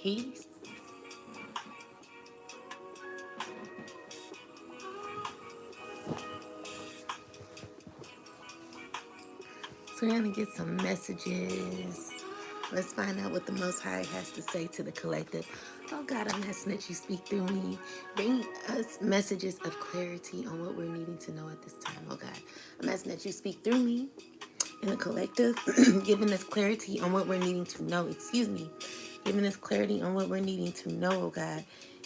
peace. So we're going to get some messages. Let's find out what the Most High has to say to the collective. Oh God, I'm asking that you speak through me. Bring us messages of clarity on what we're needing to know at this time, oh God. I'm asking that you speak through me in the collective, giving us clarity on what we're needing to know. Excuse me. Giving us clarity on what we're needing to know, oh God.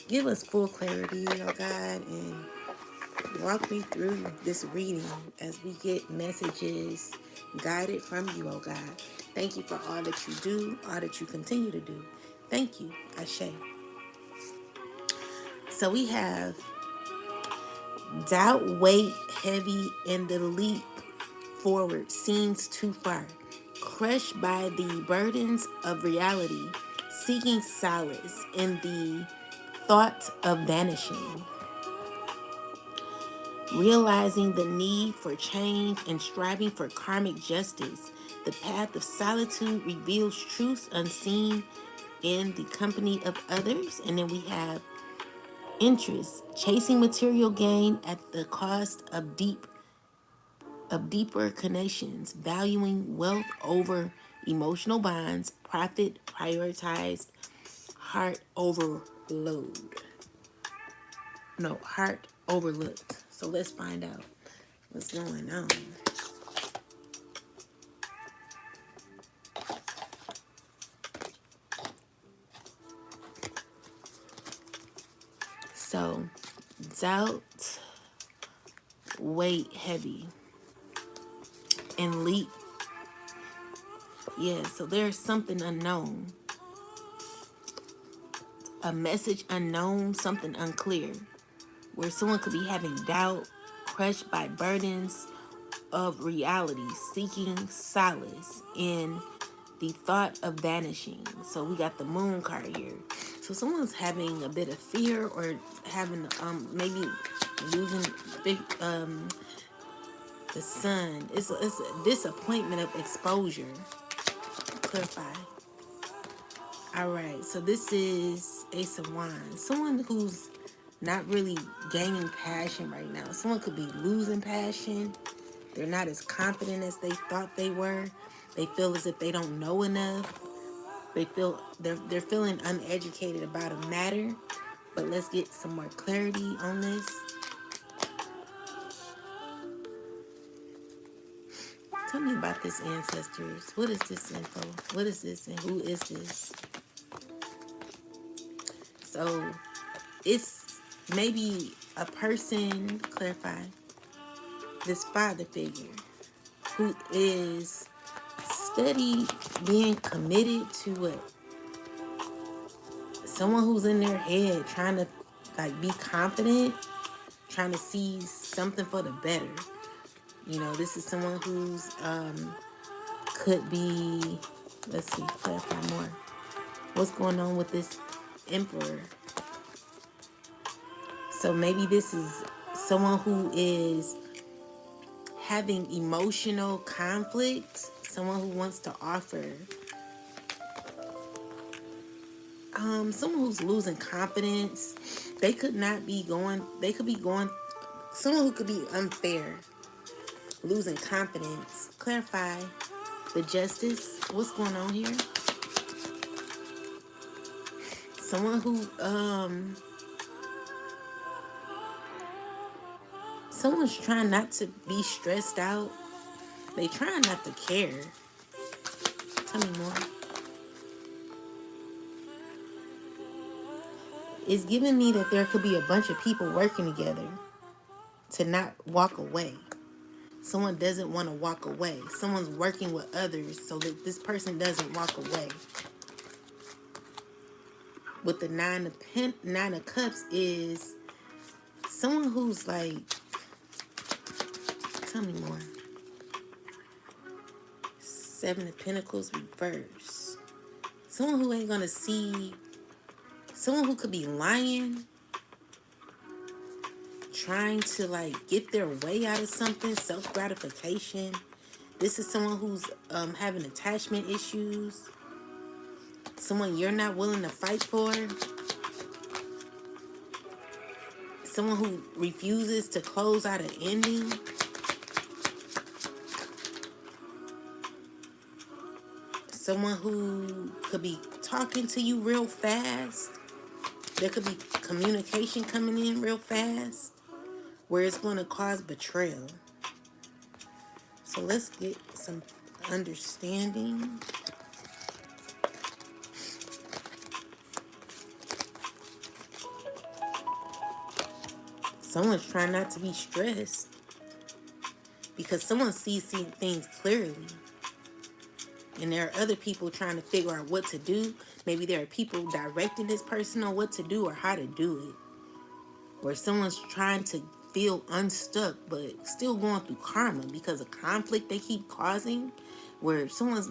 Give us full clarity, oh God, and walk me through this reading as we get messages guided from you, oh God. Thank you for all that you do, all that you continue to do. Thank you, Ashe. So we have doubt, weight, heavy, and the leap forward seems too far. Crushed by the burdens of reality, seeking solace in the thought of vanishing. Realizing the need for change and striving for karmic justice, the path of solitude reveals truths unseen in the company of others. And then we have interest, chasing material gain at the cost of deeper connections, valuing wealth over emotional bonds, profit prioritized, heart overload. No, heart overlooked. So let's find out what's going on. So, doubt, weight heavy, and leap. Yeah, so there's something unknown. A message unknown, something unclear. Where someone could be having doubt, crushed by burdens of reality, seeking solace in the thought of vanishing. So we got the moon card here. So someone's having a bit of fear or having maybe losing the sun. It's a disappointment of exposure. Clarify. All right, so this is Ace of Wands. Someone who's not really gaining passion right now. Someone could be losing passion. They're not as confident as they thought they were. They feel as if they don't know enough. They feel they're feeling uneducated about a matter. But let's get some more clarity on this. Tell me about this, ancestors. What is this info? What is this and who is this? So it's maybe a person, clarify, this father figure who is steady being committed to it. Someone who's in their head trying to like be confident, trying to see something for the better. You know, this is someone who's could be, let's see, clarify more. What's going on with this emperor? So maybe this is someone who is having emotional conflict, someone who wants to offer, someone who's losing confidence. They could not be going, they could be going, someone who could be unfair, losing confidence. Clarify the justice. What's going on here? Someone who, someone's trying not to be stressed out. They trying not to care. Tell me more. It's giving me that there could be a bunch of people working together to not walk away. Someone doesn't want to walk away. Someone's working with others so that this person doesn't walk away. With the nine of cups is someone who's like, tell me more. Seven of Pentacles reverse. Someone who ain't gonna see, someone who could be lying, trying to like get their way out of something, self-gratification. This is someone who's having attachment issues. someone you're not willing to fight for, someone who refuses to close out an ending, someone who could be talking to you real fast. There could be communication coming in real fast where it's going to cause betrayal. So let's get some understanding. Someone's trying not to be stressed because someone sees things clearly. And there are other people trying to figure out what to do. Maybe there are people directing this person on what to do or how to do it. Where someone's trying to feel unstuck but still going through karma because of conflict they keep causing, where someone's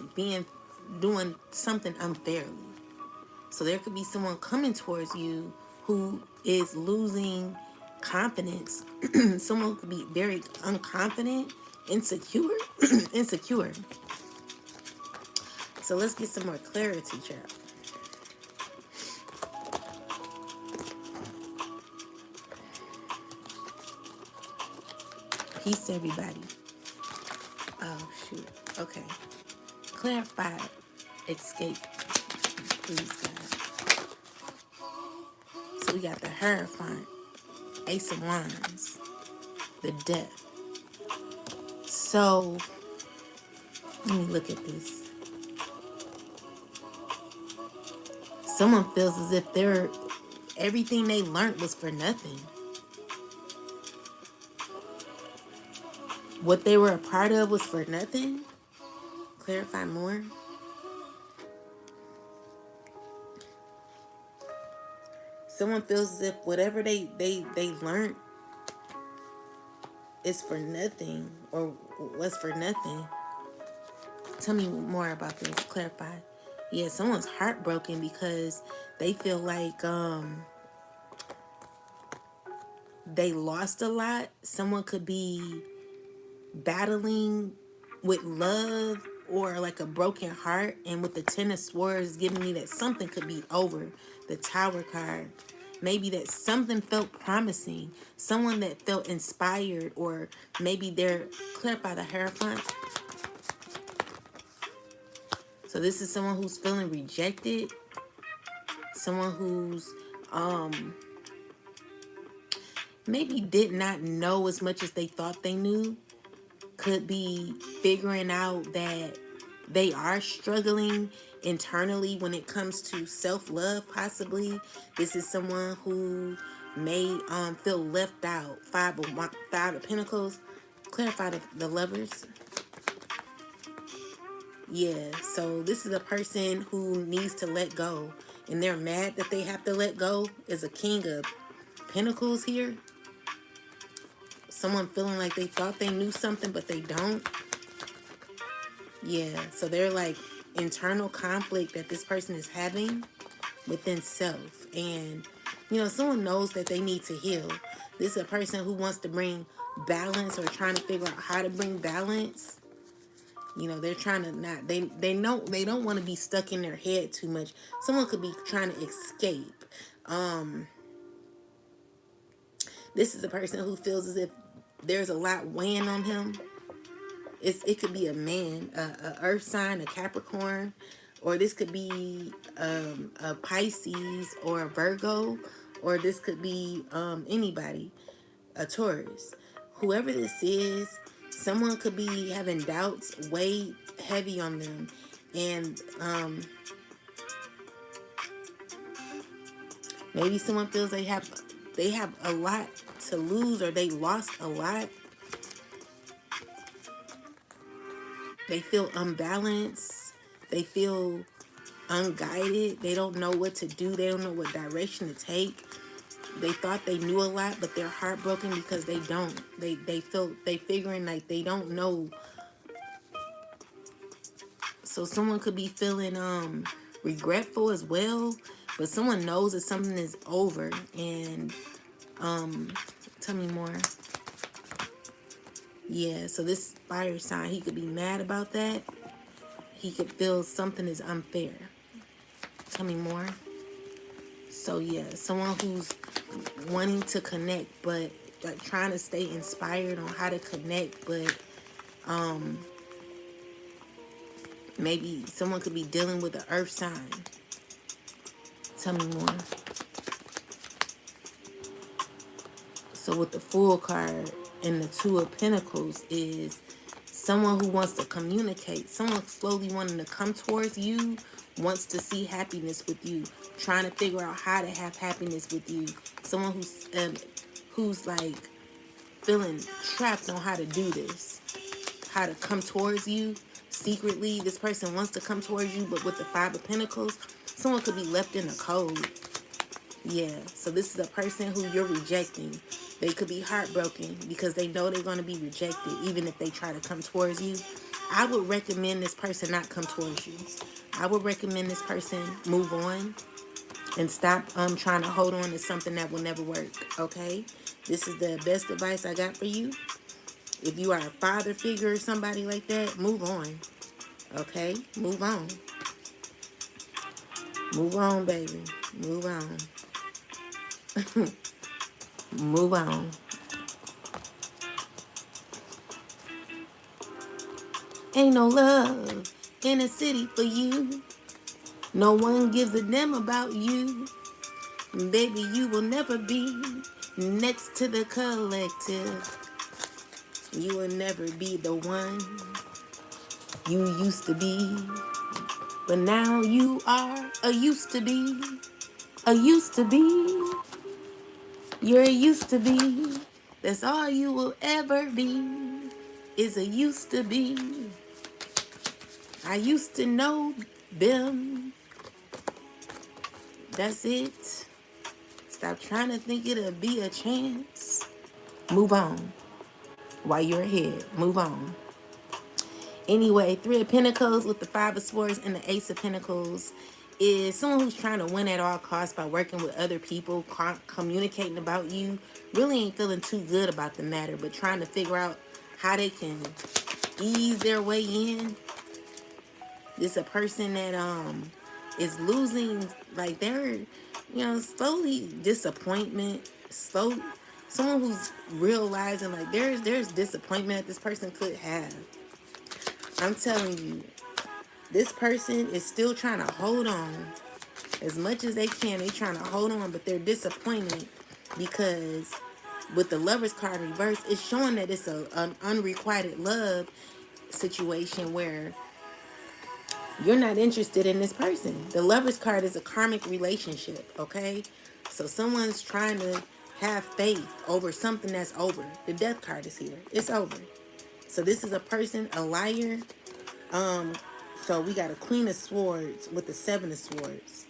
doing something unfairly. So there could be someone coming towards you who is losing confidence. Someone could be very unconfident, insecure. Insecure. So let's get some more clarity, child. Peace, everybody. Oh, shoot. Okay. Clarify. Escape. Please, God. So we got the Hierophant, Ace of Wands, the Death. So, let me look at this. Someone feels as if everything they learned was for nothing. What they were a part of was for nothing. Clarify more. Someone feels as if whatever they learned is for nothing or was for nothing. Tell me more about this. Clarify. Yeah, someone's heartbroken because they feel like they lost a lot. Someone could be battling with love or like a broken heart, and with the Ten of Swords giving me that something could be over. The Tower card, maybe that something felt promising, someone that felt inspired, or maybe they're clarify the Hierophant. So this is someone who's feeling rejected, someone who's maybe did not know as much as they thought they knew. Could be figuring out that they are struggling internally when it comes to self-love, possibly. This is someone who may feel left out. Five of Pentacles. Clarify the Lovers. Yeah, so this is a person who needs to let go, and they're mad that they have to let go. Is a King of Pentacles here. Someone feeling like they thought they knew something, but they don't. Yeah, so they're like internal conflict that this person is having within self. And, you know, someone knows that they need to heal. This is a person who wants to bring balance or trying to figure out how to bring balance. You know, they're trying to not, they know they don't want to be stuck in their head too much. Someone could be trying to escape. This is a person who feels as if there's a lot weighing on him. It could be a man, a earth sign, a Capricorn, or this could be a Pisces or a Virgo, or this could be anybody, a Taurus. Whoever this is, someone could be having doubts weigh heavy on them, and maybe someone feels they have a lot to lose, or they lost a lot. They feel unbalanced. They feel unguided. They don't know what to do. They don't know what direction to take. They thought they knew a lot, but they're heartbroken because they don't. They figuring like they don't know. So someone could be feeling regretful as well, but someone knows that something is over. And tell me more. Yeah, so this fire sign, he could be mad about that. He could feel something is unfair. Tell me more. So yeah, someone who's wanting to connect, but like trying to stay inspired on how to connect, but maybe someone could be dealing with an earth sign. Tell me more. So with the Fool card and the Two of Pentacles is someone who wants to communicate, someone slowly wanting to come towards you, wants to see happiness with you, trying to figure out how to have happiness with you. Someone who's like feeling trapped on how to do this, how to come towards you secretly. This person wants to come towards you, but with the Five of Pentacles, someone could be left in the cold. Yeah, so this is a person who you're rejecting. They could be heartbroken because they know they're going to be rejected even if they try to come towards you. I would recommend this person not come towards you. I would recommend this person move on and stop trying to hold on to something that will never work, okay? This is the best advice I got for you. If you are a father figure or somebody like that, move on, okay? Move on. Move on, baby. Move on. Move on. Ain't no love in a city for you. No one gives a damn about you. Baby, you will never be next to the collective. You will never be the one you used to be. But now you are a used to be. A used to be. You're a used to be. That's all you will ever be. Is a used to be. I used to know them. That's it. Stop trying to think it'll be a chance. Move on. While you're ahead, move on. Anyway, Three of Pentacles with the Five of Swords and the Ace of Pentacles is someone who's trying to win at all costs by working with other people, communicating about you. Really ain't feeling too good about the matter, but trying to figure out how they can ease their way in. This is a person that is losing, like they're, slowly disappointment, someone who's realizing like there's disappointment that this person could have. I'm telling you, this person is still trying to hold on as much as they can. They're trying to hold on, but they're disappointed because with the Lovers card reverse, it's showing that it's an unrequited love situation where you're not interested in this person. The Lovers card is a karmic relationship, okay? So someone's trying to have faith over something that's over. The Death card is here. It's over. So this is a person, a liar. So we got a Queen of Swords with the Seven of Swords.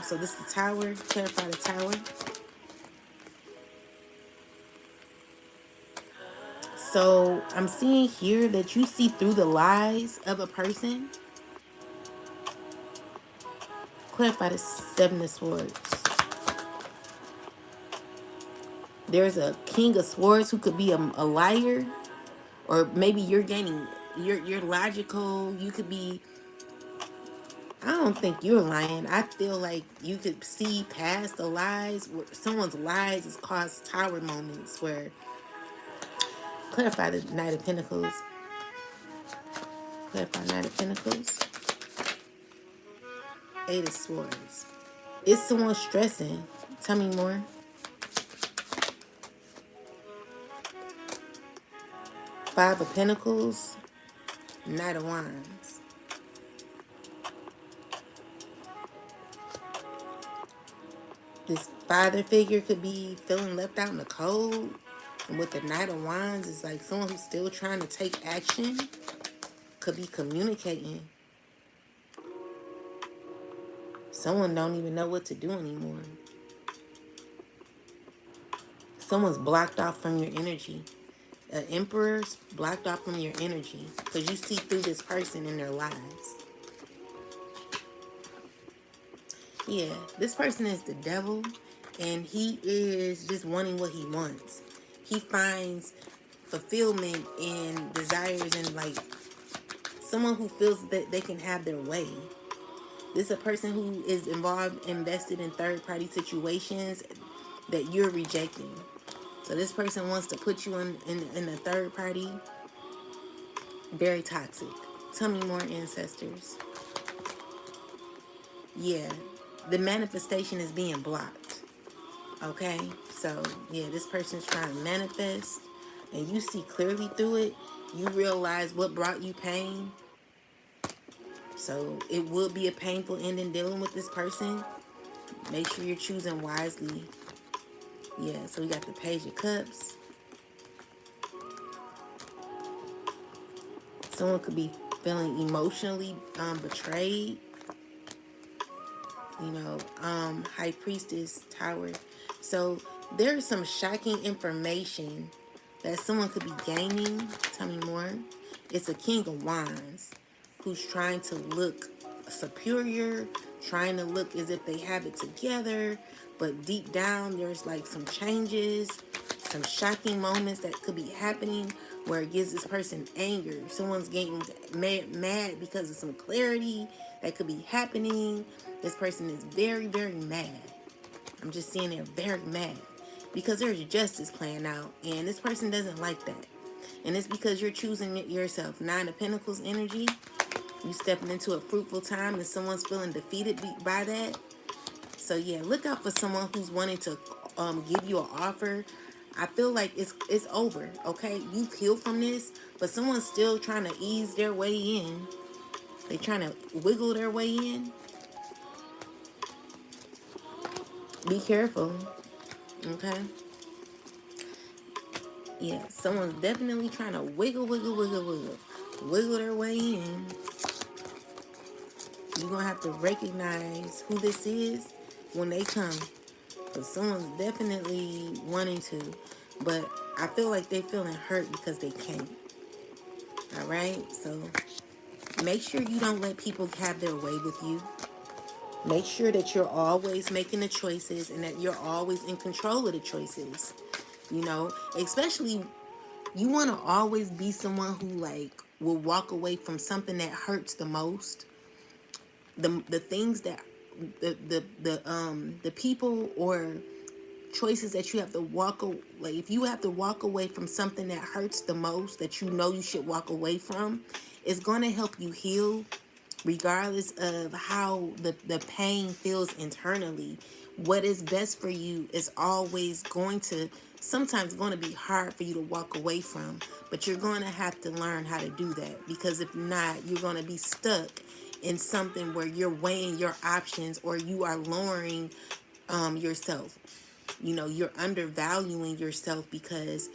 So this is the Tower. Clarify the Tower. So I'm seeing here that you see through the lies of a person. Clarify the Seven of Swords. There's a King of Swords who could be a liar, or maybe you're gaining, you're logical. You could be, I don't think you're lying. I feel like you could see past the lies. Where someone's lies has caused tower moments where, clarify the Knight of Pentacles. Clarify Knight of Pentacles. Eight of Swords. Is someone stressing? Tell me more. Five of Pentacles. Knight of Wands. This father figure could be feeling left out in the cold. And with the Knight of Wands, it's like someone who's still trying to take action. Could be communicating. Someone don't even know what to do anymore. Someone's blocked off from your energy. An Emperor's blocked off from your energy because you see through this person and their lies. Yeah, this person is the devil, and he is just wanting what he wants. He finds fulfillment in desires and like someone who feels that they can have their way. This is a person who is involved, invested in third-party situations that you're rejecting. So this person wants to put you in a third party. Very toxic. Tell me more, ancestors. Yeah, the manifestation is being blocked. Okay, so yeah, this person's trying to manifest, and you see clearly through it. You realize what brought you pain. So it will be a painful ending dealing with this person. Make sure you're choosing wisely. Yeah, so we got the Page of Cups. Someone could be feeling emotionally betrayed. You know, High Priestess, Tower. So there's some shocking information that someone could be gaining. Tell me more. It's a King of Wands who's trying to look superior, trying to look as if they have it together, but deep down there's like some changes, some shocking moments that could be happening where it gives this person anger. Someone's getting mad because of some clarity that could be happening. This person is very, very mad. I'm just seeing they're very mad because there's justice playing out, and this person doesn't like that. And it's because you're choosing it yourself. Nine of Pentacles energy. You stepping into a fruitful time, and someone's feeling defeated by that. So yeah, look out for someone who's wanting to give you an offer. I feel like it's over. Okay, you've healed from this, but someone's still trying to ease their way in. They're trying to wiggle their way in. Be careful. Okay. Yeah, someone's definitely trying to wiggle their way in. You're gonna have to recognize who this is when they come. But someone's definitely wanting to. But I feel like they're feeling hurt because they can't. Alright? So make sure you don't let people have their way with you. Make sure that you're always making the choices and that you're always in control of the choices. You know, especially you want to always be someone who like will walk away from something that hurts the most. The things that the people or choices that you have to like if you have to walk away from something that hurts the most that you know you should walk away from, it's going to help you heal regardless of how the pain feels internally. What is best for you is always sometimes going to be hard for you to walk away from, but you're going to have to learn how to do that, because if not, you're going to be stuck in something where you're weighing your options or you are lowering yourself. You know, you're undervaluing yourself because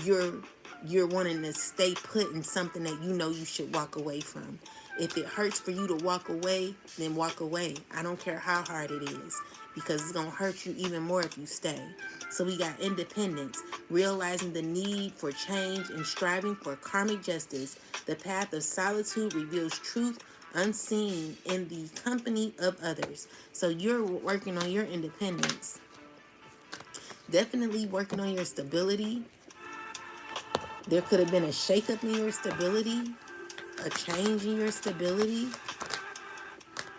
you're wanting to stay put in something that you know you should walk away from. If it hurts for you to walk away, then walk away. I don't care how hard it is, because it's going to hurt you even more if you stay. So we got independence, realizing the need for change and striving for karmic justice. The path of solitude reveals truth unseen in the company of others. So you're working on your independence. Definitely working on your stability. There could have been a shakeup in your stability, a change in your stability.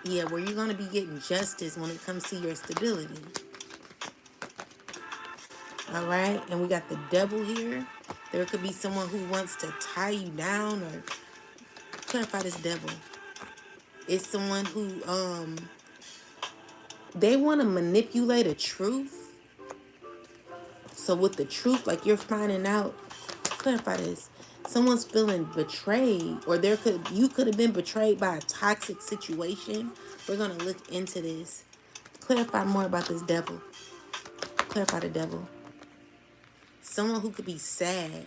Yeah, where you're going to be getting justice when it comes to your stability. All right, and we got the Devil here. There could be someone who wants to tie you down, or clarify this Devil. It's someone who they want to manipulate a truth. So with the truth, like you're finding out, clarify this. Someone's feeling betrayed, or you could have been betrayed by a toxic situation. We're gonna look into this. Clarify more about this Devil. Clarify the Devil. Someone who could be sad.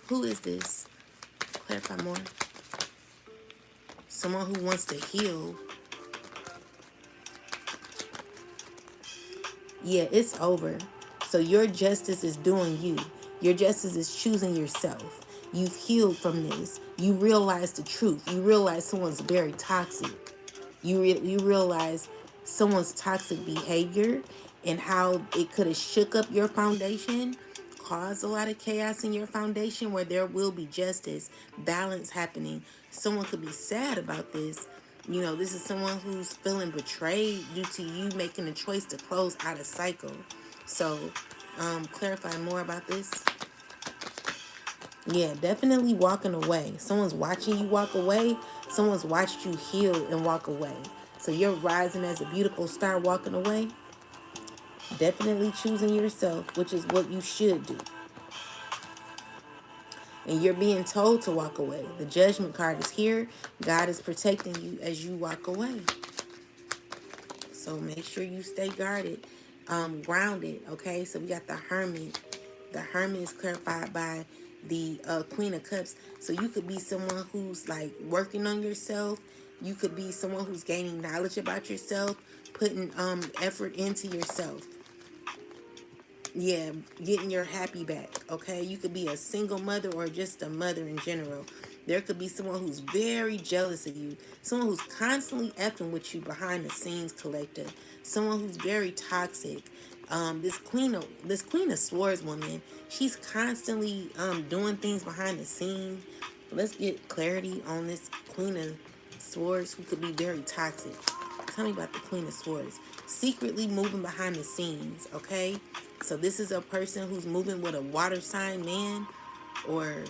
Who is this? Clarify more. Someone who wants to heal. Yeah, it's over. So your justice is doing you. Your justice is choosing yourself. You've healed from this. You realize the truth. You realize someone's very toxic. You realize someone's toxic behavior and how it could have shook up your foundation, cause a lot of chaos in your foundation, where there will be justice, balance happening. Someone could be sad about this. You know, this is someone who's feeling betrayed due to you making a choice to close out a cycle. So, clarify more about this. Yeah, definitely walking away. Someone's watching you walk away. Someone's watched you heal and walk away. So you're rising as a beautiful star walking away. Definitely choosing yourself, which is what you should do. And you're being told to walk away. The judgment card is here. God is protecting you as you walk away. So make sure you stay guarded, grounded. Okay, so we got the Hermit. The Hermit is clarified by the Queen of Cups. So you could be someone who's like working on yourself. You could be someone who's gaining knowledge about yourself, putting effort into yourself. Yeah, getting your happy back, okay? You could be a single mother or just a mother in general. There could be someone who's very jealous of you. Someone who's constantly effing with you behind the scenes, collective. Someone who's very toxic. This queen of swords woman, she's constantly doing things behind the scene. Let's get clarity on this Queen of Swords, who could be very toxic. Tell me about the Queen of Swords. Secretly moving behind the scenes, okay? So this is a person who's moving with a water sign man, or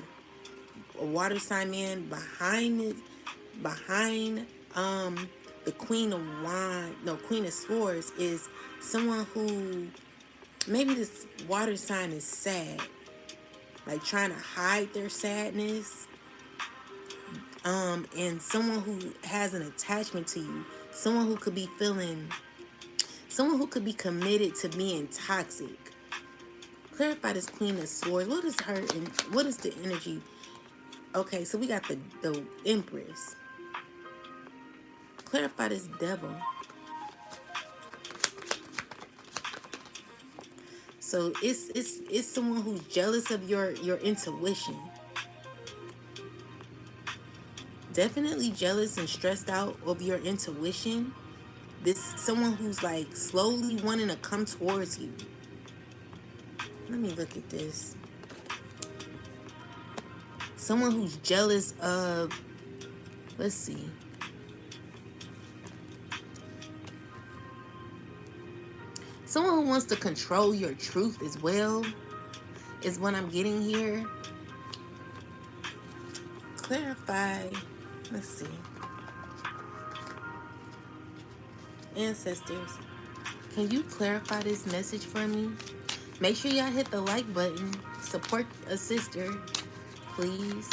a water sign man behind it, behind the Queen of Queen of Swords is someone who, maybe this water sign is sad, like trying to hide their sadness. And someone who has an attachment to you, someone who could be committed to being toxic. Clarify this Queen of Swords. What is her and what is the energy? Okay, so we got the Empress. Clarify this Devil. So it's someone who's jealous of your intuition. Definitely jealous and stressed out of your intuition. This someone who's like slowly wanting to come towards you. Let me look at this. Someone who's jealous of, let's see. Someone who wants to control your truth as well is what I'm getting here. Clarify. Let's see. Ancestors, can you clarify this message for me? Make sure y'all hit the like button. Support a sister, please.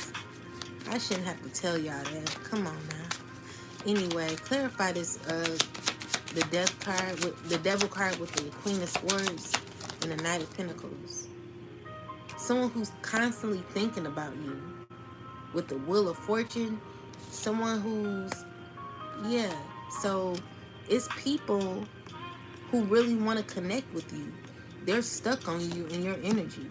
I shouldn't have to tell y'all that. Come on now. Anyway, clarify this the death card with the Devil card with the Queen of Swords and the Knight of Pentacles. Someone who's constantly thinking about you with the Wheel of Fortune. Someone who's, yeah, so it's people who really want to connect with you. They're stuck on you and your energy.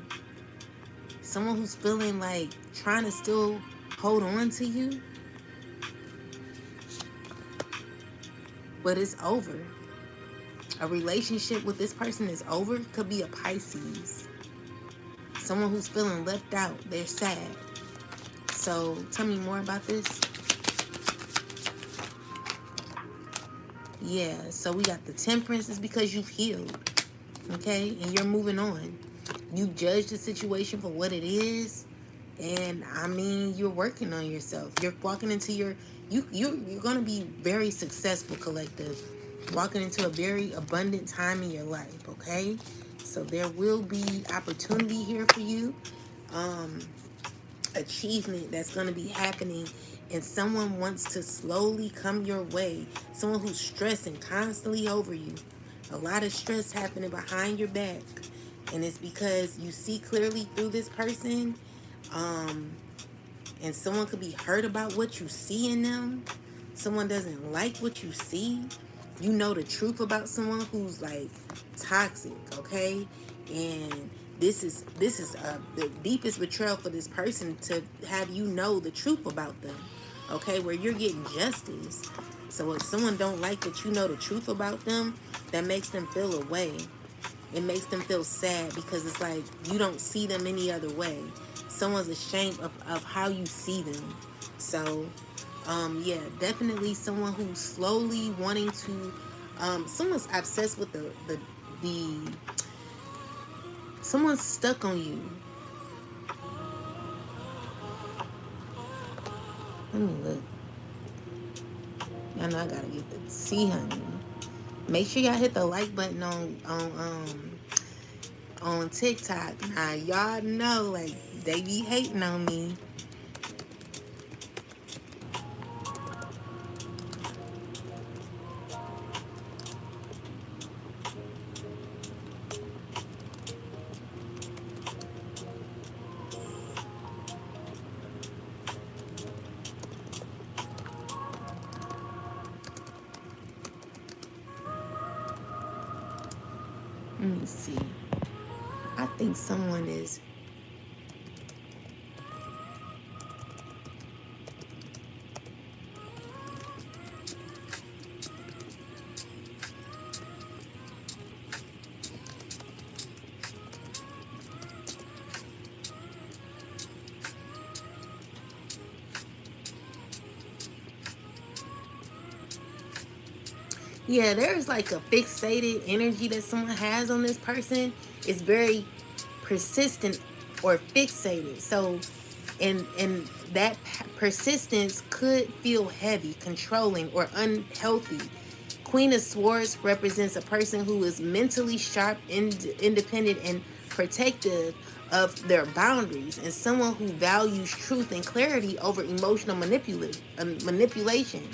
Someone who's feeling like trying to still hold on to you, but it's over. A relationship with this person is over. Could be a Pisces. Someone who's feeling left out. They're sad. So tell me more about this. Yeah, so we got the Temperance. Is because you've healed, okay, and you're moving on. You judge the situation for what it is, and I mean, you're working on yourself. You're walking into your, you're gonna be very successful, collective. Walking into a very abundant time in your life, okay? So there will be opportunity here for you, achievement that's gonna be happening. And someone wants to slowly come your way. Someone who's stressing constantly over you. A lot of stress happening behind your back. And it's because you see clearly through this person. And someone could be hurt about what you see in them. Someone doesn't like what you see. You know the truth about someone who's like toxic, okay? And this is the deepest betrayal for this person, to have you know the truth about them, okay? Where you're getting justice. So if someone don't like that you know the truth about them, that makes them feel away. It makes them feel sad because it's like you don't see them any other way. Someone's ashamed of how you see them. So, yeah, definitely someone who's slowly wanting to, someone's obsessed with the, someone's stuck on you. Let me look. Y'all know I gotta get the tea, honey. Make sure y'all hit the like button on TikTok. Now y'all know like they be hating on me. Let me see. I think someone is. Yeah, there's like a fixated energy that someone has on this person. It's very persistent or fixated. So, and that persistence could feel heavy, controlling, or unhealthy. Queen of Swords represents a person who is mentally sharp, independent, and protective of their boundaries, and someone who values truth and clarity over emotional manipulation.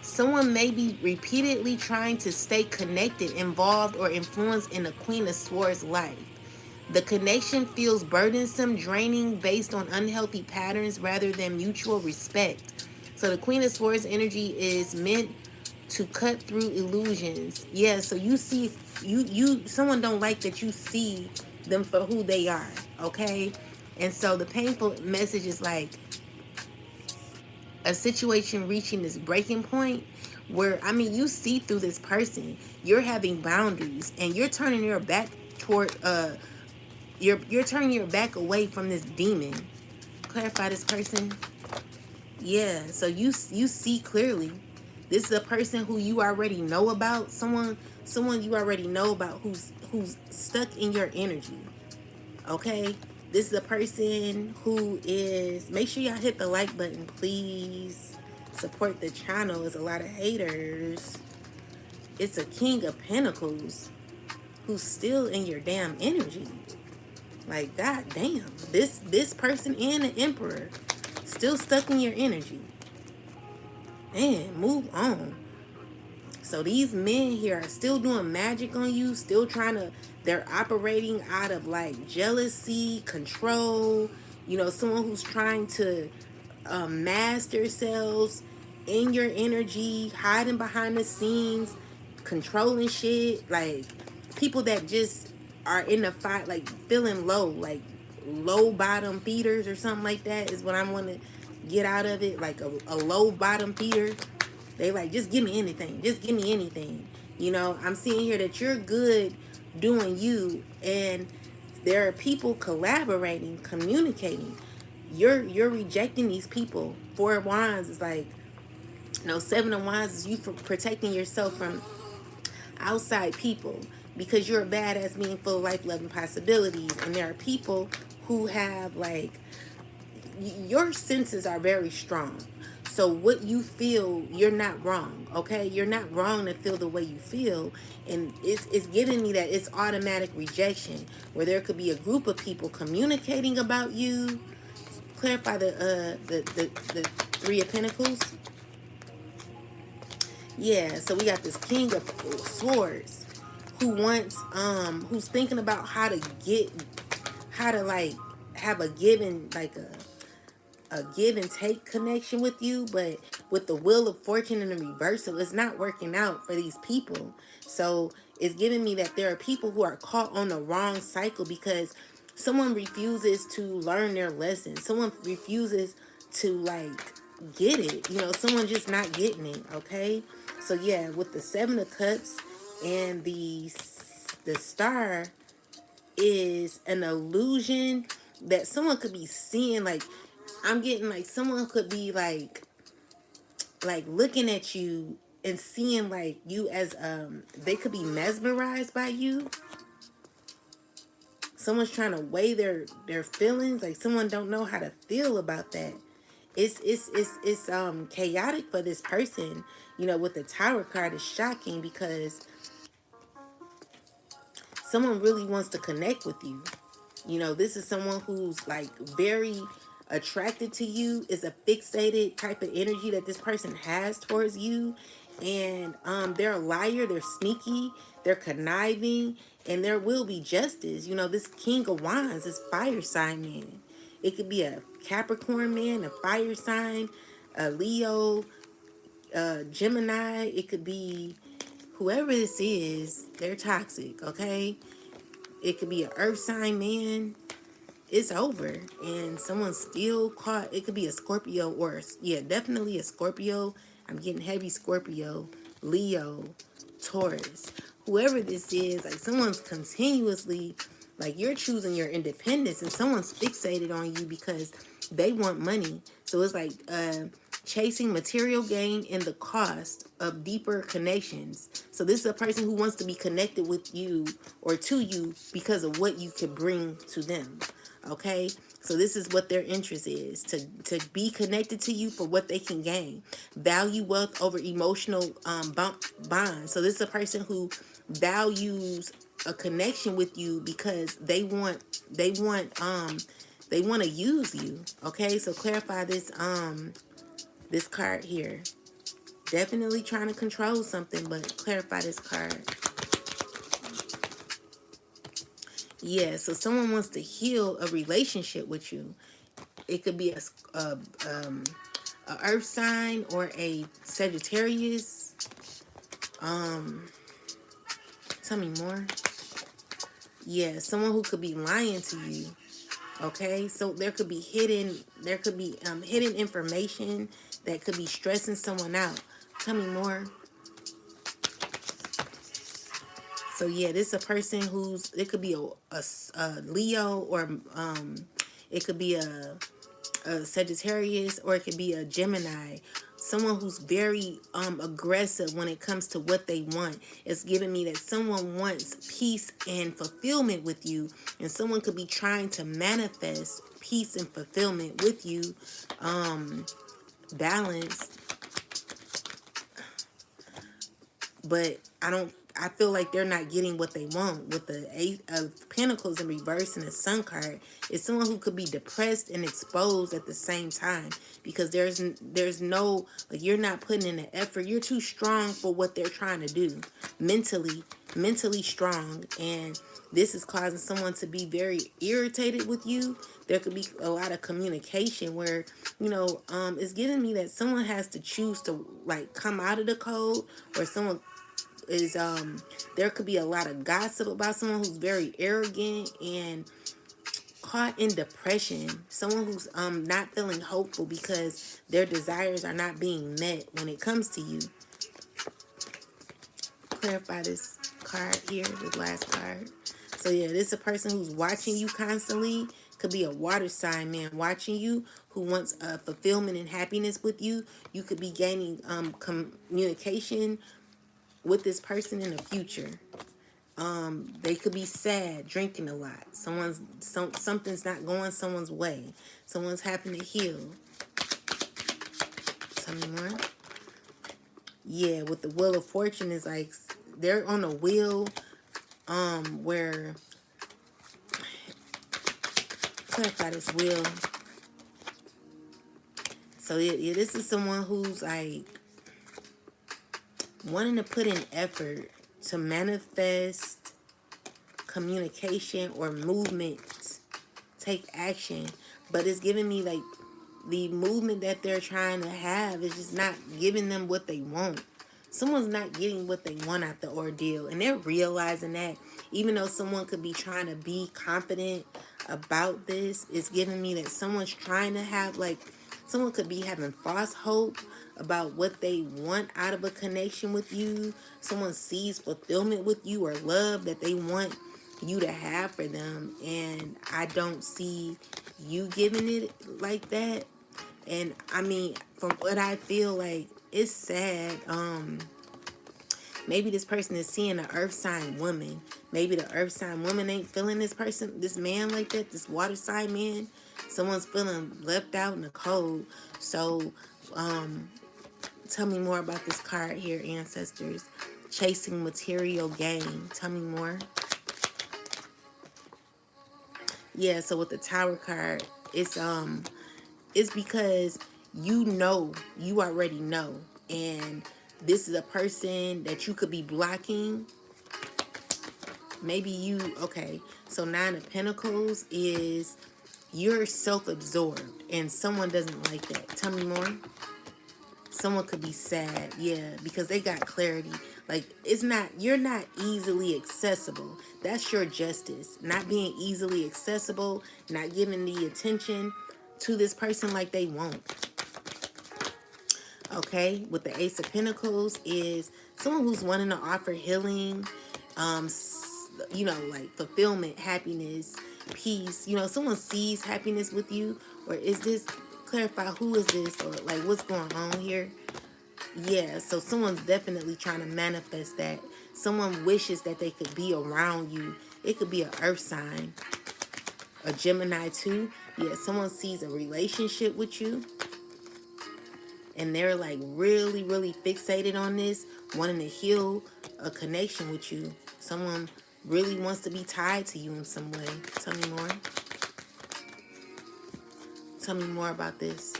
Someone may be repeatedly trying to stay connected, involved, or influenced in the Queen of Swords life. The connection feels burdensome, draining, based on unhealthy patterns rather than mutual respect. So the Queen of Swords energy is meant to cut through illusions. Yeah, so you see, someone don't like that you see them for who they are, okay? And so the painful message is like a situation reaching this breaking point where, I mean, you see through this person, you're having boundaries and you're turning your back toward you're turning your back away from this demon. Clarify this person. Yeah, so you see clearly. This is a person who you already know about, someone you already know about who's stuck in your energy. Okay? This is a person who is, make sure y'all hit the like button, please. Support the channel. There's a lot of haters. It's a King of Pentacles who's still in your damn energy. Like, god damn. This person and the Emperor still stuck in your energy. Man, move on. So these men here are still doing magic on you, still trying to, they're operating out of like jealousy, control, you know, someone who's trying to mask themselves in your energy, hiding behind the scenes, controlling shit, like people that just are in the fight, like feeling low, like low bottom feeders or something like that is what I want to get out of it, like a low bottom feeder. They like, just give me anything. Just give me anything. You know, I'm seeing here that you're good doing you, and there are people collaborating, communicating. You're rejecting these people. Four of Wands is like, no, Seven of Wands is you for protecting yourself from outside people because you're a badass being full of life, love, and possibilities. And there are people who have like, your senses are very strong. So what you feel, you're not wrong, okay? You're not wrong to feel the way you feel. And it's giving me that it's automatic rejection, where there could be a group of people communicating about you. Clarify the Three of Pentacles. Yeah, so we got this King of Swords who wants, who's thinking about how to like have a given, like a give and take connection with you, but with the Wheel of Fortune in the reversal, it's not working out for these people. So it's giving me that there are people who are caught on the wrong cycle because someone refuses to learn their lesson. Someone refuses to like get it. You know, someone just not getting it. Okay, so yeah, with the Seven of Cups and the Star is an illusion that someone could be seeing. Like, I'm getting like someone could be like looking at you and seeing like you as they could be mesmerized by you. Someone's trying to weigh their feelings. Like, someone don't know how to feel about that. It's chaotic for this person. You know, with the Tower card, is shocking because someone really wants to connect with you. You know, this is someone who's like very attracted to you, is a fixated type of energy that this person has towards you. And they're a liar, they're sneaky, they're conniving, and there will be justice. You know, this King of Wands is fire sign man. It could be a Capricorn man, a fire sign, a Leo, Gemini. It could be whoever this is, they're toxic, okay? It could be an earth sign man. It's over and someone's still caught. It could be a Scorpio or, yeah, definitely a Scorpio. I'm getting heavy Scorpio, Leo, Taurus. Whoever this is, like, someone's continuously, like, you're choosing your independence and someone's fixated on you because they want money. So it's like chasing material gain and the cost of deeper connections. So this is a person who wants to be connected with you or to you because of what you could bring to them. Okay, so this is what their interest is, to be connected to you for what they can gain. Value wealth over emotional bonds. So this is a person who values a connection with you because they want to use you. Okay, so clarify this card here. Definitely trying to control something, but clarify this card. Yeah, so someone wants to heal a relationship with you. It could be a earth sign or a Sagittarius. Tell me more. Yeah, someone who could be lying to you. Okay, so there could be hidden information that could be stressing someone out. Tell me more. So yeah, this is a person who's, it could be a Leo, or it could be a Sagittarius, or it could be a Gemini. Someone who's very aggressive when it comes to what they want. It's giving me that someone wants peace and fulfillment with you, and someone could be trying to manifest peace and fulfillment with you. Balance, but I feel like they're not getting what they want. With the Eight of Pentacles in reverse and the Sun card, it's someone who could be depressed and exposed at the same time, because there's no, like, you're not putting in the effort. You're too strong for what they're trying to do. Mentally strong, and this is causing someone to be very irritated with you. There could be a lot of communication where, it's giving me that someone has to choose to, like, come out of the code, or someone is there could be a lot of gossip about someone who's very arrogant and caught in depression. Someone who's not feeling hopeful because their desires are not being met when it comes to you. Clarify this card here, the last card. So yeah, this is a person who's watching you constantly. Could be a water sign man watching you, who wants fulfillment and happiness with you. You could be gaining communication with this person in the future. They could be sad, drinking a lot. Something's not going someone's way. Someone's having to heal. Tell me more. Yeah, with the Wheel of Fortune, is like they're on a wheel where, clarify this wheel. So yeah, this is someone who's like wanting to put in effort to manifest communication or movement, take action, but it's giving me like the movement that they're trying to have is just not giving them what they want. Someone's not getting what they want out the ordeal, and they're realizing that. Even though someone could be trying to be confident about this, it's giving me that someone's trying to have like Someone could be having false hope about what they want out of a connection with you. Someone sees fulfillment with you or love that they want you to have for them. And I don't see you giving it like that. And I mean, from what I feel like, it's sad. Maybe this person is seeing an earth sign woman. Maybe the earth sign woman ain't feeling this person, this man like that, this water sign man. Someone's feeling left out in the cold. So, tell me more about this card here, ancestors. Chasing material gain. Tell me more. Yeah, so with the Tower card, it's because you already know. And this is a person that you could be blocking. Maybe you, okay, so Nine of Pentacles is you're self-absorbed and someone doesn't like that. Tell me more. Someone could be sad, yeah, because they got clarity. Like, you're not easily accessible. That's your justice. Not being easily accessible, not giving the attention to this person like they want. Okay, with the Ace of Pentacles is someone who's wanting to offer healing, like fulfillment, happiness, peace. Someone sees happiness with you, or is this, clarify who is this, or like what's going on here? Yeah, so someone's definitely trying to manifest that. Someone wishes that they could be around you. It could be an earth sign, a Gemini too. Yeah, someone sees a relationship with you and they're like really, really fixated on this, wanting to heal a connection with you. Someone really wants to be tied to you in some way. Tell me more. Tell me more about this.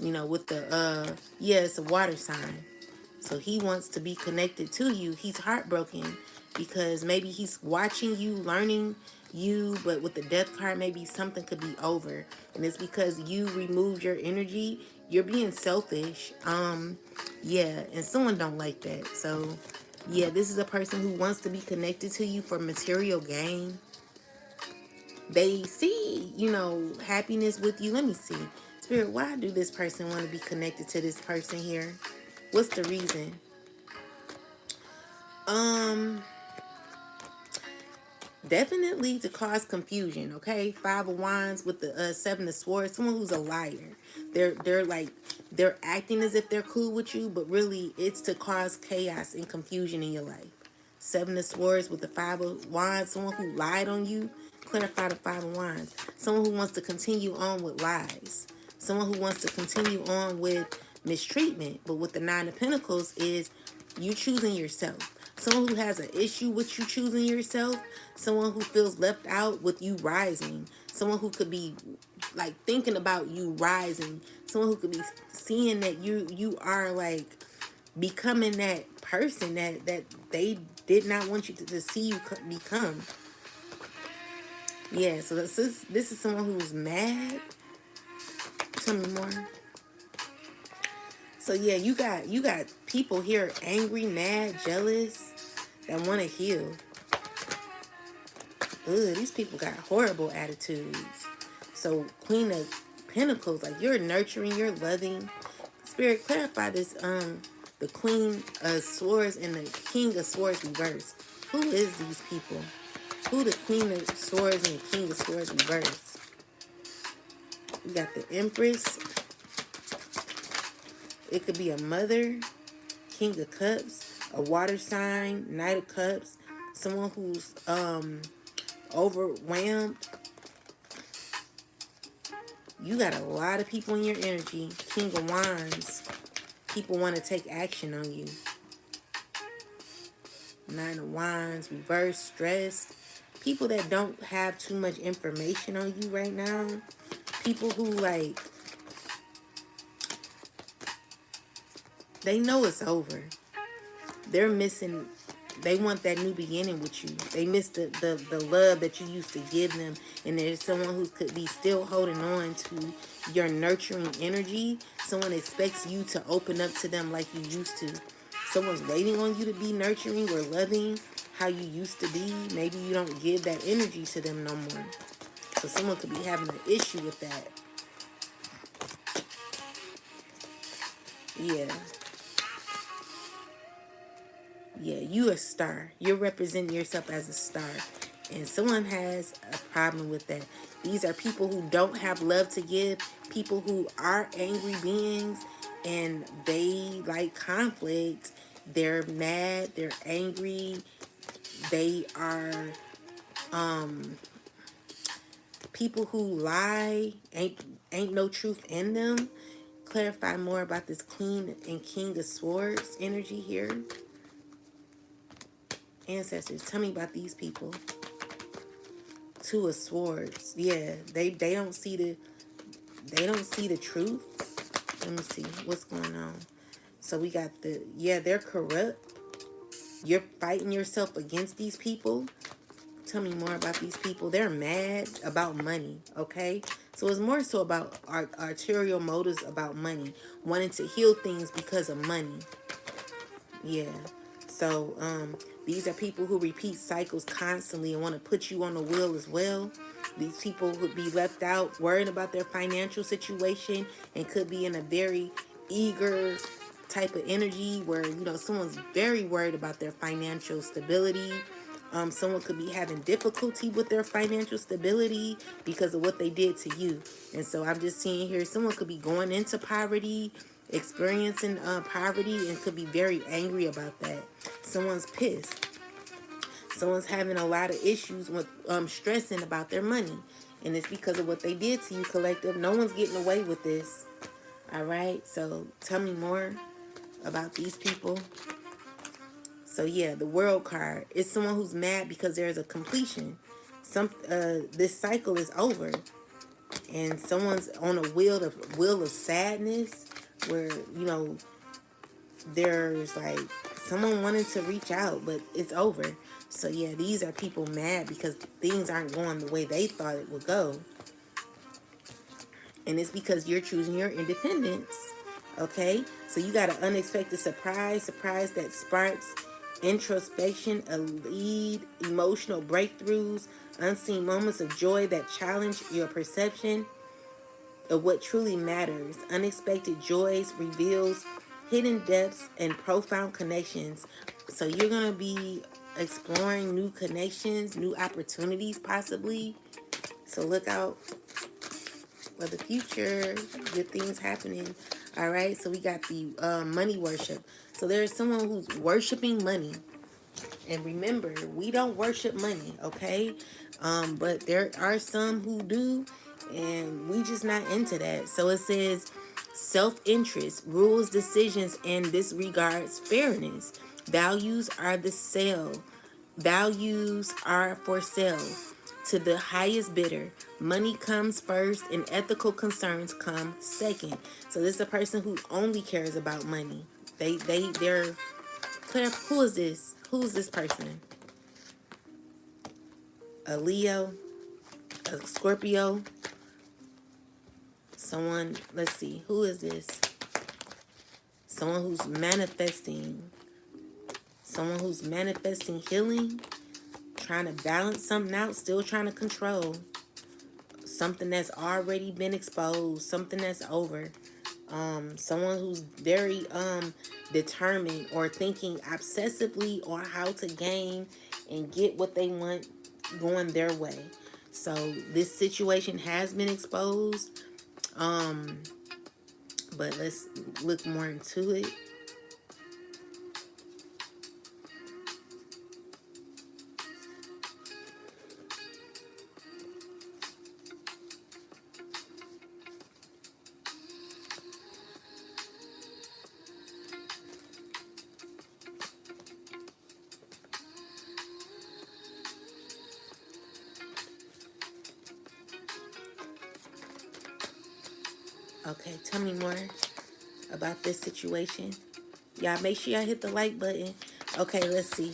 With the, it's a water sign. So he wants to be connected to you. He's heartbroken because maybe he's watching you, learning you, but with the Death card, maybe something could be over. And it's because you removed your energy. You're being selfish. Yeah, and someone don't like that. So, yeah, this is a person who wants to be connected to you for material gain. They see, happiness with you. Let me see. Spirit, why do this person want to be connected to this person here? What's the reason? Definitely to cause confusion, okay? Five of Wands with the Seven of Swords. Someone who's a liar. They're acting as if they're cool with you, but really it's to cause chaos and confusion in your life. Seven of Swords with the Five of Wands. Someone who lied on you. Clarify the Five of Wands. Someone who wants to continue on with lies. Someone who wants to continue on with mistreatment. But with the Nine of Pentacles is you choosing yourself. Someone who has an issue with you choosing yourself. Someone who feels left out with you rising. Someone who could be like thinking about you rising. Someone who could be seeing that you are like becoming that person that they did not want you to see you become. Yeah, so this is someone who's mad. Tell me more. So yeah, you got people here angry, mad, jealous, that want to heal. Ugh, these people got horrible attitudes. So Queen of Pentacles, like you're nurturing, you're loving. Spirit, clarify this. The Queen of Swords and the King of Swords reverse. Who is these people? Who the Queen of Swords and the King of Swords reverse? We got the Empress. It could be a mother, King of Cups, a water sign, Knight of Cups, someone who's overwhelmed. You got a lot of people in your energy. King of Wands. People want to take action on you. Nine of Wands, reverse, stressed. People that don't have too much information on you right now. People who like, they know it's over. They're missing, they want that new beginning with you. They miss the love that you used to give them. And there's someone who could be still holding on to your nurturing energy. Someone expects you to open up to them like you used to. Someone's waiting on you to be nurturing or loving how you used to be. Maybe you don't give that energy to them no more. So someone could be having an issue with that. Yeah. Yeah, you a star. You're representing yourself as a star. And someone has a problem with that. These are people who don't have love to give, people who are angry beings, and they like conflict. They're mad, they're angry, they are people who lie, ain't no truth in them. Clarify more about this Queen and King of Swords energy here. Ancestors, tell me about these people. Two of Swords. Yeah, they don't see the truth. Let me see what's going on. So we got they're corrupt. You're fighting yourself against these people. Tell me more about these people. They're mad about money, okay? So it's more so about arterial motives about money, wanting to heal things because of money. Yeah. So these are people who repeat cycles constantly and want to put you on the wheel as well. These people would be left out, worrying about their financial situation, and could be in a very eager type of energy where, someone's very worried about their financial stability. Someone could be having difficulty with their financial stability because of what they did to you. And so I'm just seeing here, someone could be going into poverty, experiencing poverty, and could be very angry about that. Someone's pissed. Someone's having a lot of issues with stressing about their money. And it's because of what they did to you, collective. No one's getting away with this. All right? So tell me more about these people. So yeah, the World card is someone who's mad because there's a completion. This cycle is over, and someone's on a wheel of sadness, where there's like someone wanted to reach out, but it's over. So yeah, these are people mad because things aren't going the way they thought it would go, and it's because you're choosing your independence. Okay, so you got an unexpected surprise that sparks introspection, a lead, emotional breakthroughs, unseen moments of joy that challenge your perception of what truly matters. Unexpected joys reveals hidden depths and profound connections. So you're going to be exploring new connections, new opportunities possibly. So look out for the future, good things happening. All right, so we got the money worship. So there's someone who's worshiping money. And remember, we don't worship money, okay? But there are some who do, and we just not into that. So it says self-interest rules decisions and disregards fairness. Values are the sale. Values are for sale to the highest bidder. Money comes first and ethical concerns come second. So this is a person who only cares about money. They're Claire, who is this? Who's this person? A Leo, a Scorpio, someone, let's see, who is this? Someone who's manifesting healing, trying to balance something out, still trying to control something that's already been exposed, something that's over. Someone who's very determined or thinking obsessively on how to gain and get what they want going their way. So this situation has been exposed, but let's look more into it. Okay, tell me more about this situation. Y'all make sure y'all hit the like button. Okay, let's see.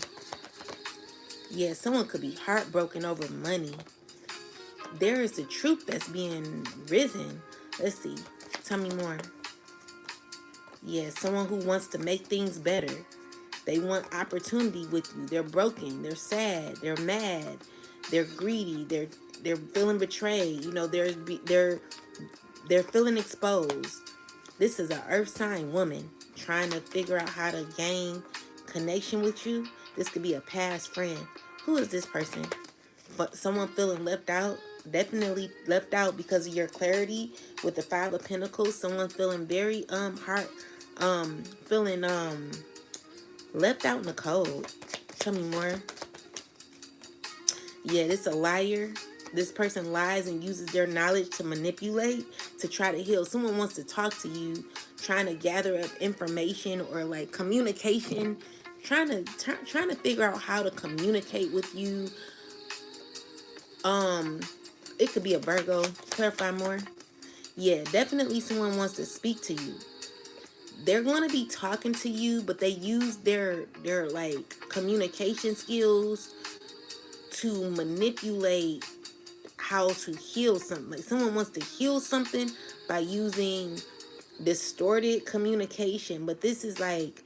Yeah, someone could be heartbroken over money. There is the truth that's being risen. Let's see. Tell me more. Yeah, someone who wants to make things better. They want opportunity with you. They're broken. They're sad. They're mad. They're greedy. They're feeling betrayed. They're feeling exposed. This is an earth sign woman trying to figure out how to gain connection with you. This could be a past friend. Who is this person? But someone feeling left out. Definitely left out because of your clarity with the Five of Pentacles. Someone feeling very feeling left out in the cold. Tell me more. Yeah, this a liar. This person lies and uses their knowledge to manipulate, to try to heal. Someone wants to talk to you, trying to gather up information or like communication, trying to figure out how to communicate with you. It could be a Virgo. Clarify more. Yeah, definitely someone wants to speak to you. They're going to be talking to you, but they use their like communication skills to manipulate how to heal something. Like someone wants to heal something by using distorted communication, but this is like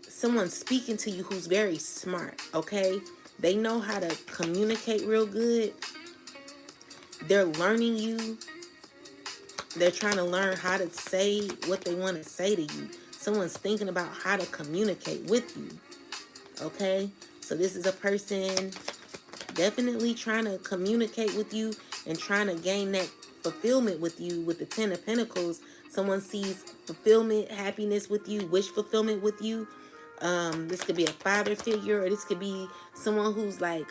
someone speaking to you who's very smart, okay? They know how to communicate real good. They're learning you. They're trying to learn how to say what they want to say to you. Someone's thinking about how to communicate with you, okay? So this is a person definitely trying to communicate with you and trying to gain that fulfillment with you with the Ten of Pentacles. Someone sees fulfillment, happiness with you, wish fulfillment with you. This could be a father figure, or this could be someone who's like,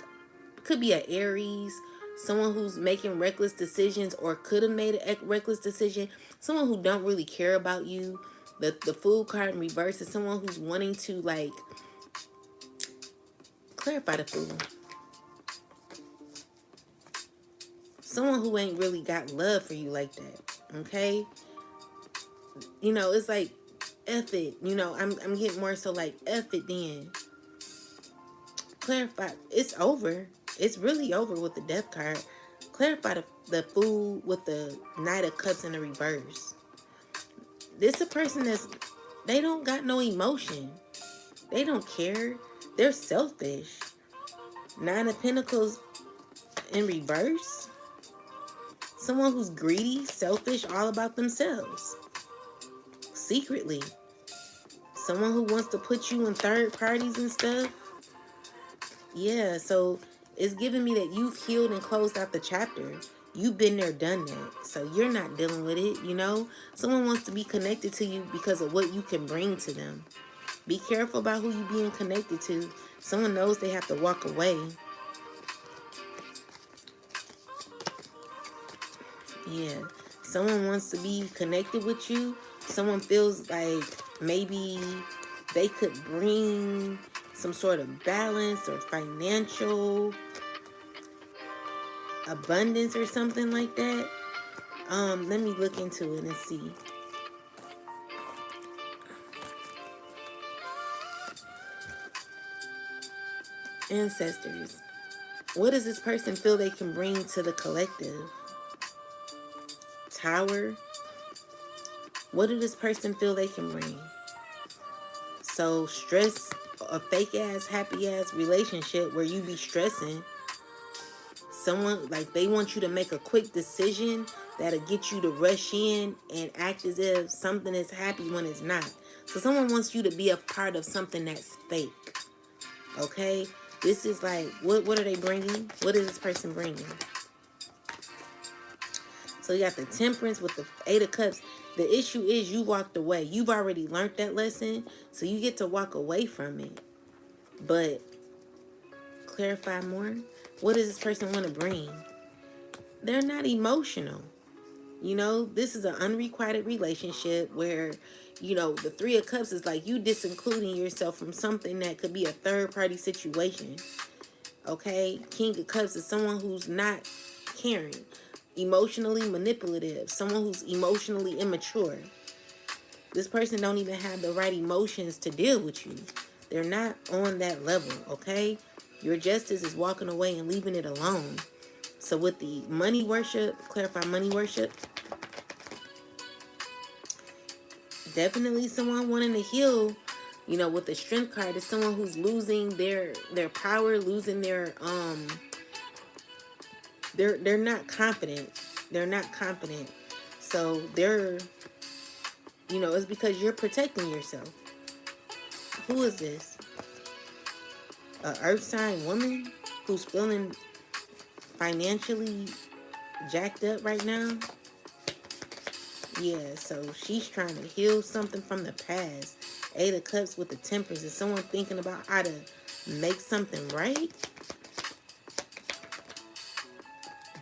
could be an Aries, someone who's making reckless decisions or could have made a reckless decision, someone who don't really care about you. The Fool card in reverse is someone who's wanting to like clarify the Fool. Someone who ain't really got love for you like that, okay? You know, it's like, F it. You know, I'm getting more so like, F it then. Clarify. It's over. It's really over with the Death card. Clarify the Fool with the Knight of Cups in the reverse. This is a person that's, they don't got no emotion. They don't care. They're selfish. Nine of Pentacles in reverse. Someone who's greedy, selfish, all about themselves. Secretly. Someone who wants to put you in third parties and stuff. Yeah, so it's giving me that you've healed and closed out the chapter. You've been there, done that. So you're not dealing with it, you know? Someone wants to be connected to you because of what you can bring to them. Be careful about who you're being connected to. Someone knows they have to walk away. Yeah. Someone wants to be connected with you. Someone feels like maybe they could bring some sort of balance or financial abundance or something like that. Let me look into it and see. Ancestors. What does this person feel they can bring to the collective? Tower. What does this person feel they can bring? So stress, a fake ass, happy ass relationship where you be stressing. Someone, like they want you to make a quick decision that'll get you to rush in and act as if something is happy when it's not. So someone wants you to be a part of something that's fake. Okay? This is like, what are they bringing? What is this person bringing? So you got the Temperance with the Eight of Cups. The issue is you walked away. You've already learned that lesson, so you get to walk away from it. But clarify more. What does this person want to bring? They're not emotional. You know, this is an unrequited relationship where, you know, the Three of Cups is like you disincluding yourself from something that could be a third-party situation. Okay? King of Cups is someone who's not caring. Emotionally manipulative. Someone who's emotionally immature. This person don't even have the right emotions to deal with you. They're not on that level, okay? Your justice is walking away and leaving it alone. So with the money worship, clarify money worship. Definitely someone wanting to heal, you know, with the Strength card is someone who's losing their power, losing their they're not confident. They're not confident. So they're You know, it's because you're protecting yourself. Who is this? A earth sign woman who's feeling financially jacked up right now? Yeah, so she's trying to heal something from the past. Eight of Cups with the Temperance. Is someone thinking about how to make something right?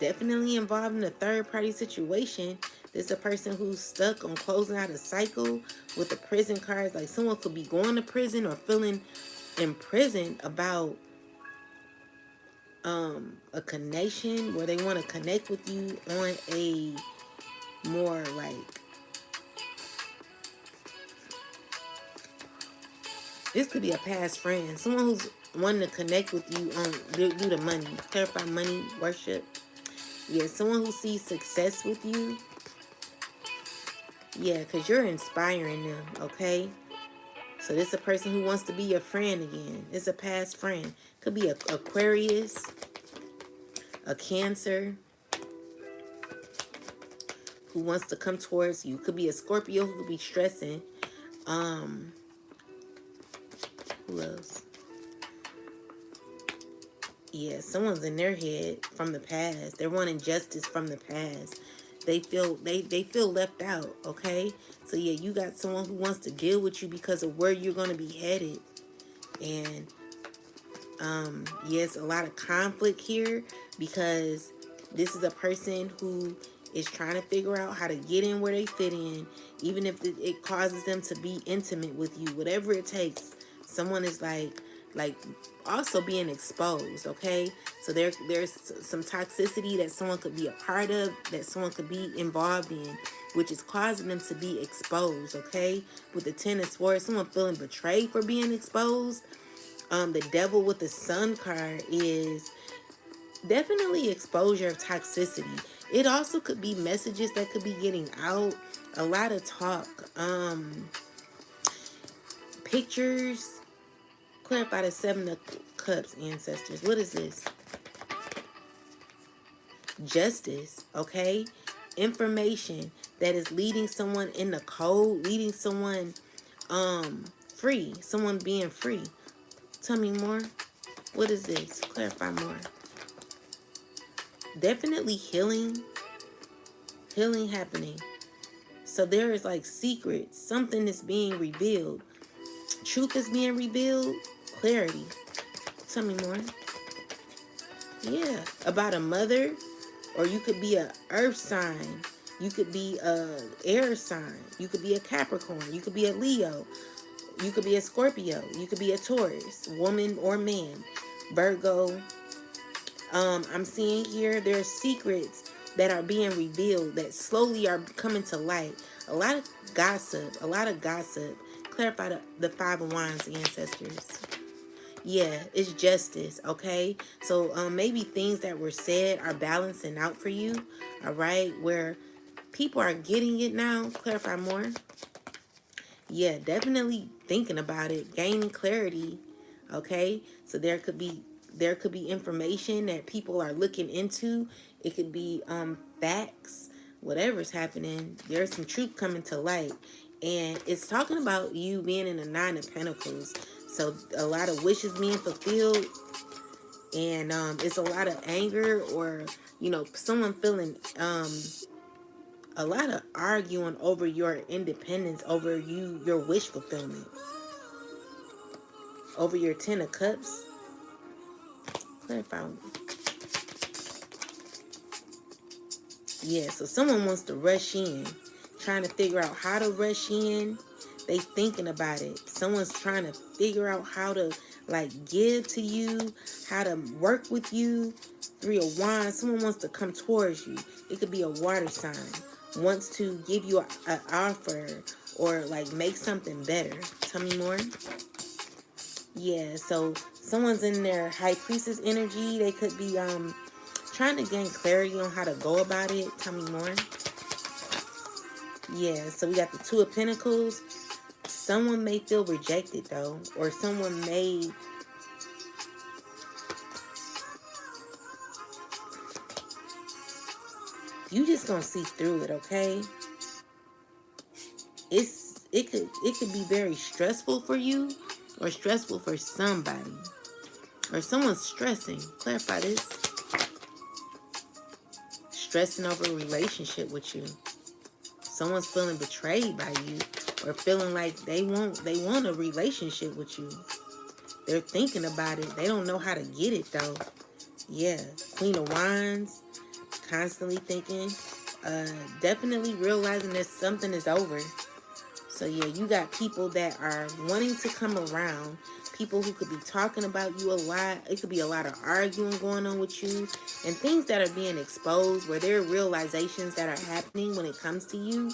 Definitely involved in a third party situation. There's a person who's stuck on closing out a cycle with the prison cards. Like someone could be going to prison or feeling imprisoned about a connection where they want to connect with you on a more like, this could be a past friend, someone who's wanting to connect with you on due to money. Clarify money, worship. Yeah, someone who sees success with you. Yeah, because you're inspiring them, okay? So this is a person who wants to be your friend again. It's a past friend. Could be a Aquarius, a Cancer who wants to come towards you. Could be a Scorpio who could be stressing. Who else? Yeah, someone's in their head from the past. They're wanting justice from the past. They feel left out, okay? So yeah, you got someone who wants to deal with you because of where you're gonna be headed. And yes, a lot of conflict here because this is a person who is trying to figure out how to get in where they fit in, even if it causes them to be intimate with you, whatever it takes. Someone is like also being exposed, okay? So there's some toxicity that someone could be a part of, that someone could be involved in, which is causing them to be exposed, okay? With the Ten of Swords, someone feeling betrayed for being exposed. The Devil with the Sun card is definitely exposure of toxicity. It also could be messages that could be getting out. A lot of talk. Pictures. Clarify the Seven of Cups, ancestors. What is this? Justice, okay? Information that is leading someone in the code, leading someone free, someone being free. Tell me more. What is this? Clarify more. Definitely healing happening. So there is like secrets, something is being revealed, truth is being revealed, clarity. Tell me more. Yeah, about a mother, or you could be a earth sign, you could be a air sign, you could be a Capricorn, you could be a Leo, you could be a Scorpio, you could be a Taurus, woman or man, Virgo. I'm seeing here there's secrets that are being revealed that slowly are coming to light. A lot of gossip, Clarify the Five of Wands, ancestors. Yeah, it's justice, okay? So maybe things that were said are balancing out for you, all right? Where people are getting it now. Clarify more. Yeah, definitely thinking about it, gaining clarity, okay? So there could be information that people are looking into. It could be facts, whatever's happening. There's some truth coming to light, and it's talking about you being in the Nine of Pentacles. So a lot of wishes being fulfilled, and it's a lot of anger, or someone feeling a lot of arguing over your independence, over your wish fulfillment, over your Ten of Cups. Clarify. Yeah, so someone wants to rush in, trying to figure out how to rush in. They thinking about it. Someone's trying to figure out how to give to you, how to work with you. Three of Wands. Someone wants to come towards you. It could be a water sign. Wants to give you an offer or make something better. Tell me more. Yeah, so someone's in their High Priestess energy. They could be trying to gain clarity on how to go about it. Tell me more. Yeah, so we got the Two of Pentacles. Someone may feel rejected though, or someone may you just gonna see through it, okay? it could be very stressful for you, or stressful for somebody, or someone's stressing. Clarify this. Stressing over a relationship with you. Someone's feeling betrayed by you, or feeling like they want a relationship with you. They're thinking about it. They don't know how to get it though. Yeah, Queen of Wands, constantly thinking, definitely realizing that something is over. So yeah, you got people that are wanting to come around, people who could be talking about you a lot. It could be a lot of arguing going on with you, and things that are being exposed where there are realizations that are happening when it comes to you.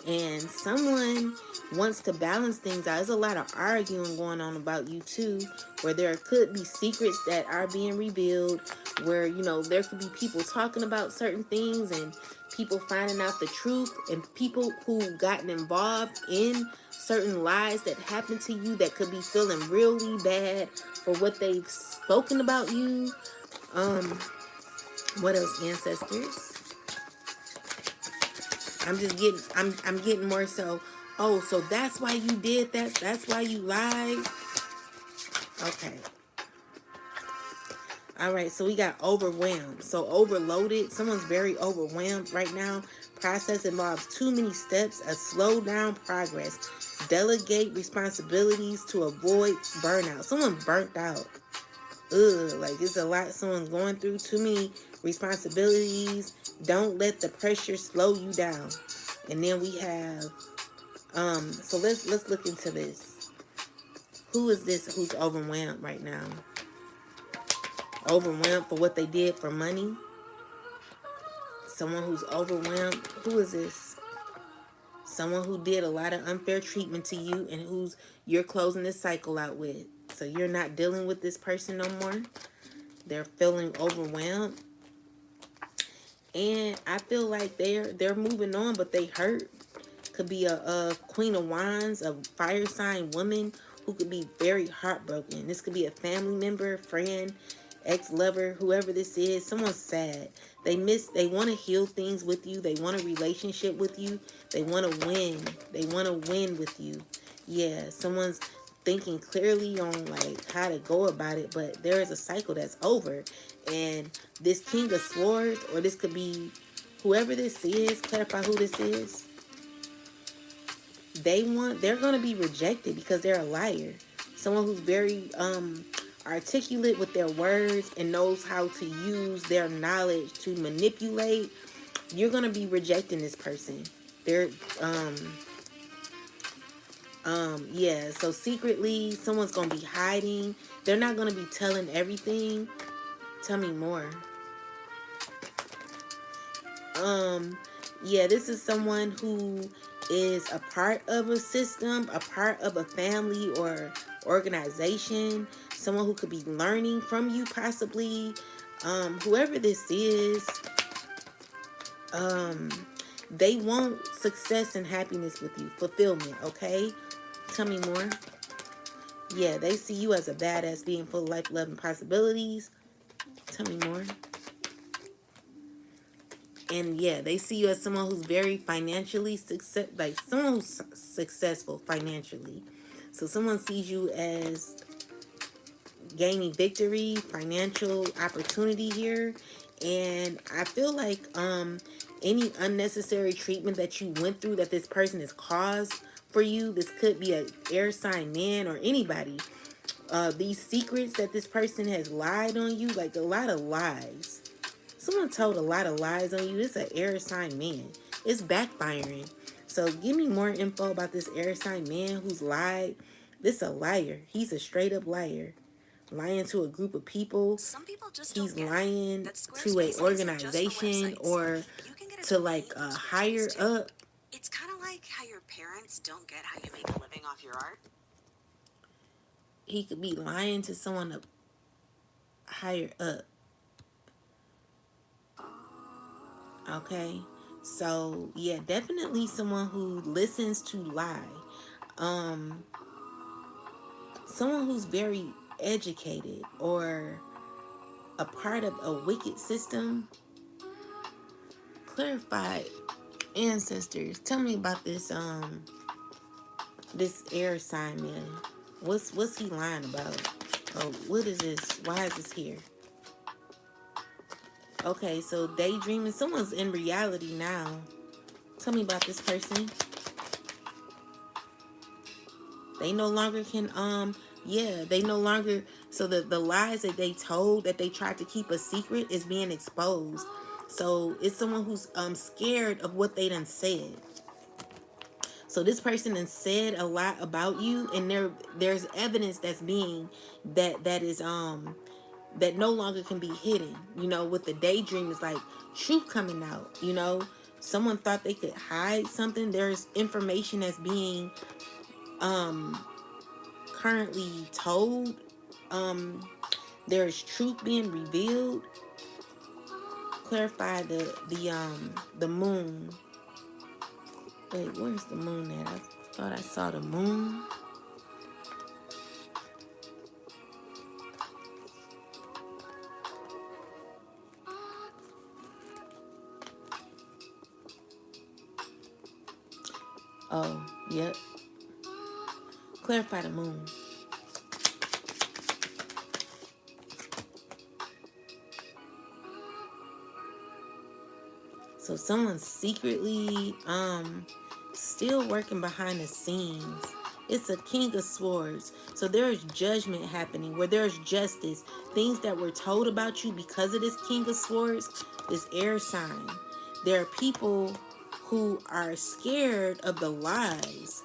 And someone wants to balance things out. There's a lot of arguing going on about you too, where there could be secrets that are being revealed, where there could be people talking about certain things and people finding out the truth, and people who gotten involved in certain lies that happened to you that could be feeling really bad for what they've spoken about you. What else, ancestors? I'm getting more so. Oh, so that's why you did that? That's why you lied? Okay. All right, so we got overwhelmed. So overloaded. Someone's very overwhelmed right now. Process involves too many steps, a slow down progress. Delegate responsibilities to avoid burnout. Someone burnt out. Ugh, like it's a lot someone's going through. Too many responsibilities. Don't let the pressure slow you down. And then we have so let's look into this. Who is this who's overwhelmed right now? Overwhelmed for what they did for money? Someone who's overwhelmed. Who is this? Someone who did a lot of unfair treatment to you and who's you're closing this cycle out with. So you're not dealing with this person no more. They're feeling overwhelmed. And I feel like they're moving on, but they hurt. Could be a Queen of Wands, a fire sign woman who could be very heartbroken. This could be a family member, friend, ex-lover, whoever this is. Someone's sad. They want to heal things with you. They want a relationship with you. They want to win. They want to win with you. Yeah, someone's thinking clearly on like how to go about it, but there is a cycle that's over. And this King of Swords, or this could be whoever this is, clarify who this is. They're going to be rejected because they're a liar. Someone who's very articulate with their words and knows how to use their knowledge to manipulate. You're going to be rejecting this person. They're yeah, so secretly someone's going to be hiding. They're not going to be telling everything. Tell me more. Yeah, this is someone who is a part of a system, a part of a family or organization, someone who could be learning from you possibly. Whoever this is, they want success and happiness with you, fulfillment, okay? Tell me more. Yeah, they see you as a badass being full of life, love, and possibilities. Tell me more. And yeah, they see you as someone who's very financially like someone who's successful financially. So someone sees you as gaining victory, financial opportunity here. And I feel like any unnecessary treatment that you went through that this person has caused for you, this could be an air sign man or anybody. These secrets that this person has lied on you, like a lot of lies. Someone told a lot of lies on you. It's an air sign man. It's backfiring. So give me more info about this air sign man who's lied. This is a liar. He's a straight up liar. Lying to a group of people. He's lying to a organization or to like a higher up. It's kind of like how your parents don't get how you make a living off your art. He could be lying to someone up higher up. Okay, so yeah, definitely someone who listens to lie. Someone who's very educated or a part of a wicked system. Clarified ancestors. Tell me about this This air sign man. What's he lying about? Oh, what is this? Why is this here? Okay, so daydreaming. Someone's in reality now. Tell me about this person. They no longer can yeah, they no longer, so the lies that they told, that they tried to keep a secret, is being exposed. So it's someone who's scared of what they done said. So this person has said a lot about you, and there's evidence that's being that is that no longer can be hidden. You know, with the daydream, is like truth coming out. You know, someone thought they could hide something. There's information that's being currently told. There's truth being revealed. Clarify the moon. Wait, where's the moon at? I thought I saw the moon. Oh, yep. Clarify the moon. So someone's secretly still working behind the scenes. It's a king of swords. So there is judgment happening, where there's justice. Things that were told about you because of this king of swords, this air sign. There are people who are scared of the lies.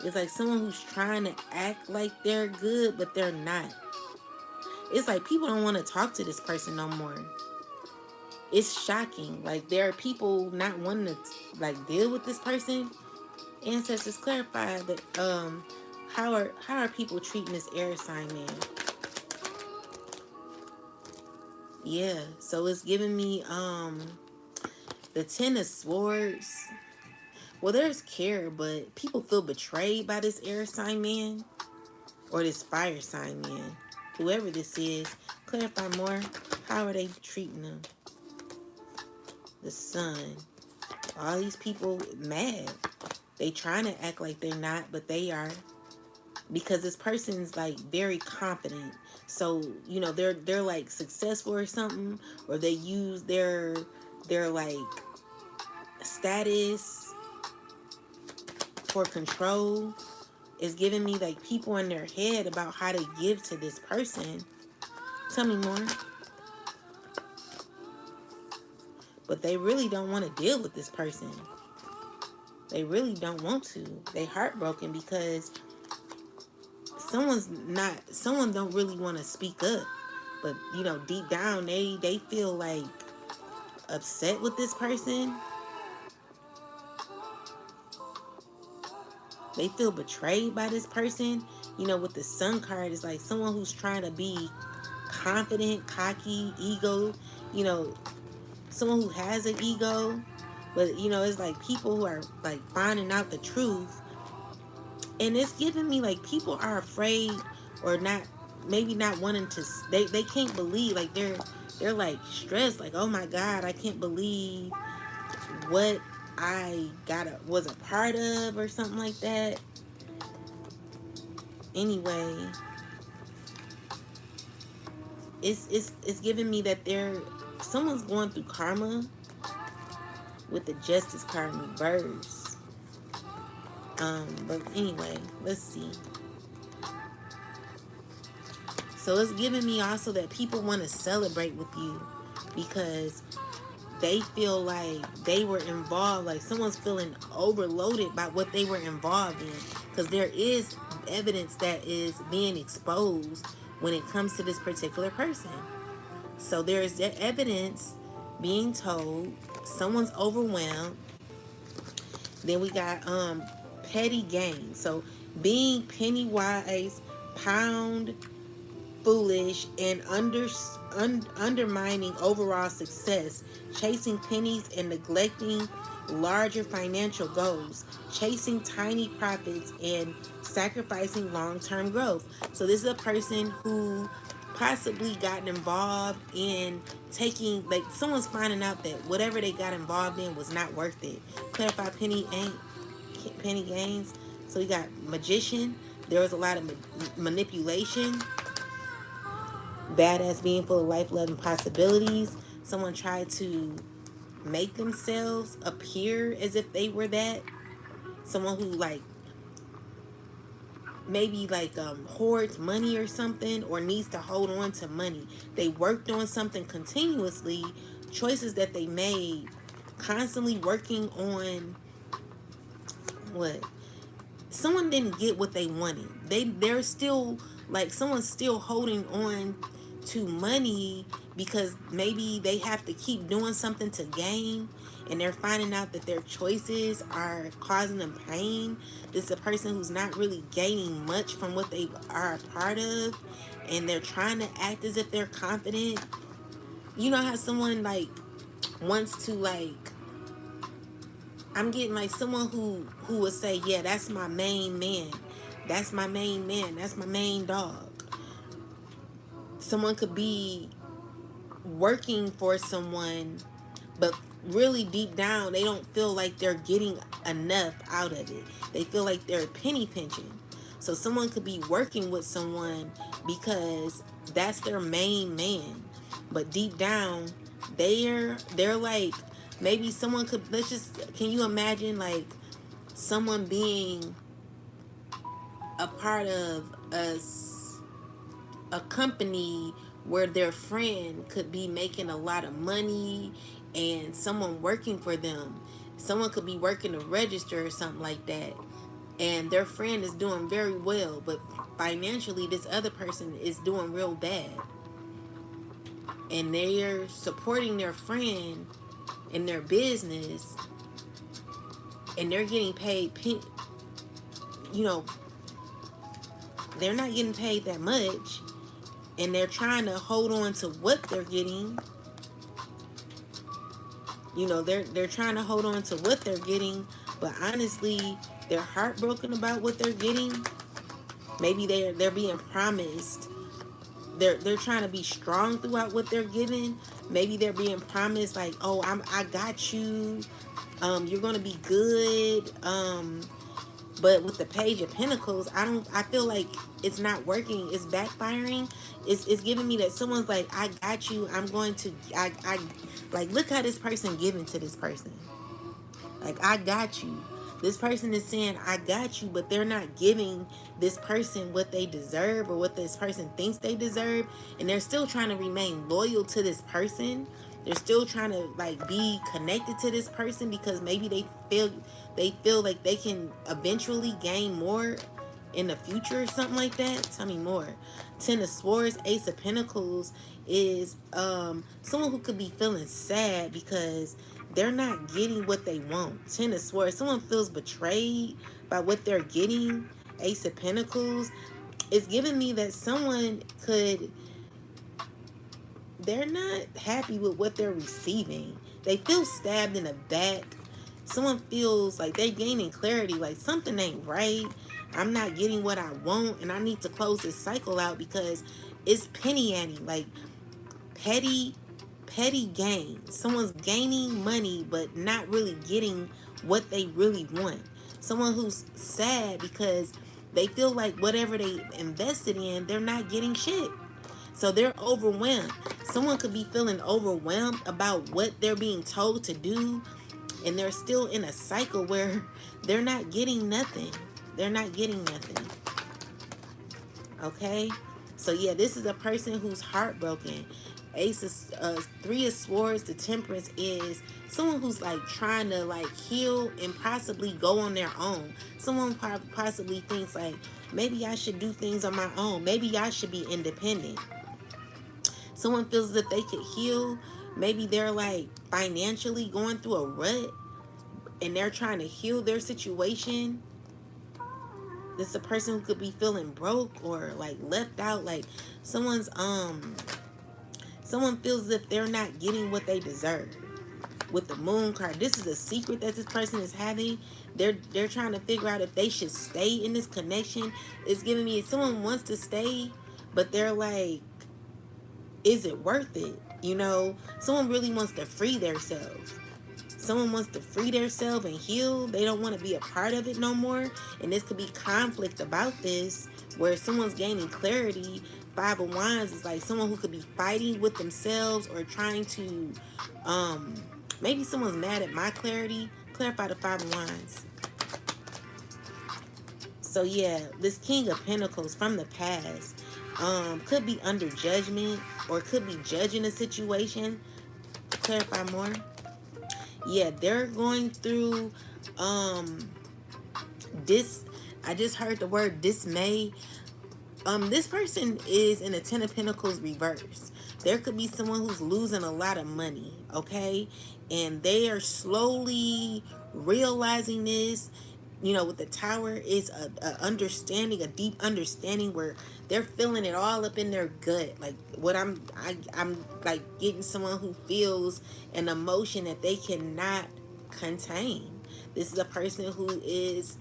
It's like someone who's trying to act like they're good, but they're not. It's like people don't want to talk to this person no more. It's shocking. Like, there are people not wanting to like deal with this person. Ancestors, clarify that how are people treating this air sign man? Yeah, so it's giving me the Ten of Swords. Well, there's care, but people feel betrayed by this air sign man, or this fire sign man. Whoever this is, clarify more. How are they treating them? The Sun. All these people mad. They trying to act like they're not, but they are. Because this person's like very confident. So, you know, they're like successful or something, or they use their like status for control. Is giving me like people in their head about how to give to this person. Tell me more. But they really don't want to deal with this person. They really don't want to. They heartbroken because someone don't really want to speak up. But, you know, deep down they feel like upset with this person. They feel betrayed by this person. You know, with the Sun card, it's like someone who's trying to be confident, cocky, ego, you know, someone who has an ego. But, you know, it's like people who are like finding out the truth. And it's giving me like people are afraid, or not, maybe not wanting to, they can't believe, like they're like stressed, like, oh my God, I can't believe what I was a part of, or something like that. Anyway, it's giving me that someone's going through karma with the Justice card in reverse. But anyway, let's see. So it's giving me also that people want to celebrate with you because they feel like they were involved, like someone's feeling overloaded by what they were involved in, because there is evidence that is being exposed when it comes to this particular person. So there is evidence being told, someone's overwhelmed. Then we got petty gain. So being penny wise, pound foolish, and undermining overall success, chasing pennies and neglecting larger financial goals, chasing tiny profits and sacrificing long-term growth. So this is a person who possibly gotten involved in like someone's finding out that whatever they got involved in was not worth it. Clarify penny ain't. penny gains. So we got magician. There was a lot of manipulation. Badass being full of life, love, and possibilities. Someone tried to make themselves appear as if they were that. Someone who like maybe like hoards money or something, or needs to hold on to money. They worked on something continuously, choices that they made, constantly working on what someone didn't get what they wanted. They're still like someone's still holding on to money because maybe they have to keep doing something to gain, and they're finding out that their choices are causing them pain. This is a person who's not really gaining much from what they are a part of, and they're trying to act as if they're confident. You know how someone like wants to like I'm getting like someone who would say, "Yeah, that's my main man. That's my main man. That's my main dog." Someone could be working for someone, but really deep down, they don't feel like they're getting enough out of it. They feel like they're penny pinching. So someone could be working with someone because that's their main man, but deep down, they're like maybe someone could let's just can you imagine like someone being a part of a company where their friend could be making a lot of money, and someone working for them, someone could be working to register or something like that, and their friend is doing very well, but financially this other person is doing real bad, and they're supporting their friend in their business, and they're getting paid, you know, they're not getting paid that much, and they're trying to hold on to what they're getting. You know, they're trying to hold on to what they're getting, but honestly, they're heartbroken about what they're getting. Maybe they're being promised. They're trying to be strong throughout what they're giving. Maybe they're being promised like, "Oh, I got you. You're gonna be good." But with the Page of Pentacles, I feel like it's not working. It's backfiring. It's giving me that someone's like, "I got you. I'm going to I like look how this person giving to this person. Like, I got you." This person is saying, "I got you," but they're not giving this person what they deserve or what this person thinks they deserve. And they're still trying to remain loyal to this person. They're still trying to like be connected to this person because maybe they feel like they can eventually gain more in the future or something like that. Tell me more. Ten of Swords, Ace of Pentacles is someone who could be feeling sad because they're not getting what they want. Ten of Swords, someone feels betrayed by what they're getting. Ace of Pentacles is giving me that someone could they're not happy with what they're receiving. They feel stabbed in the back. Someone feels like they're gaining clarity, like something ain't right. I'm not getting what I want, and I need to close this cycle out because it's penny ante, like petty, petty gain. Someone's gaining money, but not really getting what they really want. Someone who's sad because they feel like whatever they invested in, they're not getting shit. So they're overwhelmed. Someone could be feeling overwhelmed about what they're being told to do, and they're still in a cycle where they're not getting nothing. They're not getting nothing. Okay? So yeah, this is a person who's heartbroken. Three of Swords, the Temperance is someone who's like trying to like heal and possibly go on their own. Someone possibly thinks like, maybe I should do things on my own. Maybe I should be independent. Someone feels that they could heal. Maybe they're like financially going through a rut and they're trying to heal their situation. This is a person who could be feeling broke or like left out. Like someone feels as if they're not getting what they deserve. With the Moon card, this is a secret that this person is having. They're trying to figure out if they should stay in this connection. It's giving me someone wants to stay, but they're like, is it worth it? You know, someone really wants to free themselves. Someone wants to free themselves and heal. They don't want to be a part of it no more. And this could be conflict about this, where someone's gaining clarity. Five of Wands is like someone who could be fighting with themselves or trying to, maybe someone's mad at my clarity. Clarify the Five of Wands. So yeah, this King of Pentacles from the past could be under judgment or could be judging a situation. Clarify more. Yeah, they're going through this. I just heard the word dismay. This person is in a Ten of Pentacles reverse. There could be someone who's losing a lot of money, okay? And they are slowly realizing this. You know, with the Tower is a understanding, a deep understanding where they're feeling it all up in their gut. Like what I'm like getting someone who feels an emotion that they cannot contain. This is a person who is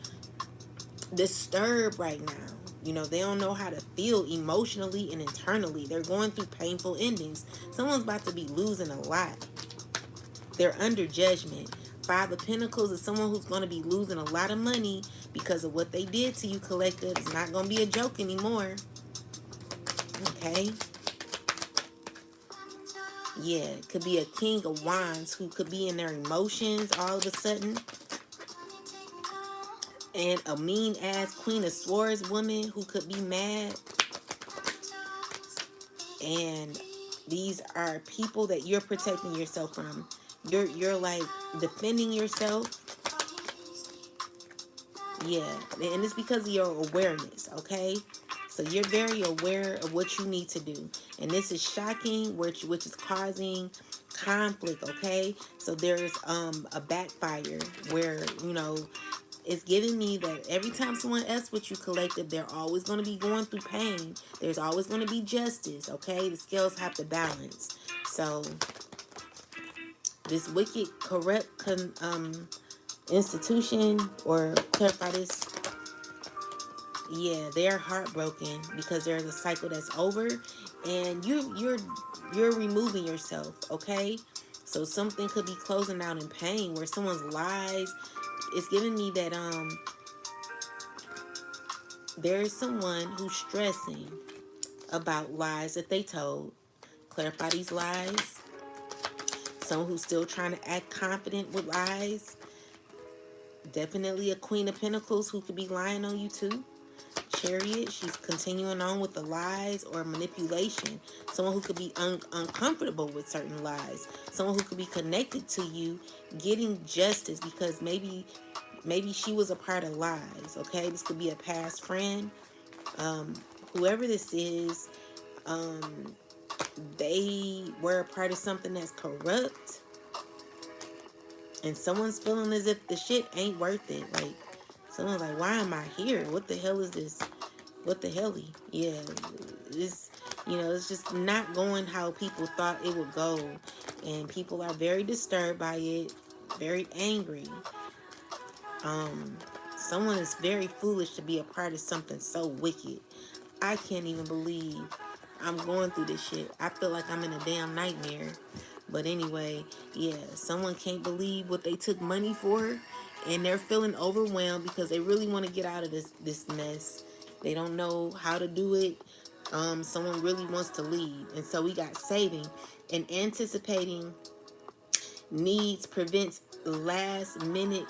disturbed right now. You know, they don't know how to feel emotionally and internally. They're going through painful endings. Someone's about to be losing a lot. They're under judgment. Five of Pentacles is someone who's going to be losing a lot of money because of what they did to you, collective. It's not going to be a joke anymore. Okay? Yeah, it could be a King of Wands who could be in their emotions all of a sudden. And a mean ass Queen of Swords woman who could be mad. And these are people that you're protecting yourself from. You're like defending yourself. Yeah, and it's because of your awareness, okay? So you're very aware of what you need to do. And this is shocking, which is causing conflict, okay? So there's a backfire where, you know, it's giving me that every time someone asks what you, collective, they're always going to be going through pain. There's always going to be justice, okay? The scales have to balance. So this wicked, corrupt institution, or clarify this, yeah, they're heartbroken because there's a cycle that's over, and you're removing yourself, okay? So something could be closing out in pain where someone's lies. It's giving me that there's someone who's stressing about lies that they told. Clarify these lies. Someone who's still trying to act confident with lies. Definitely a Queen of Pentacles who could be lying on you too. Chariot, she's continuing on with the lies or manipulation. Someone who could be uncomfortable with certain lies. Someone who could be connected to you, getting justice because maybe she was a part of lies. Okay, this could be a past friend. Whoever this is, they were a part of something that's corrupt, and someone's feeling as if the shit ain't worth it. Like someone's like, why am I here? What the hell is this? What the helly? Yeah, it's, you know, it's just not going how people thought it would go, and people are very disturbed by it, very angry. Someone is very foolish to be a part of something so wicked. I can't even believe I'm going through this shit. I feel like I'm in a damn nightmare. But anyway, yeah, someone can't believe what they took money for, and they're feeling overwhelmed because they really want to get out of this mess. They don't know how to do it. Someone really wants to leave. And so we got saving and anticipating needs prevents last minute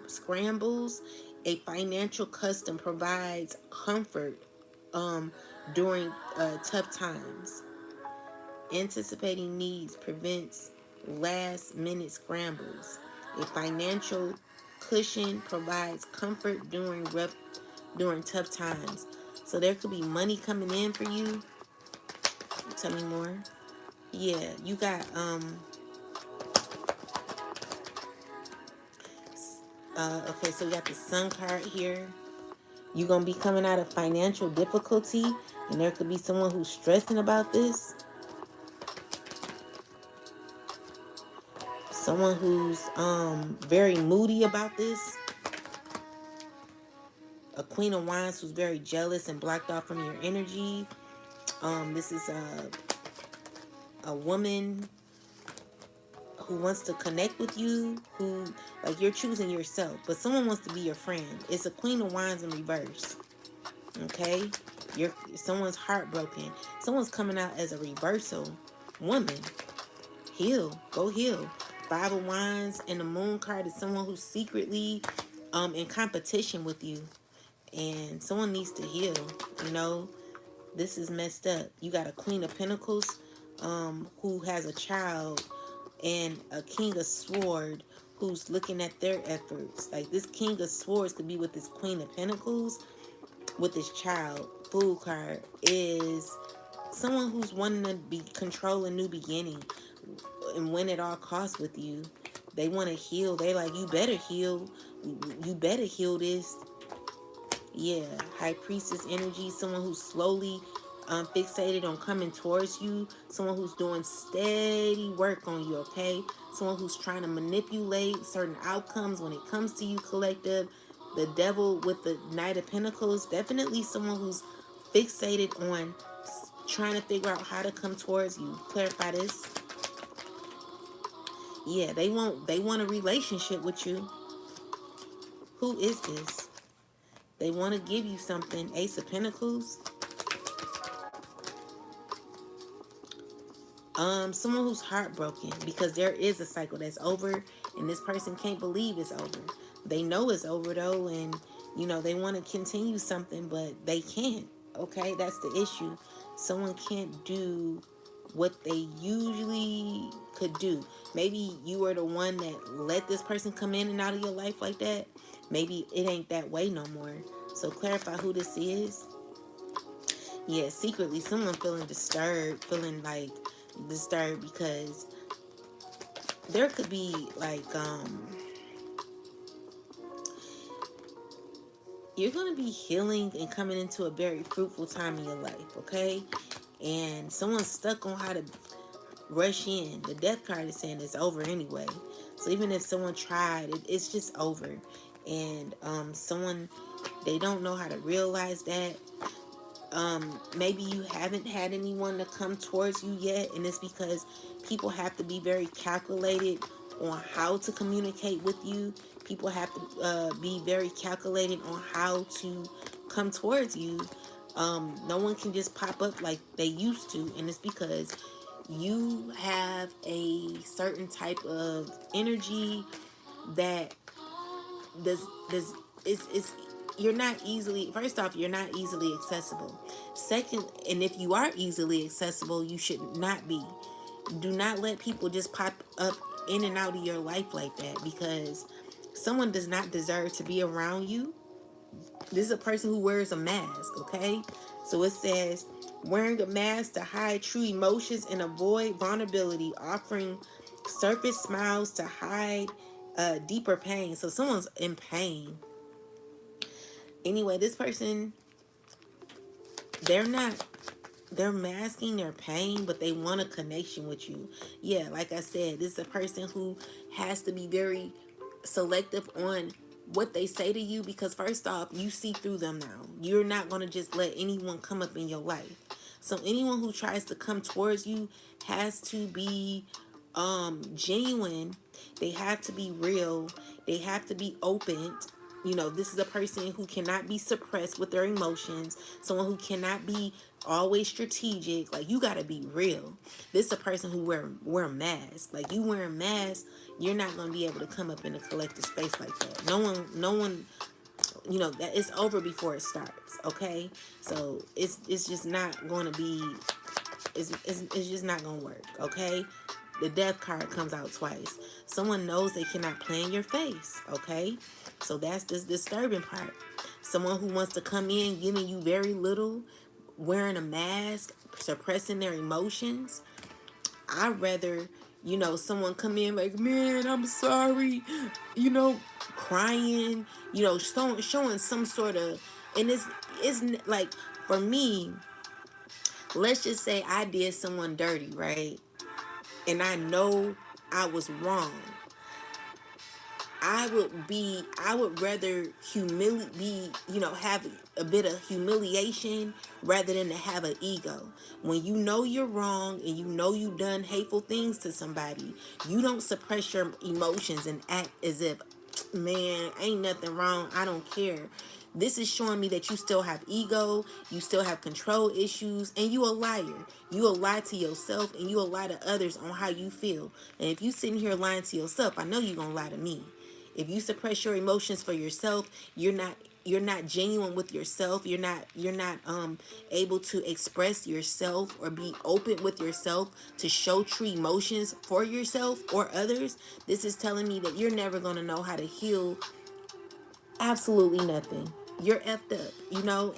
scrambles. A financial custom provides comfort during tough times. Anticipating needs prevents last minute scrambles. A financial cushion provides comfort during tough times. So there could be money coming in for you. Tell me more. Yeah, you got okay, so we got the Sun card here. You're gonna be coming out of financial difficulty, and there could be someone who's stressing about this. Someone who's very moody about this. A Queen of Wands who's very jealous and blocked off from your energy. This is a woman who wants to connect with you, who, like, you're choosing yourself, but someone wants to be your friend. It's a Queen of Wands in reverse. Okay, you're someone's heartbroken. Someone's coming out as a reversal woman. Heal, go heal. Five of Wands and the Moon card is someone who's secretly in competition with you, and someone needs to heal. You know, this is messed up. You got a Queen of Pentacles who has a child, and a King of Sword who's looking at their efforts. Like, this King of Swords could be with this Queen of Pentacles with this child. Fool card is someone who's wanting to be control a new beginning and win at all costs with you. They want to heal. They like, you better heal. You better heal this. Yeah, High Priestess energy. Someone who's slowly fixated on coming towards you. Someone who's doing steady work on you, okay? Someone who's trying to manipulate certain outcomes when it comes to you, collective. The Devil with the Knight of Pentacles. Definitely someone who's fixated on trying to figure out how to come towards you. Clarify this. Yeah, they want a relationship with you. Who is this? They want to give you something. Ace of Pentacles. Someone who's heartbroken because there is a cycle that's over, and this person can't believe it's over. They know it's over though, and they want to continue something, but they can't. Okay, that's the issue. Someone can't do what they usually could do. Maybe you were the one that let this person come in and out of your life like that. Maybe it ain't that way no more. So clarify who this is. Yeah, secretly someone feeling disturbed, feeling like disturbed because there could be like you're going to be healing and coming into a very fruitful time in your life, okay? And someone's stuck on how to rush in. The Death card is saying it's over anyway. So even if someone tried, it's just over. And someone, they don't know how to realize that. Maybe you haven't had anyone to come towards you yet, and it's because people have to be very calculated on how to communicate with you. People have to be very calculated on how to come towards you. No one can just pop up like they used to, and it's because you have a certain type of energy that this is you're not easily, first off, you're not easily accessible. Second, and if you are easily accessible, you should not be. Do not let people just pop up in and out of your life like that, because someone does not deserve to be around you. This is a person who wears a mask, okay? So it says, wearing a mask to hide true emotions and avoid vulnerability, offering surface smiles to hide deeper pain. So someone's in pain. Anyway, this person, they're not, they're masking their pain, but they want a connection with you. Yeah, like I said, this is a person who has to be very selective on what they say to you, because first off, you see through them now. You're not going to just let anyone come up in your life. So anyone who tries to come towards you has to be genuine. They have to be real. They have to be open. This is a person who cannot be suppressed with their emotions. Someone who cannot be always strategic. Like, you got to be real. This is a person who wear a mask. Like, you wear a mask, you're not going to be able to come up in a collective space like that. No one, that it's over before it starts. Okay, so it's just not going to be. It's just not going to work. Okay. The Death card comes out twice. Someone knows they cannot play in your face, okay? So that's the disturbing part. Someone who wants to come in giving you very little, wearing a mask, suppressing their emotions. I'd rather, someone come in like, man, I'm sorry, crying, showing some sort of, and it's like, for me, let's just say I did someone dirty, right? And I know I was wrong. I would rather have a bit of humiliation rather than to have an ego. When you know you're wrong and you know you've done hateful things to somebody, you don't suppress your emotions and act as if, man, ain't nothing wrong, I don't care. This is showing me that you still have ego, you still have control issues, and you a liar. You will lie to yourself and you will lie to others on how you feel. And if you sitting here lying to yourself, I know you're gonna lie to me. If you suppress your emotions for yourself, you're not genuine with yourself. You're not able to express yourself or be open with yourself to show true emotions for yourself or others. This is telling me that you're never going to know how to heal absolutely nothing. You're effed up,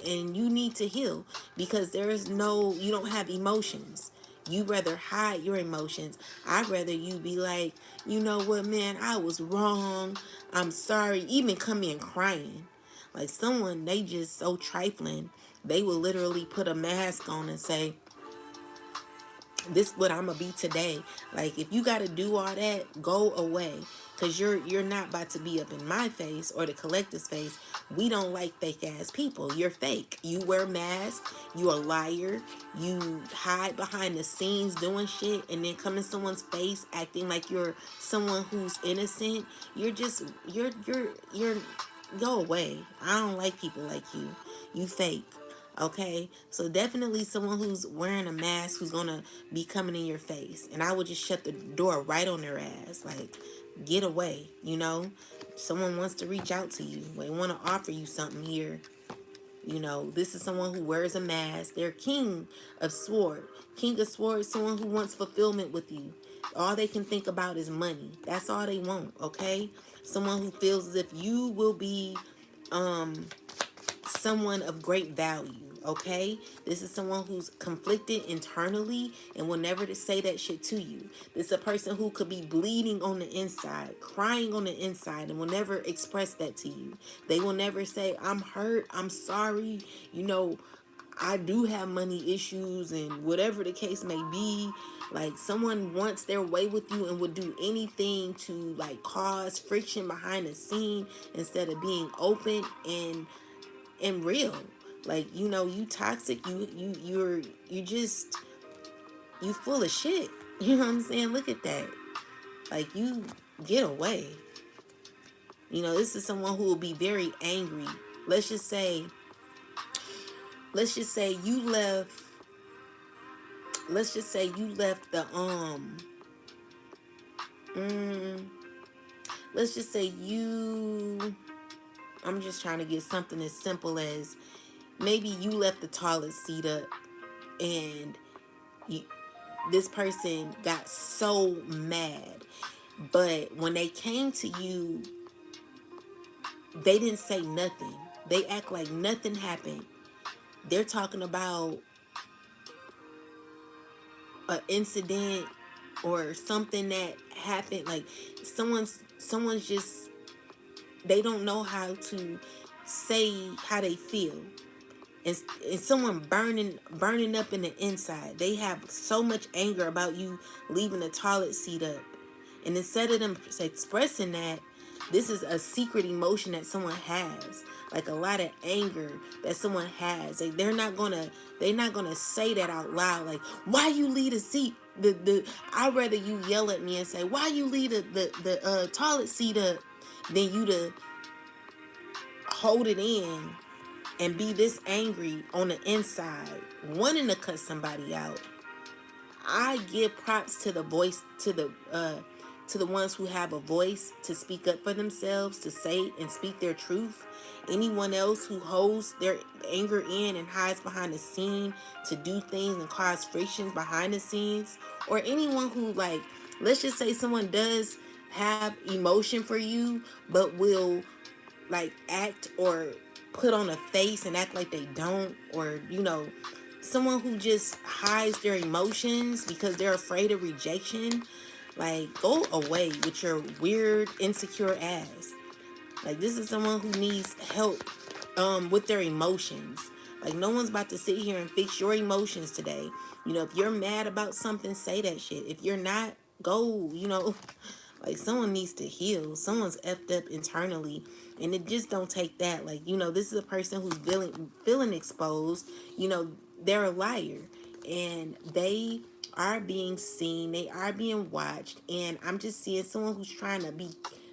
and you need to heal because you don't have emotions. You rather hide your emotions. I'd rather you be like, you know what, man, I was wrong. I'm sorry. Even come in crying. Like someone, they just so trifling. They will literally put a mask on and say, this what I'm gonna be today. Like if you gotta do all that, go away. Cause you're not about to be up in my face or the collective's face. We don't like fake ass people. You're fake. You wear masks, you a liar, you hide behind the scenes doing shit and then come in someone's face acting like you're someone who's innocent. You're go away. I don't like people like you. You fake. Okay, so definitely someone who's wearing a mask who's gonna be coming in your face, and I would just shut the door right on their ass. Like, get away. Someone wants to reach out to you, they want to offer you something here. This is someone who wears a mask. They're king of sword, someone who wants fulfillment with you. All they can think about is money. That's all they want. Okay, someone who feels as if you will be someone of great value. Okay, this is someone who's conflicted internally and will never to say that shit to you. This is a person who could be bleeding on the inside, crying on the inside, and will never express that to you. They will never say, I'm hurt, I'm sorry, I do have money issues, and whatever the case may be. Like, someone wants their way with you and would do anything to like cause friction behind the scene instead of being open and real. Like, you toxic. You full of shit. You know what I'm saying? Look at that. Like, you get away. This is someone who will be very angry. Let's just say you left. Let's just say you left the let's just say you I'm just trying to get something as simple as maybe you left the toilet seat up and you, this person got so mad, but when they came to you, they didn't say nothing. They act like nothing happened. They're talking about an incident or something that happened. Like someone's just, they don't know how to say how they feel. And someone burning up in the inside. They have so much anger about you leaving the toilet seat up. And instead of them expressing that, this is a secret emotion that someone has. Like a lot of anger that someone has. Like they're not gonna say that out loud. Like, why you leave the seat? I'd rather you yell at me and say, why you leave the toilet seat up than you to hold it in and be this angry on the inside, wanting to cut somebody out. I give props to the voice, to the ones who have a voice to speak up for themselves, to say and speak their truth. Anyone else who holds their anger in and hides behind the scene to do things and cause frictions behind the scenes, or anyone who, like, let's just say someone does have emotion for you, but will like act or put on a face and act like they don't, or someone who just hides their emotions because they're afraid of rejection. Like, go away with your weird insecure ass. Like, this is someone who needs help with their emotions. Like, no one's about to sit here and fix your emotions today. If you're mad about something, say that shit. If you're not, go Like, someone needs to heal. Someone's effed up internally, and it just don't take that. Like, this is a person who's feeling exposed. They're a liar, and they are being seen. They are being watched, and I'm just seeing someone who's trying to be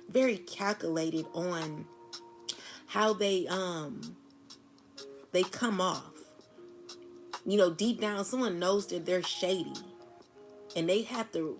very calculated on how they come off. Deep down, someone knows that they're shady, and they have to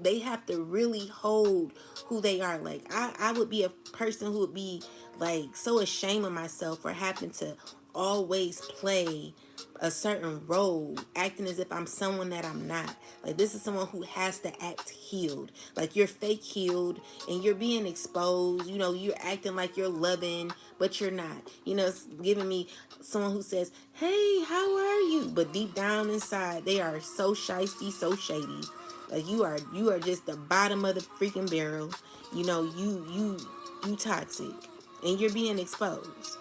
really hold who they are. Like, I would be a person who would be like so ashamed of myself for having to always play a certain role, acting as if I'm someone that I'm not. Like, this is someone who has to act healed. Like, you're fake healed and you're being exposed. You're acting like you're loving, but you're not. It's giving me someone who says, "Hey, how are you?" But deep down inside, they are so shisty, so shady. Like, you are just the bottom of the freaking barrel. You toxic, and you're being exposed.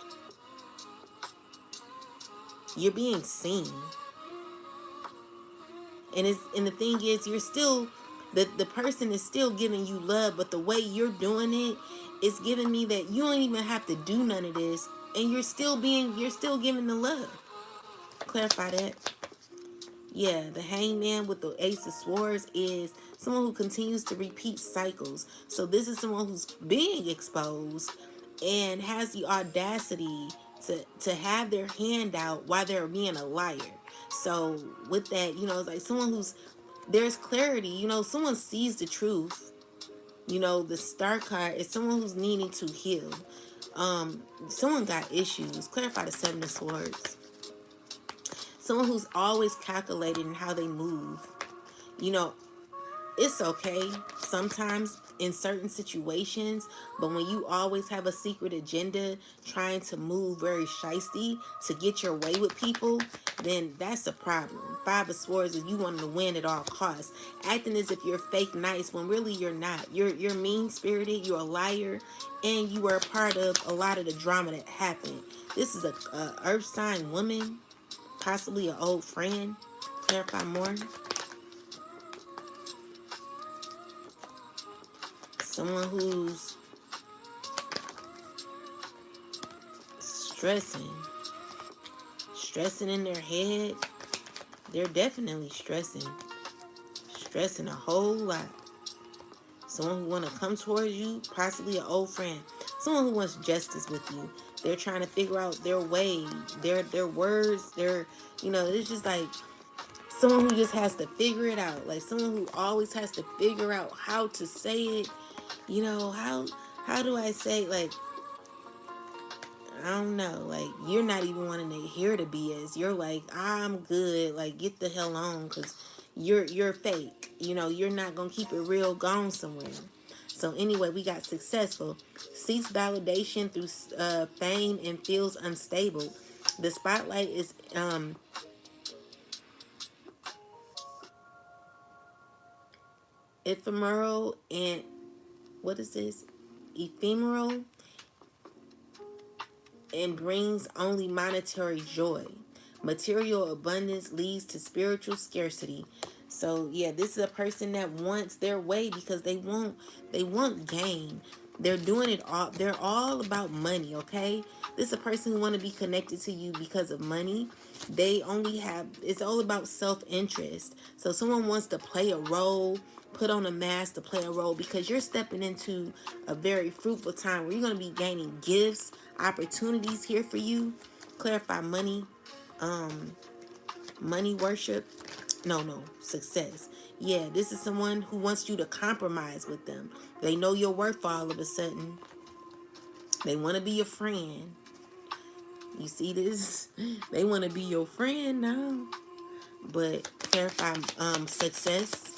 You're being seen. And the thing is, you're still the person is still giving you love, but the way you're doing it is giving me that you don't even have to do none of this, and you're still giving the love. Clarify that. Yeah, the hangman with the ace of swords is someone who continues to repeat cycles. So this is someone who's being exposed and has the audacity to have their hand out while they're being a liar. So with that, it's like someone there's clarity. Someone sees the truth. The star card is someone who's needing to heal. Someone got issues. Clarify the seven of swords. Someone who's always calculated in how they move. You know, it's okay sometimes in certain situations, but when you always have a secret agenda trying to move very shisty to get your way with people, then that's a problem. Five of Swords is you wanting to win at all costs, acting as if you're fake nice when really you're not. You're mean spirited, you're a liar, and you were a part of a lot of the drama that happened. This is a earth sign woman, possibly an old friend. Clarify more. Someone who's stressing in their head. They're definitely stressing a whole lot. Someone who want to come towards you, possibly an old friend. Someone who wants justice with you. They're trying to figure out their way, their words, it's just like someone who just has to figure it out. Like, someone who always has to figure out how to say it. How do I say, like, I don't know, like, you're not even wanting to hear the BS. You're like, I'm good, like, get the hell on, because you're fake. You're not gonna keep it real, gone somewhere. So anyway, we got successful. Seeks validation through fame and feels unstable. The spotlight is ephemeral and what is this? Ephemeral and brings only monetary joy. Material abundance leads to spiritual scarcity. So yeah, this is a person that wants their way because they want gain. They're doing it all. They're all about money, okay? This is a person who want to be connected to you because of money. It's all about self-interest. So someone wants to play a role, put on a mask to play a role because you're stepping into a very fruitful time where you're going to be gaining gifts, opportunities here for you. Clarify money, money worship. No, success. Yeah, this is someone who wants you to compromise with them. They know your worth all of a sudden. They want to be your friend. You see this? They want to be your friend now. But clarify success.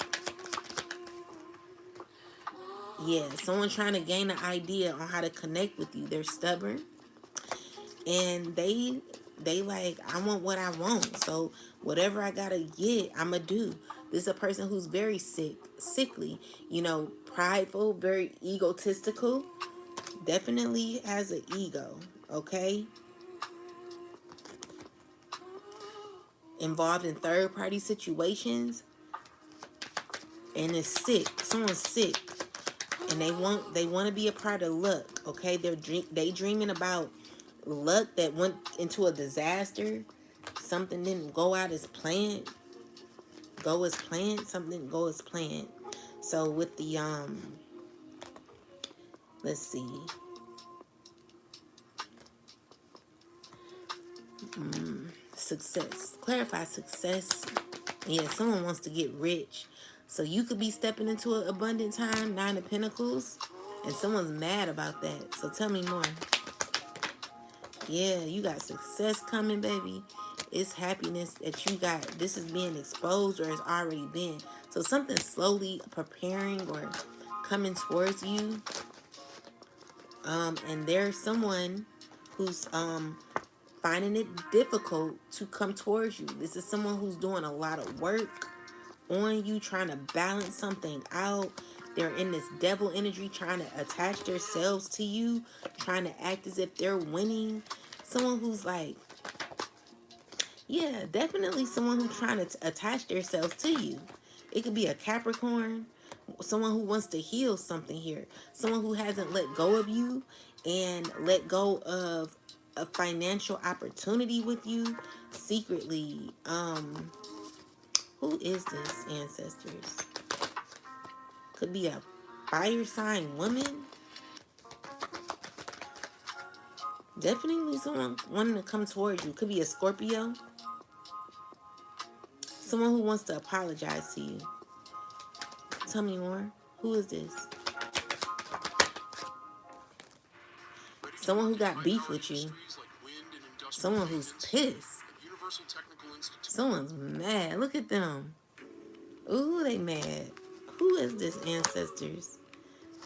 Yeah, someone trying to gain an idea on how to connect with you. They're stubborn. And they like, I want what I want. So whatever I gotta get, I'ma do. This is a person who's very sickly, prideful, very egotistical. Definitely has an ego, okay? Involved in third party situations and is sick. Someone's sick. and they want to be a part of luck. Okay, they dreaming about luck that went into a disaster. Something didn't go out as planned. Go as planned. Something didn't go as planned. So with the let's see. Success. Clarify success. Yeah, someone wants to get rich. So you could be stepping into an abundant time, 9 of Pentacles, and someone's mad about that. So tell me more. Yeah, you got success coming, baby. It's happiness that you got. This is being exposed or it's already been. So something's slowly preparing or coming towards you. And there's someone who's finding it difficult to come towards you. This is someone who's doing a lot of work on you, trying to balance something out. They're in this devil energy, trying to attach themselves to you, trying to act as if they're winning. Someone who's like, yeah, definitely someone who's trying to attach themselves to you. It could be a Capricorn, someone who wants to heal something here, someone who hasn't let go of you and let go of a financial opportunity with you secretly. Who is this, ancestors? Could be a fire sign woman. Definitely someone wanting to come towards you. Could be a Scorpio. Someone who wants to apologize to you. Tell me more. Who is this? Someone who got beef with you. Someone who's pissed. Someone's mad. Look at them. Ooh, they mad. Who is this, ancestors?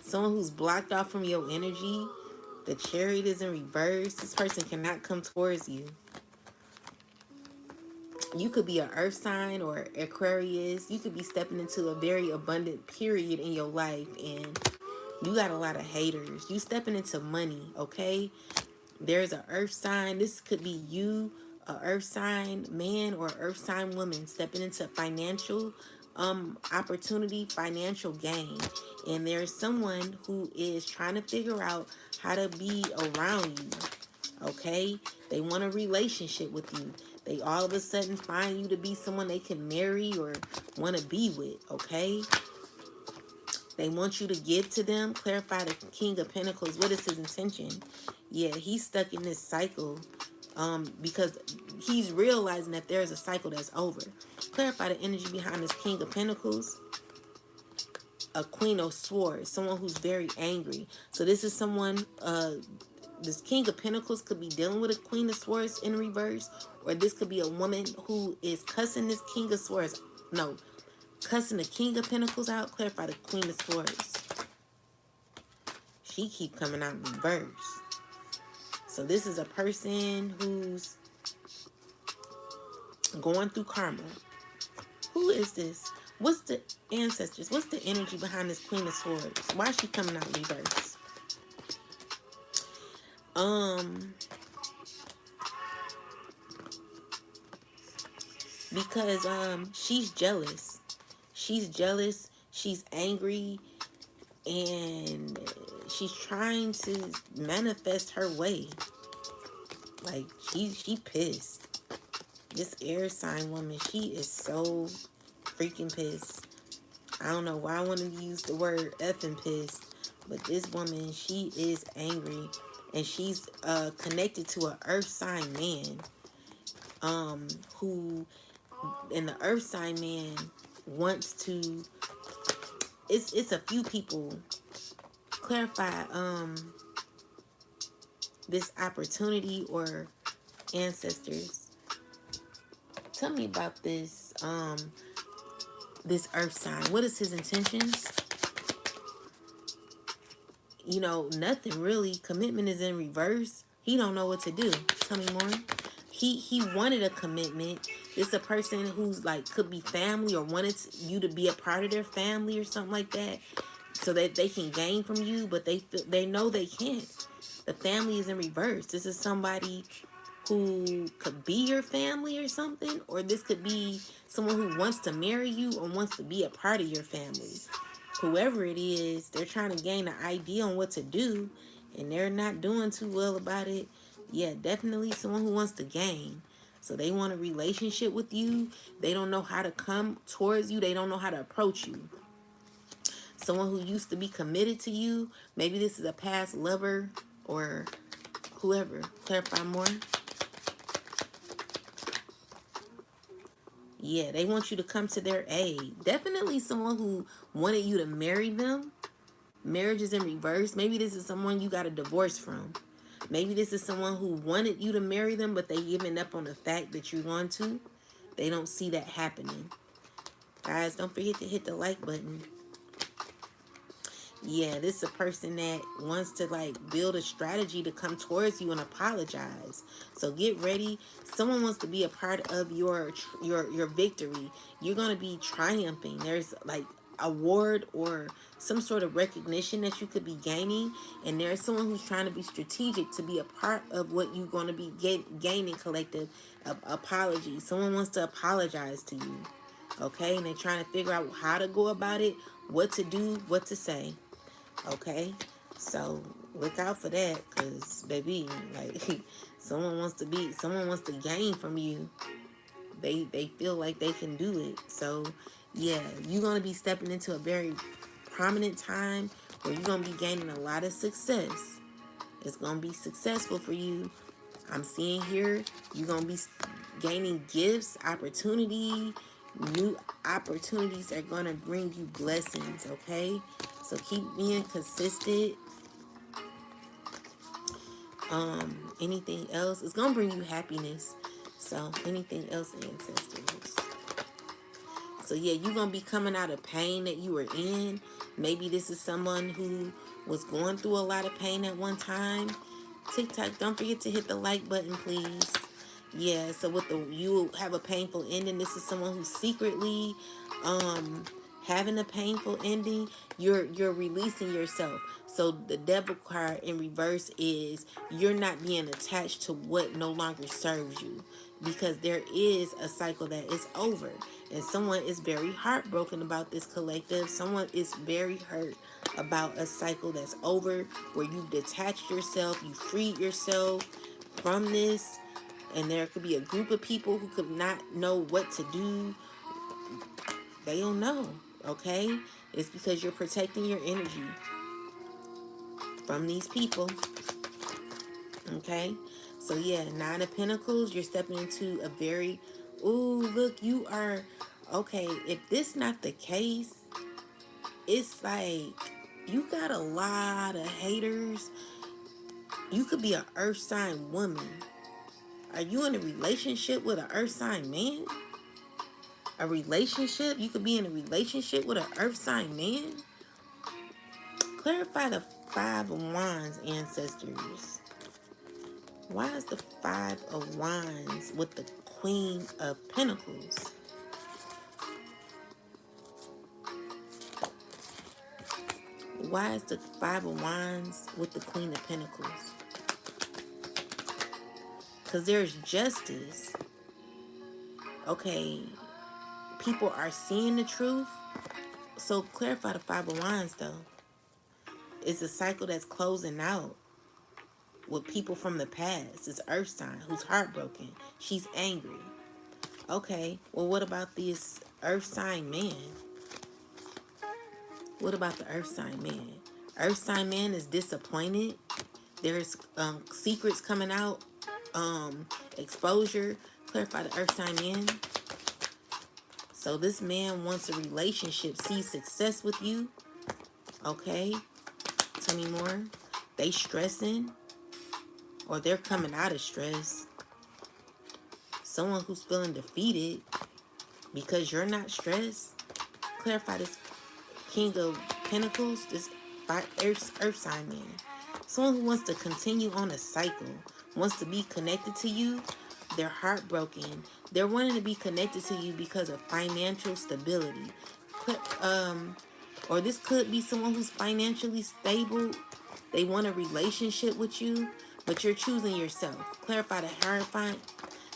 Someone who's blocked off from your energy. The Chariot is in reverse. This person cannot come towards you. You could be an earth sign or Aquarius. You could be stepping into a very abundant period in your life and you got a lot of haters. You stepping into money, okay? There's an earth sign. This could be you, a earth sign man or earth sign woman stepping into financial opportunity, financial gain. And there's someone who is trying to figure out how to be around you. Okay? They want a relationship with you. They all of a sudden find you to be someone they can marry or want to be with, okay? They want you to give to them. Clarify the King of Pentacles. What is his intention? Yeah, he's stuck in this cycle because he's realizing that there's a cycle that's over. Clarify the energy behind this King of Pentacles. A Queen of Swords. Someone who's very angry. So this is someone... this King of Pentacles could be dealing with a Queen of Swords in reverse, or this could be a woman who is cussing this King of Swords. No, cussing the King of Pentacles out. Clarify the Queen of Swords. She keep coming out in reverse. So this is a person who's going through karma. Who is this? What's the ancestors? What's the energy behind this Queen of Swords? Why is she coming out in reverse? Because she's jealous. She's jealous, she's angry, and she's trying to manifest her way. Like she pissed. This air sign woman, she is so freaking pissed. I don't know why I wanted to use the word effing pissed, but this woman, she is angry, and she's connected to an earth sign man who, and the earth sign man wants to, it's a few people. Clarify this opportunity or ancestors. Tell me about this this earth sign. What is his intentions? You know, nothing really. Commitment is in reverse. He don't know what to do. Tell me more. He wanted a commitment. This is a person who's like could be family or wanted you to be a part of their family or something like that, so that they can gain from you, but they know they can't. The family is in reverse. This is somebody who could be your family or something, or this could be someone who wants to marry you or wants to be a part of your family. whoever it is, they're trying to gain an idea on what to do, and they're not doing too well about it. Yeah, definitely someone who wants to gain. So they want a relationship with you. They don't know how to come towards you. They don't know how to approach you. Someone who used to be committed to you. Maybe this is a past lover or whoever. Clarify more. Yeah, they want you to come to their aid. Definitely someone who wanted you to marry them. Marriage is in reverse. Maybe this is someone you got a divorce from. Maybe this is someone who wanted you to marry them, but they giving up on the fact that you want to. They don't see that happening. Guys, don't forget to hit the like button. Yeah, this is a person that wants to like build a strategy to come towards you and apologize. So get ready. Someone wants to be a part of your victory. You're gonna be triumphing. There's like award or some sort of recognition that you could be gaining, and there's someone who's trying to be strategic to be a part of what you're going to be gaining. Collective apology. Someone wants to apologize to you, okay, and they're trying to figure out how to go about it, what to do, what to say. Okay, so look out for that, cause baby, like someone wants to gain from you. They feel like they can do it. So yeah, you're gonna be stepping into a very prominent time where you're gonna be gaining a lot of success. It's gonna be successful for you. I'm seeing here you're gonna be gaining gifts, opportunity, new opportunities are gonna bring you blessings. Okay, so keep being consistent. Anything else is gonna bring you happiness. So anything else, ancestors. So yeah, you're gonna be coming out of pain that you were in. Maybe this is someone who was going through a lot of pain at one time. TikTok, don't forget to hit the like button, please. Yeah, so with the you have a painful ending. This is someone who's secretly having a painful ending. You're releasing yourself. So the devil card in reverse is you're not being attached to what no longer serves you, because there is a cycle that is over, and someone is very heartbroken about this. Collective, someone is very hurt about a cycle that's over, where you've detached yourself, you freed yourself from this, and there could be a group of people who could not know what to do. They don't know. Okay, it's because you're protecting your energy from these people. Okay, so yeah, Nine of Pentacles, you're stepping into a very, ooh, look, you are, okay, if this not the case, it's like you got a lot of haters. You could be an earth sign woman. Are you in a relationship with an earth sign man? A relationship? You could be in a relationship with an earth sign man? Clarify the Five of Wands, ancestors. Why is the Five of Wands with the Queen of Pentacles? Why is the Five of Wands with the Queen of Pentacles? Because there's justice. Okay, people are seeing the truth. So clarify the Five of Wands, though. It's a cycle that's closing out with people from the past. It's Earth sign who's heartbroken. She's angry. Okay, well, what about this Earth sign man? What about the Earth sign man? Earth sign man is disappointed. There's secrets coming out, exposure. Clarify the Earth sign man. So this man wants a relationship, sees success with you. Okay, tell me more. They stressing, or they're coming out of stress. Someone who's feeling defeated because you're not stressed. Clarify this King of Pentacles, this Earth sign man. Someone who wants to continue on a cycle, wants to be connected to you. They're heartbroken. They're wanting to be connected to you because of financial stability. Or this could be someone who's financially stable. They want a relationship with you, but you're choosing yourself. Clarify the Hierophant.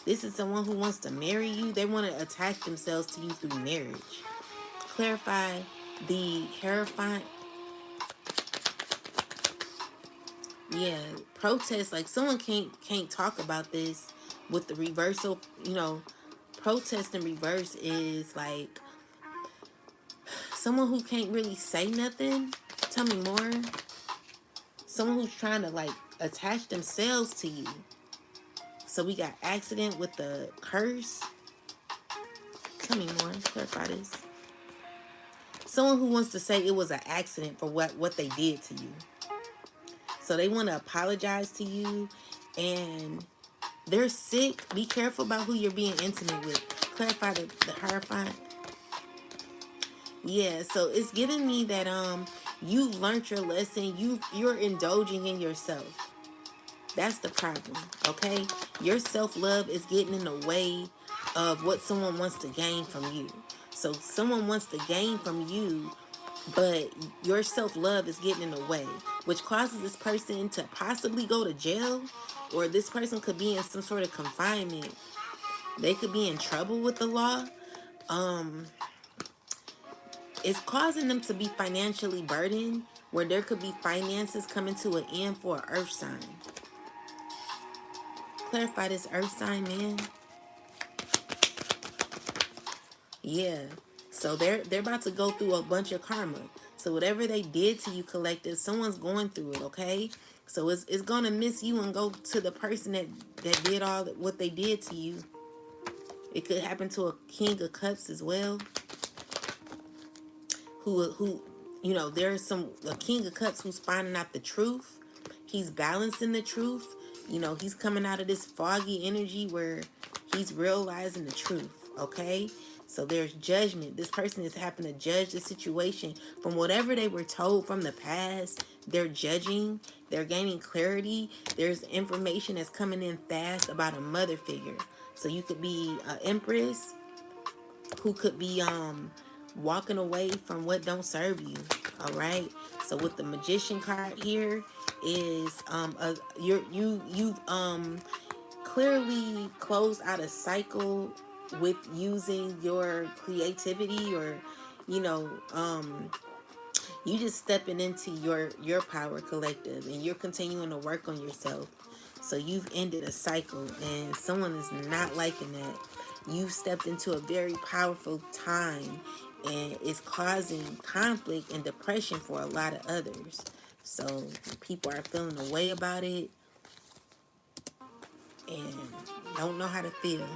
This is someone who wants to marry you. They want to attach themselves to you through marriage. Clarify The Hierophant, yeah, protest, like someone can't talk about this with the reversal, protest in reverse is like someone who can't really say nothing. Tell me more. Someone who's trying to like attach themselves to you. So we got accident with the curse. Tell me more. Clarify this. Someone who wants to say it was an accident for what they did to you. So they want to apologize to you, and they're sick. Be careful about who you're being intimate with. Clarify the Hierophant. Yeah, so it's giving me that you learned your lesson. You're indulging in yourself. That's the problem, okay? Your self-love is getting in the way of what someone wants to gain from you. So someone wants to gain from you, but your self-love is getting in the way, which causes this person to possibly go to jail, or this person could be in some sort of confinement. They could be in trouble with the law. It's causing them to be financially burdened, where there could be finances coming to an end for an earth sign. Clarify this earth sign, man. Yeah. So they're about to go through a bunch of karma. So whatever they did to you, collective, someone's going through it, okay? So it's gonna miss you and go to the person that did all what they did to you. It could happen to a King of Cups as well. Who there's a King of Cups who's finding out the truth. He's balancing the truth. He's coming out of this foggy energy where he's realizing the truth, okay? So there's judgment. This person is having to judge the situation from whatever they were told from the past. They're judging. They're gaining clarity. There's information that's coming in fast about a mother figure. So you could be an empress who could be walking away from what don't serve you. All right. So with the Magician card here is you've clearly closed out a cycle with using your creativity, or you know you just stepping into your power, collective, and you're continuing to work on yourself. So you've ended a cycle, and someone is not liking that. You've stepped into a very powerful time, and it's causing conflict and depression for a lot of others. So people are feeling a way about it and don't know how to feel.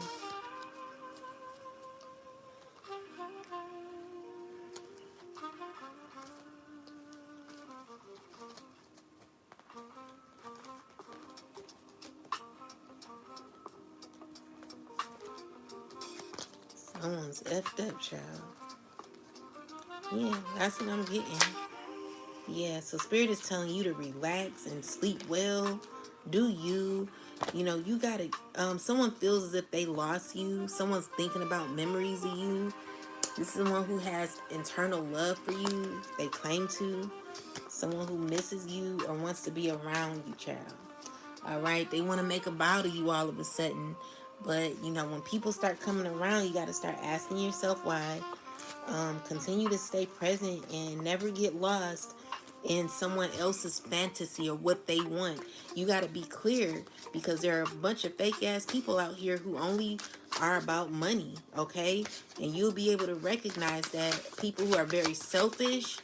Someone's effed up, child. Yeah, that's what I'm getting. Yeah, so Spirit is telling you to relax and sleep well. Do you? You gotta, someone feels as if they lost you. Someone's thinking about memories of you. This is someone who has internal love for you. They claim to. Someone who misses you or wants to be around you, child. All right? They want to make a bow to you all of a sudden. But, when people start coming around, you got to start asking yourself why. Continue to stay present and never get lost in someone else's fantasy or what they want. You got to be clear, because there are a bunch of fake ass people out here who only are about money, okay? And you'll be able to recognize that people who are very selfish,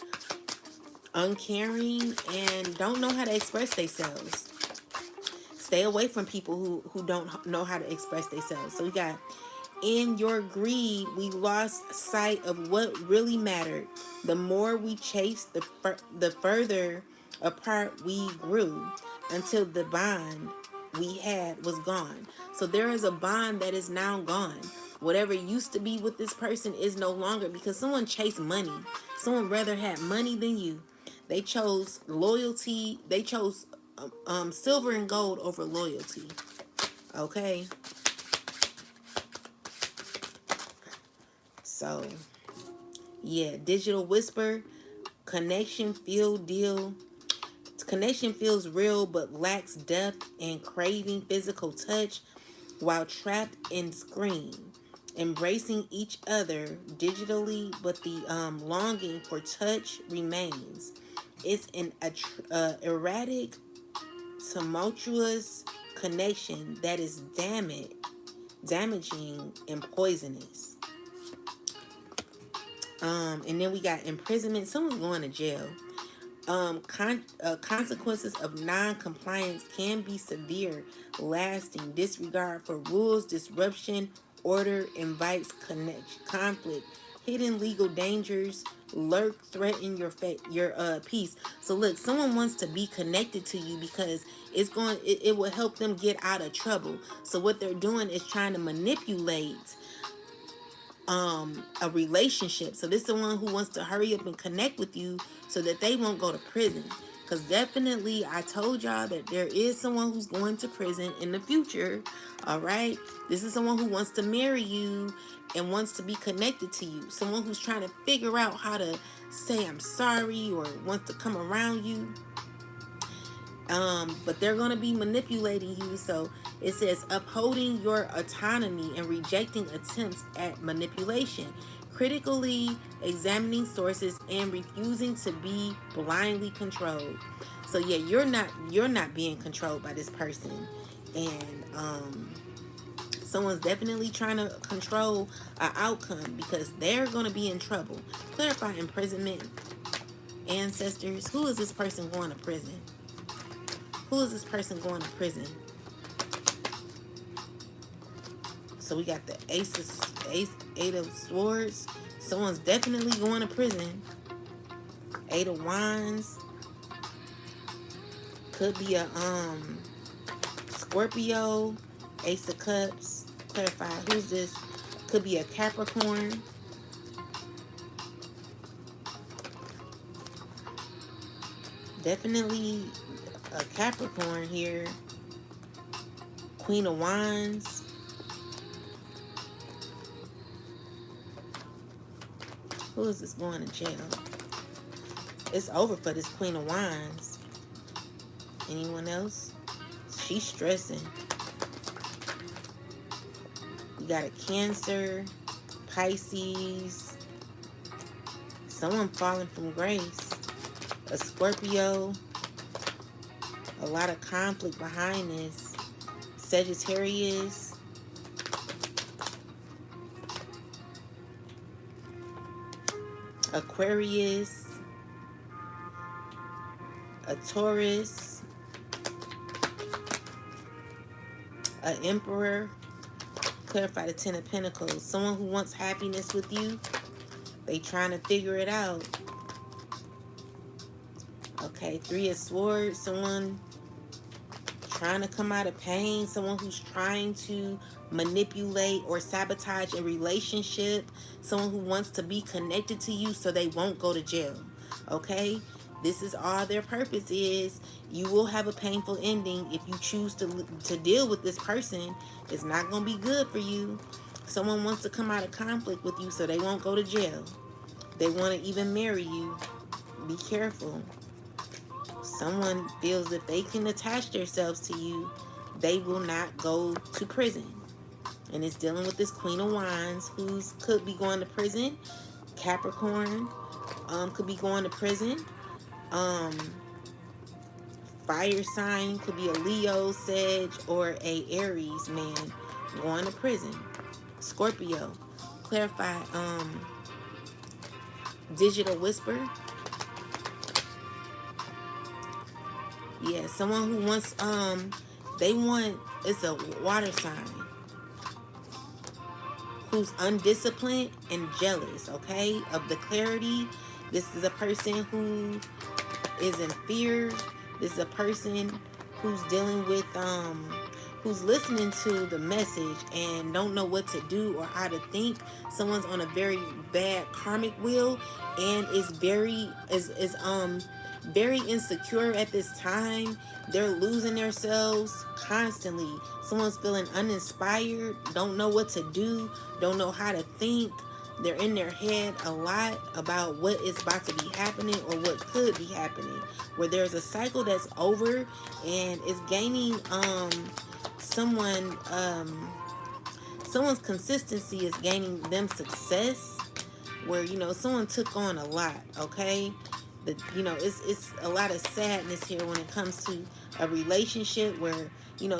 uncaring, and don't know how to express themselves. Stay away from people who don't know how to express themselves. So we got, in your greed, we lost sight of what really mattered. The more we chased, the further apart we grew, until the bond we had was gone. So there is a bond that is now gone. Whatever used to be with this person is no longer, because someone chased money. Someone rather had money than you. They chose loyalty. They chose silver and gold over loyalty. Okay. So, yeah, digital whisper, connection feel deal. Connection feels real but lacks depth and craving physical touch while trapped in screen. embracing each other digitally, but the longing for touch remains. It's an erratic, tumultuous connection that is damaging and poisonous. And then we got imprisonment. Someone's going to jail. Consequences of non-compliance can be severe, lasting. Disregard for rules, disruption, order invites conflict. Hidden legal dangers lurk, threaten your peace. So look, someone wants to be connected to you because it will help them get out of trouble. So what they're doing is trying to manipulate a relationship. So this is the one who wants to hurry up and connect with you so that they won't go to prison. Because definitely I told y'all that there is someone who's going to prison in the future. All right, this is someone who wants to marry you and wants to be connected to you. Someone who's trying to figure out how to say I'm sorry or wants to come around you. But they're going to be manipulating you. So it says upholding your autonomy and rejecting attempts at manipulation, critically examining sources and refusing to be blindly controlled. So yeah, you're not being controlled by this person, and someone's definitely trying to control an outcome because they're going to be in trouble. Clarify imprisonment. Ancestors, who is this person going to prison? Who is this person going to prison? So we got the Eight of Swords. Someone's definitely going to prison. Eight of Wands. Could be a Scorpio. Ace of Cups. Clarify who's this. Could be a Capricorn. Definitely a Capricorn here. Queen of Wands. Who is this going to jail? It's over for this Queen of Wands. Anyone else? She's stressing. We got a Cancer, Pisces, someone falling from grace, a Scorpio, a lot of conflict behind this, Sagittarius, Aquarius, a Taurus, an Emperor. Clarify the Ten of Pentacles. Someone who wants happiness with you. They trying to figure it out. Okay, Three of Swords. Someone trying to come out of pain. Someone who's trying to manipulate or sabotage a relationship. Someone who wants to be connected to you so they won't go to jail. Okay? This is all their purpose is. You will have a painful ending if you choose to deal with this person. It's not going to be good for you. Someone wants to come out of conflict with you so they won't go to jail. They want to even marry you. Be careful. Someone feels that they can attach themselves to you, they will not go to prison. And it's dealing with this Queen of Wands who could be going to prison. Capricorn could be going to prison. Fire sign could be a Leo, Sag, or a Aries man going to prison. Scorpio. Clarify digital whisper. Yeah, someone who wants it's a water sign who's undisciplined and jealous, okay, of the clarity. This is a person who is in fear. This is a person who's dealing with who's listening to the message and don't know what to do or how to think. Someone's on a very bad karmic wheel and is very insecure at this time. They're losing themselves constantly. Someone's feeling uninspired, don't know what to do, don't know how to think. They're in their head a lot about what is about to be happening or what could be happening. Where there's a cycle that's over and is gaining someone someone's consistency is gaining them success, where someone took on a lot. Okay, it's a lot of sadness here when it comes to a relationship where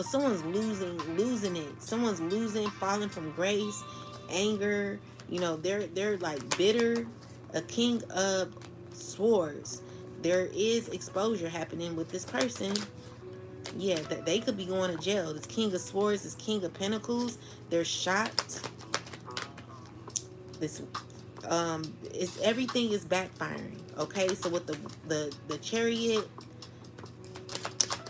someone's losing it, someone's losing, falling from grace, anger. They're like bitter. A king of swords, there is exposure happening with this person. Yeah, that they could be going to jail. This king of swords, this king of pentacles, they're shocked. This it's everything is backfiring. Okay, so with the chariot,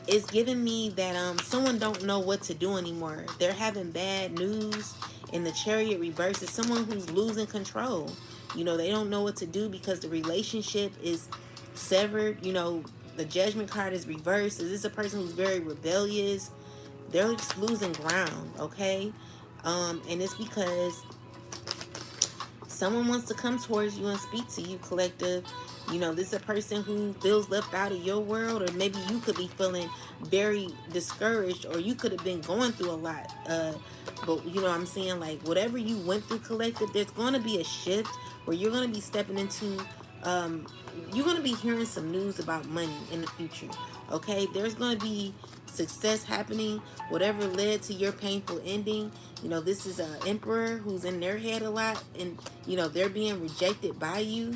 it's giving me that someone don't know what to do anymore. They're having bad news. And the chariot reverse is someone who's losing control. They don't know what to do because the relationship is severed. The judgment card is reversed. Is this a person who's very rebellious? They're just losing ground. Okay, and it's because someone wants to come towards you and speak to you, collective. This is a person who feels left out of your world, or maybe you could be feeling very discouraged, or you could have been going through a lot. But I'm saying, like, whatever you went through, collective, there's going to be a shift where you're going to be stepping into, you're going to be hearing some news about money in the future. Okay, there's going to be success happening, whatever led to your painful ending. This is an emperor who's in their head a lot, and they're being rejected by you.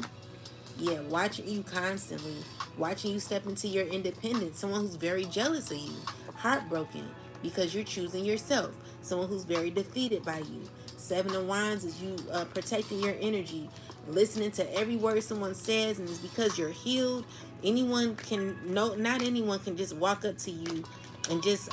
Yeah, watching you constantly, watching you step into your independence. Someone who's very jealous of you, heartbroken because you're choosing yourself. Someone who's very defeated by you. Seven of Wands is you protecting your energy, listening to every word someone says, and it's because you're healed. Anyone can, no, not anyone can just walk up to you and just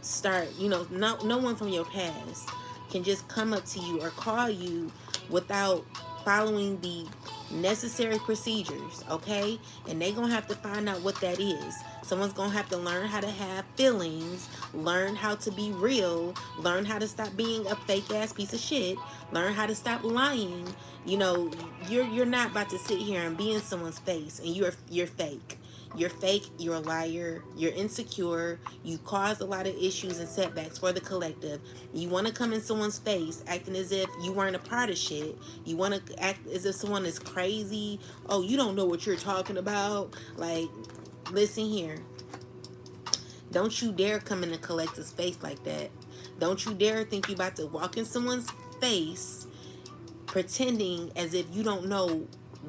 start. No one from your past can just come up to you or call you without following the necessary procedures. Okay, and they gonna have to find out what that is. Someone's gonna have to learn how to have feelings, learn how to be real, learn how to stop being a fake ass piece of shit, learn how to stop lying. You're not about to sit here and be in someone's face and you're fake. You're fake, you're a liar, you're insecure, you caused a lot of issues and setbacks for the collective. You want to come in someone's face acting as if you weren't a part of shit. You want to act as if someone is crazy. Oh, you don't know what you're talking about. Like, listen here. Don't you dare come in the collective's face like that. Don't you dare think you about to walk in someone's face pretending as if you don't know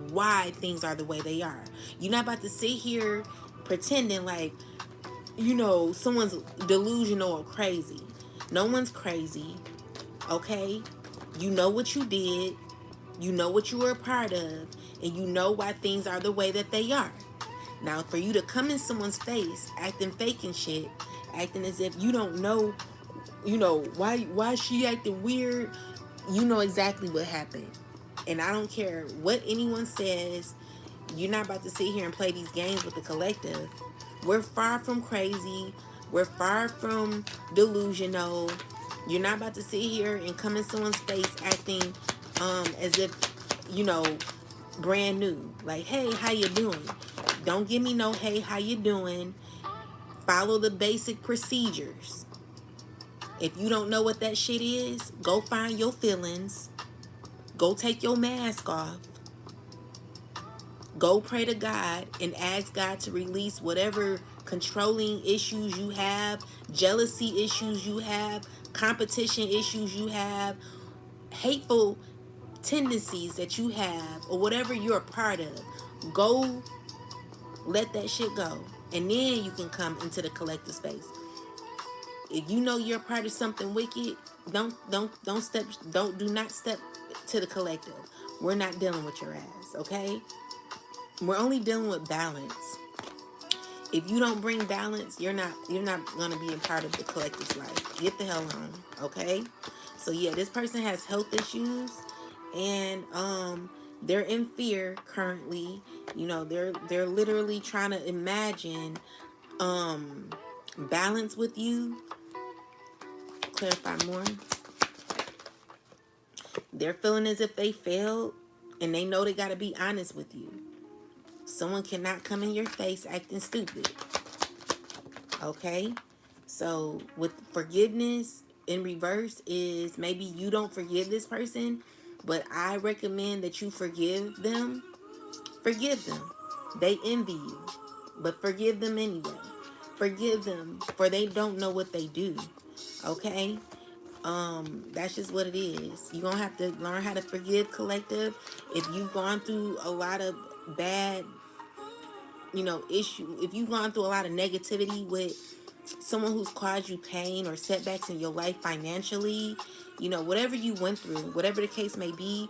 why things are the way they are. You're not about to sit here pretending like someone's delusional or crazy. No one's crazy. Okay, you know what you did, you know what you were a part of, and you know why things are the way that they are. Now, for you to come in someone's face acting fake and shit, acting as if you don't know, why she acting weird, you know exactly what happened. And I don't care what anyone says, you're not about to sit here and play these games with the collective. We're far from crazy. We're far from delusional. You're not about to sit here and come in someone's face acting as if, you know, brand new. Like, hey, how you doing? Don't give me no, hey, how you doing? Follow the basic procedures. If you don't know what that shit is, go find your feelings. Go take your mask off. Go pray to God and ask God to release whatever controlling issues you have, jealousy issues you have, competition issues you have, hateful tendencies that you have, or whatever you're a part of. Go let that shit go. And then you can come into the collective space. If you know you're a part of something wicked, do not step to the collective. We're not dealing with your ass, okay? We're only dealing with balance. If you don't bring balance, you're not gonna be a part of the collective's life. Get the hell on, okay? So yeah, this person has health issues, and they're in fear currently. You know, they're literally trying to imagine balance with you. Clarify more. They're feeling as if they failed, and they know they gotta be honest with you. Someone cannot come in your face acting stupid. Okay? So with forgiveness, in reverse is maybe you don't forgive this person, but I recommend that you forgive them. Forgive them. They envy you, but forgive them anyway. Forgive them, for they don't know what they do. Okay? That's just what it is. You're gonna have to learn how to forgive, collective. If you've gone through a lot of bad, issue, if you've gone through a lot of negativity with someone who's caused you pain or setbacks in your life financially, whatever you went through, whatever the case may be,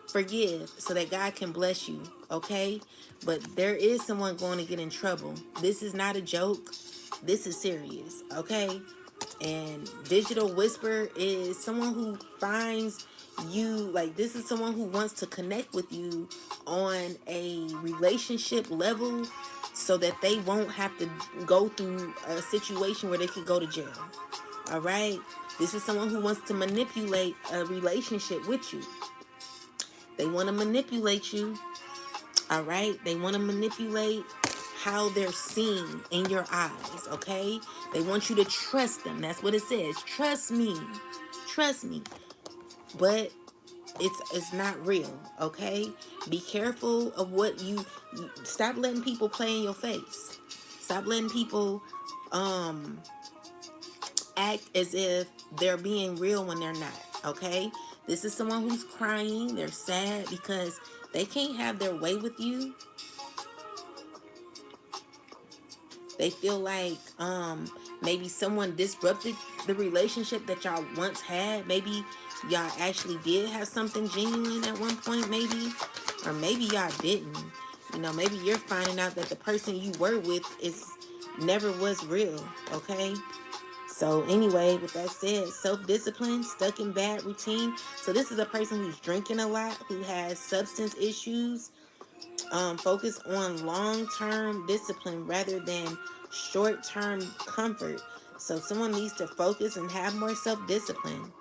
forgive so that God can bless you, okay? But there is someone going to get in trouble. This is not a joke. This is serious, okay? And digital whisper is someone who finds you, like, this is someone who wants to connect with you on a relationship level so that they won't have to go through a situation where they could go to jail. All right? This is someone who wants to manipulate a relationship with you. They want to manipulate you. All right? They want to manipulate how they're seen in your eyes, okay? They want you to trust them. That's what it says. Trust me. Trust me. But it's not real, okay? Be careful of what stop letting people play in your face. Stop letting people act as if they're being real when they're not, okay? This is someone who's crying, they're sad because they can't have their way with you. They feel like maybe someone disrupted the relationship that y'all once had. Maybe y'all actually did have something genuine at one point, maybe, or maybe y'all didn't. Maybe you're finding out that the person you were with is never was real, okay? So anyway, with that said, self-discipline, stuck in bad routine. So this is a person who's drinking a lot, who has substance issues. Focus on long-term discipline rather than short-term comfort. So someone needs to focus and have more self-discipline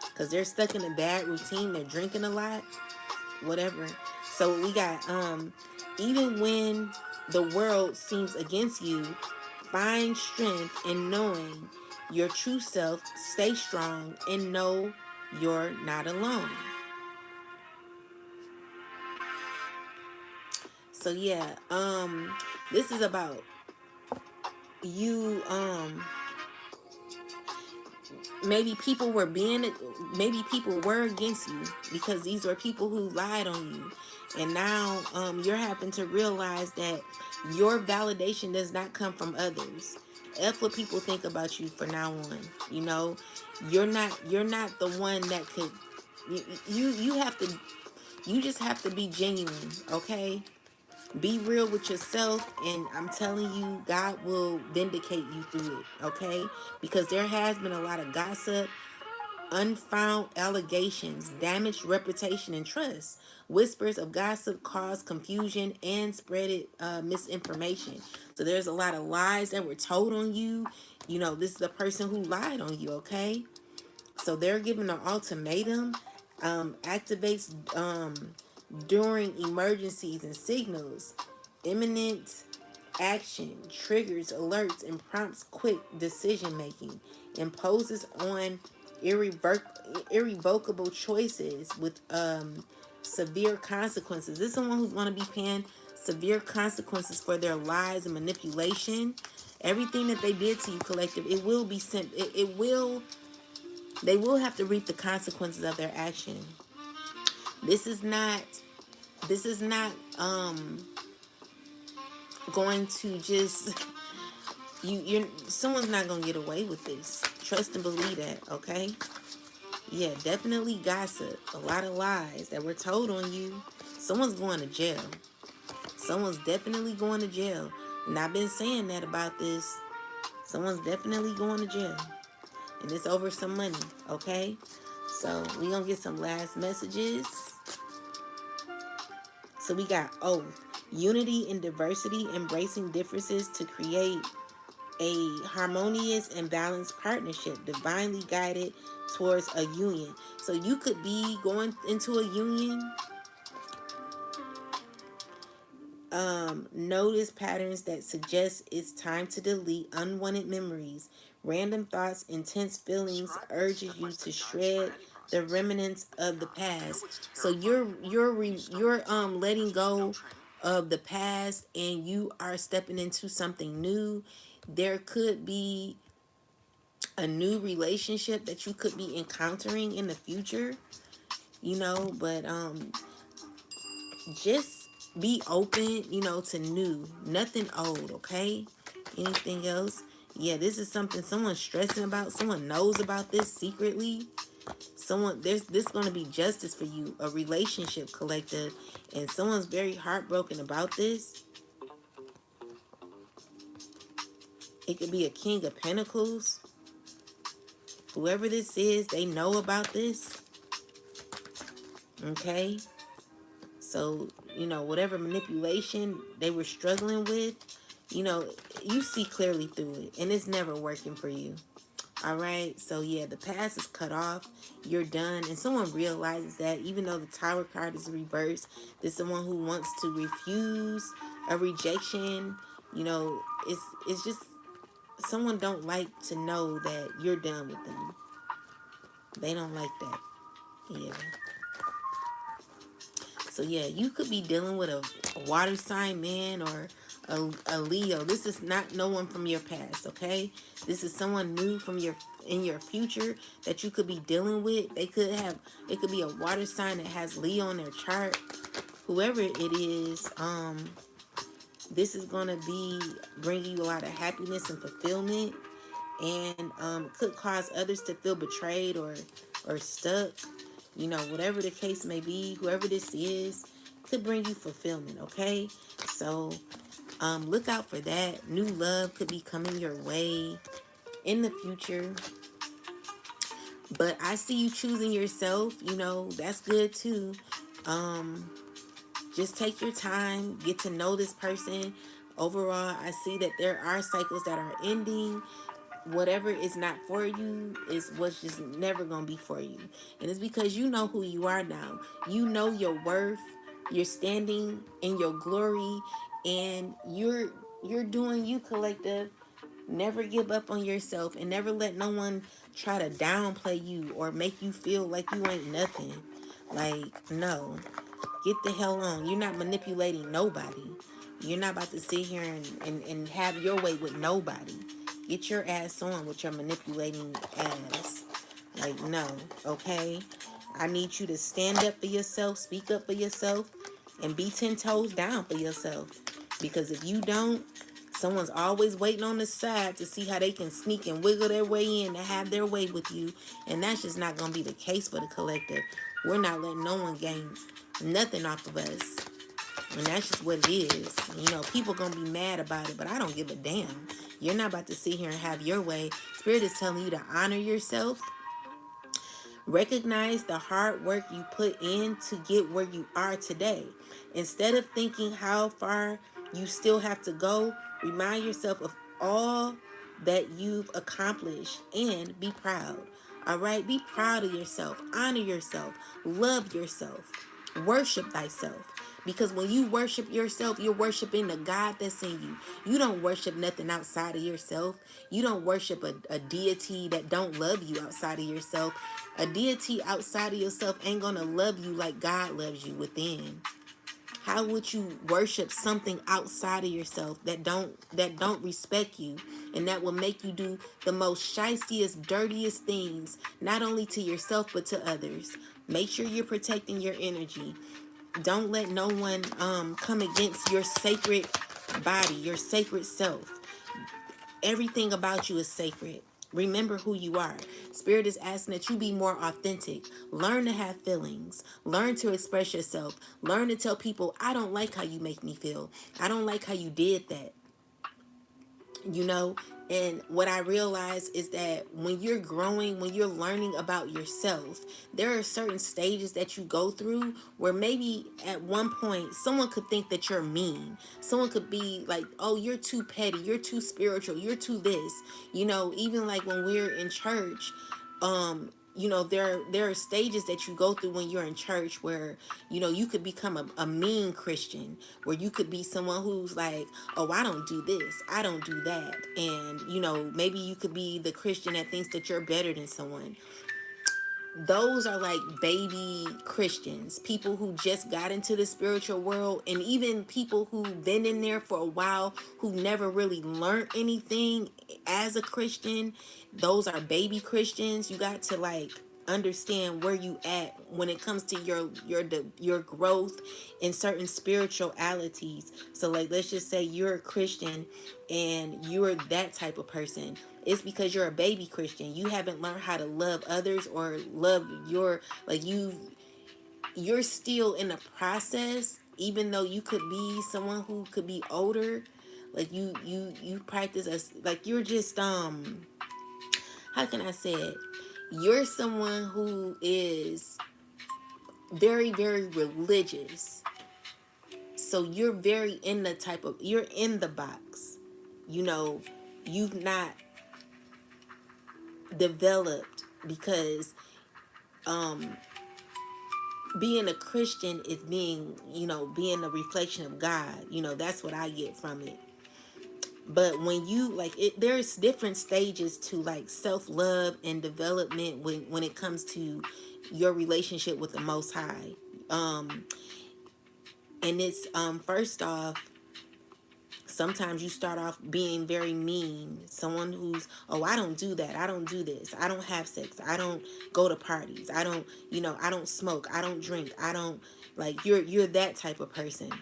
because they're stuck in a bad routine. They're drinking a lot, whatever. So we got even when the world seems against you, find strength in knowing your true self. Stay strong and know you're not alone. So yeah, this is about you. Maybe people were against you because these were people who lied on you, and now you're having to realize that your validation does not come from others. F what people think about you for now on. You're not the one that could. You have to. You just have to be genuine, okay? Be real with yourself, and I'm telling you, God will vindicate you through it, okay? Because there has been a lot of gossip, unfound allegations, damaged reputation and trust. Whispers of gossip cause confusion and spread misinformation. So there's a lot of lies that were told on you. This is the person who lied on you, okay? So they're giving an ultimatum, activates during emergencies and signals, imminent action, triggers, alerts, and prompts quick decision making, imposes on irrevocable choices with severe consequences. This is someone who's going to be paying severe consequences for their lies and manipulation. Everything that they did to you, collective, it will be sent. It will. They will have to reap the consequences of their action. This is not. This is not going to just you're someone's not gonna get away with this. Trust and believe that, okay? Yeah, definitely gossip. A lot of lies that were told on you. Someone's going to jail. Someone's definitely going to jail. And I've been saying that about this. Someone's definitely going to jail. And it's over some money, okay? So we gonna get some last messages. So we got oath. Unity and diversity, embracing differences to create a harmonious and balanced partnership, divinely guided towards a union. So you could be going into a union. Notice patterns that suggest it's time to delete unwanted memories, Random thoughts, intense feelings, urges you to shred the remnants of the past. So you're letting go of the past, and you are stepping into something new. There could be a new relationship that you could be encountering in the future, but just be open, to new, nothing old, okay? Anything else? Yeah, this is something someone's stressing about. Someone knows about this secretly. There's this going to be justice for you, a relationship collective, and someone's very heartbroken about this. It could be a king of pentacles. Whoever this is, they know about this, okay? So, whatever manipulation they were struggling with, you know, you see clearly through it, and it's never working for you. All right. So, yeah, the past is cut off. You're done. And someone realizes that, even though the Tower card is reversed, there's someone who wants to refuse a rejection. It's just someone don't like to know that you're done with them. They don't like that. Yeah. So yeah, you could be dealing with a water sign man, or a Leo. This is not no one from your past, okay? This is someone new from in your future that you could be dealing with. It could be a water sign that has Leo on their chart. Whoever it is, this is gonna be bringing you a lot of happiness and fulfillment, and could cause others to feel betrayed or stuck. Whatever the case may be, whoever this is could bring you fulfillment, okay? So look out for that. New love could be coming your way in the future. But I see you choosing yourself, that's good too. Um, just take your time, get to know this person. Overall, I see that there are cycles that are ending. Whatever is not for you is what's just never gonna be for you, and it's because you know who you are now. You know your worth. You're standing in your glory, and you're doing you, collective. Never give up on yourself, and never let no one try to downplay you or make you feel like you ain't nothing. Like, no, get the hell on. You're not manipulating nobody. You're not about to sit here and have your way with nobody. Get your ass on with your manipulating ass. Like, no, okay? I need you to stand up for yourself, speak up for yourself, and be 10 toes down for yourself. Because if you don't, someone's always waiting on the side to see how they can sneak and wiggle their way in to have their way with you. And that's just not going to be the case for the collective. We're not letting no one gain nothing off of us. And that's just what it is. People gonna be mad about it, but I don't give a damn. You're not about to sit here and have your way. Spirit is telling you to honor yourself. Recognize the hard work you put in to get where you are today. Instead of thinking how far you still have to go, remind yourself of all that you've accomplished and be proud. All right? Be proud of yourself. Honor yourself. Love yourself. Worship thyself. Because when you worship yourself, you're worshiping the God that's in you. You don't worship nothing outside of yourself. You don't worship a deity that don't love you outside of yourself. A deity outside of yourself ain't gonna love you like God loves you within. How would you worship something outside of yourself that don't respect you, and that will make you do the most shystiest, dirtiest things, not only to yourself but to others? Make sure you're protecting your energy. Don't let no one come against your sacred body, your sacred self. Everything about you is sacred. Remember who you are. Spirit is asking that you be more authentic. Learn to have feelings. Learn to express yourself. Learn to tell people, I don't like how you make me feel. I don't like how you did that. you know and what I realize is that when you're growing, when you're learning about yourself, there are certain stages that you go through where maybe at one point someone could think that you're mean. Someone could be like, oh, you're too petty, you're too spiritual, you're too this. Even like when we're in church, there are stages that you go through when you're in church where you could become a mean Christian, where you could be someone who's like, oh, I don't do this, I don't do that. And maybe you could be the Christian that thinks that you're better than someone. Those are like baby Christians, people who just got into the spiritual world, and even people who've been in there for a while who never really learned anything as a Christian. Those are baby Christians. You got to like understand where you at when it comes to your growth in certain spiritualities. So like, let's just say you're a Christian and you're that type of person. It's because you're a baby Christian. You haven't learned how to love others or love your, like, you're still in the process, even though you could be someone who could be older. Like you practice as like, you're just how can I say it? You're someone who is very, very religious. So you're very in the type of, you're in the box. You know, you've not developed, because being a Christian is being a reflection of God. That's what I get from it. But when you like it, there's different stages to like self-love and development when it comes to your relationship with the Most High. And it's first off, sometimes you start off being very mean, someone who's, oh, I don't do that, I don't do this, I don't have sex, I don't go to parties, I don't, I don't smoke, I don't drink, I don't, like, you're that type of person.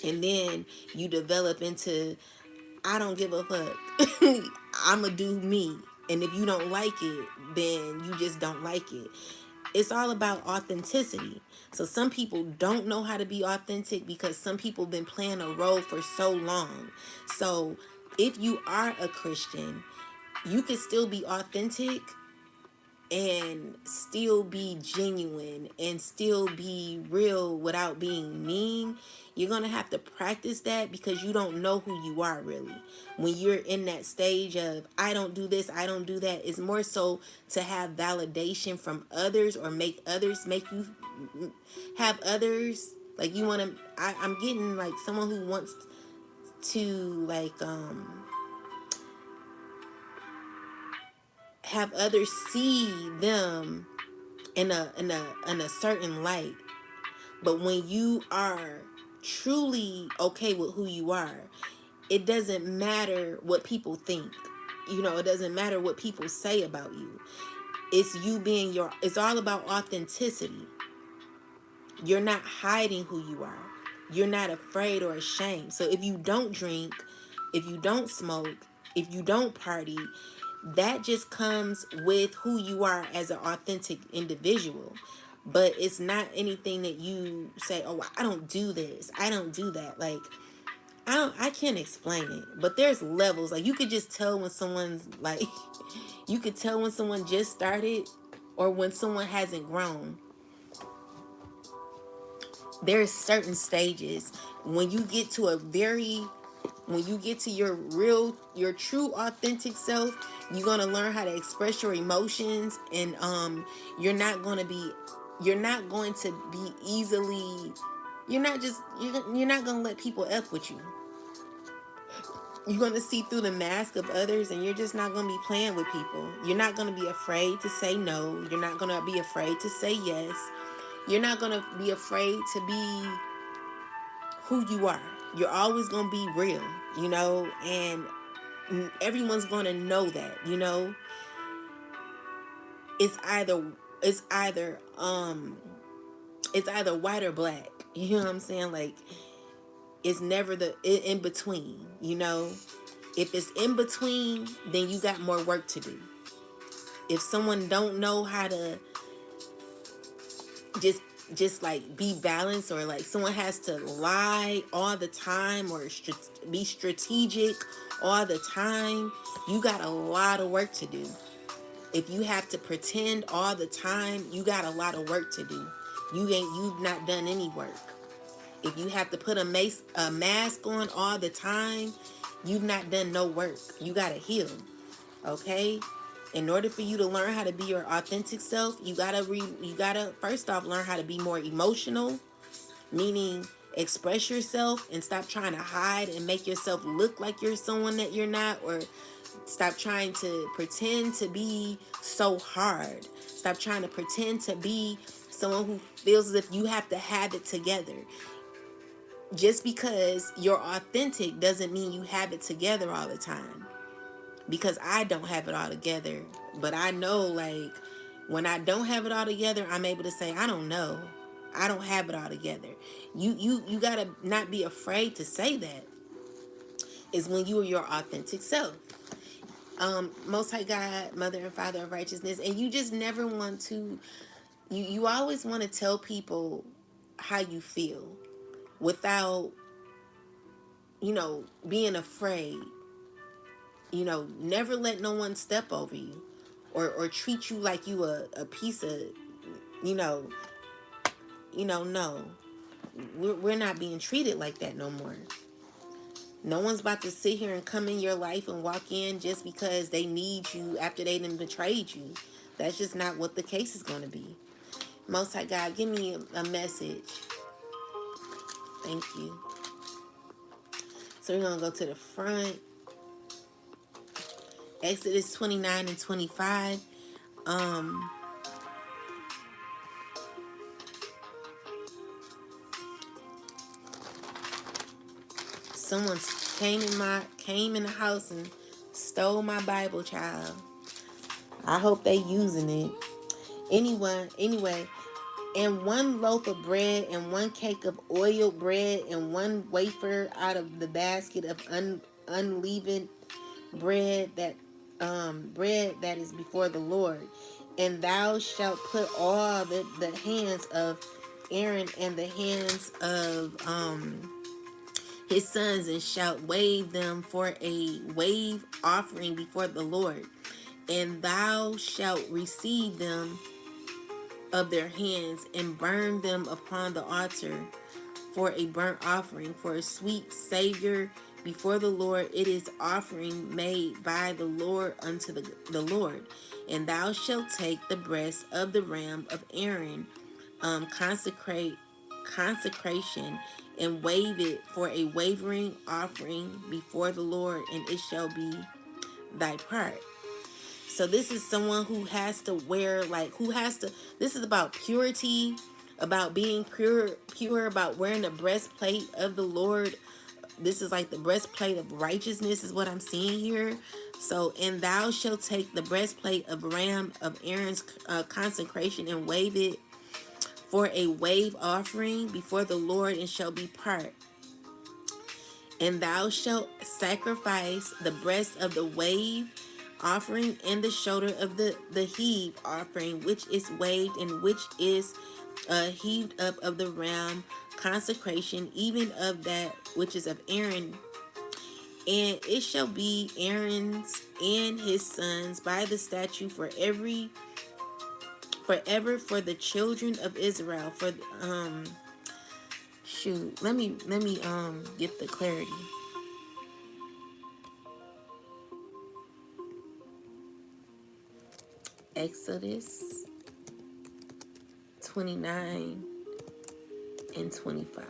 And then you develop into, I don't give a fuck. I'ma do me. And if you don't like it, then you just don't like it. It's all about authenticity. So some people don't know how to be authentic because some people have been playing a role for so long. So if you are a Christian, you can still be authentic and still be genuine and still be real without being mean. You're going to have to practice that because you don't know who you are really. When you're in that stage of, I don't do this, I don't do that, it's more so to have validation from others, or make you have others. Like, you want to, I'm getting like someone who wants to like have others see them in a certain light. But when you are truly okay with who you are, it doesn't matter what people think. It doesn't matter what people say about you. It's you being it's all about authenticity. You're not hiding who you are. You're not afraid or ashamed. So if you don't drink, if you don't smoke, if you don't party, that just comes with who you are as an authentic individual. But it's not anything that you say, oh, I don't do this, I don't do that. Like, I can't explain it, but there's levels. Like, you could just tell when someone's like, you could tell when someone just started or when someone hasn't grown. There's certain stages when you get to when you get to your true authentic self. You're going to learn how to express your emotions, and you're not going to be easily, you're not going to let people F with you. You're going to see through the mask of others, and you're just not going to be playing with people. You're not going to be afraid to say no. You're not going to be afraid to say yes. You're not going to be afraid to be who you are. You're always going to be real, and everyone's going to know that, it's either it's either it's either white or black. You know what I'm saying? Like, it's never the in between, If it's in between, then you got more work to do. If someone don't know how to just like be balanced, or like someone has to lie all the time, or be strategic all the time, you got a lot of work to do. If you have to pretend all the time, you got a lot of work to do. You've not done any work. If you have to put a mask on all the time, you've not done no work. You got to heal. Okay? In order for you to learn how to be your authentic self, you gotta first off learn how to be more emotional, meaning express yourself and stop trying to hide and make yourself look like you're someone that you're not, or stop trying to pretend to be so hard. Stop trying to pretend to be someone who feels as if you have to have it together. Just because you're authentic doesn't mean you have it together all the time. Because I don't have it all together, but I know, like, when I don't have it all together, I'm able to say I don't know. I don't have it all together. You got to not be afraid to say that. Is when you are your authentic self. Most High God, Mother and Father of righteousness, and you just never want to. You always want to tell people how you feel without, being afraid. Never let no one step over you, or treat you like you a piece of, you know, no. We're not being treated like that no more. No one's about to sit here and come in your life and walk in just because they need you after they done betrayed you. That's just not what the case is going to be. Most High God, give me a message. Thank you. So we're going to go to the front. Exodus 29 and 25. Someone came in the house and stole my Bible, child. I hope they using it. Anyway, and one loaf of bread and one cake of oiled bread and one wafer out of the basket of unleavened bread that is before the Lord. And thou shalt put all the hands of Aaron and the hands of his sons, and shalt wave them for a wave offering before the Lord. And thou shalt receive them of their hands and burn them upon the altar for a burnt offering, for a sweet Savior before the Lord. It is offering made by the Lord unto the Lord. And thou shalt take the breast of the ram of Aaron, consecration, and wave it for a wavering offering before the Lord, and it shall be thy part. So this is someone who has to wear, this is about purity, about being pure, about wearing the breastplate of the Lord. This is like the breastplate of righteousness is what I'm seeing here. So, and thou shalt take the breastplate of ram of Aaron's consecration and wave it for a wave offering before the Lord, and shall be part. And thou shalt sacrifice the breast of the wave offering and the shoulder of the heave offering, which is waved and which is heaved up of the ram consecration, even of that which is of Aaron. And it shall be Aaron's and his sons by the statute forever for the children of Israel. For let me get the clarity. Exodus 29 and 25.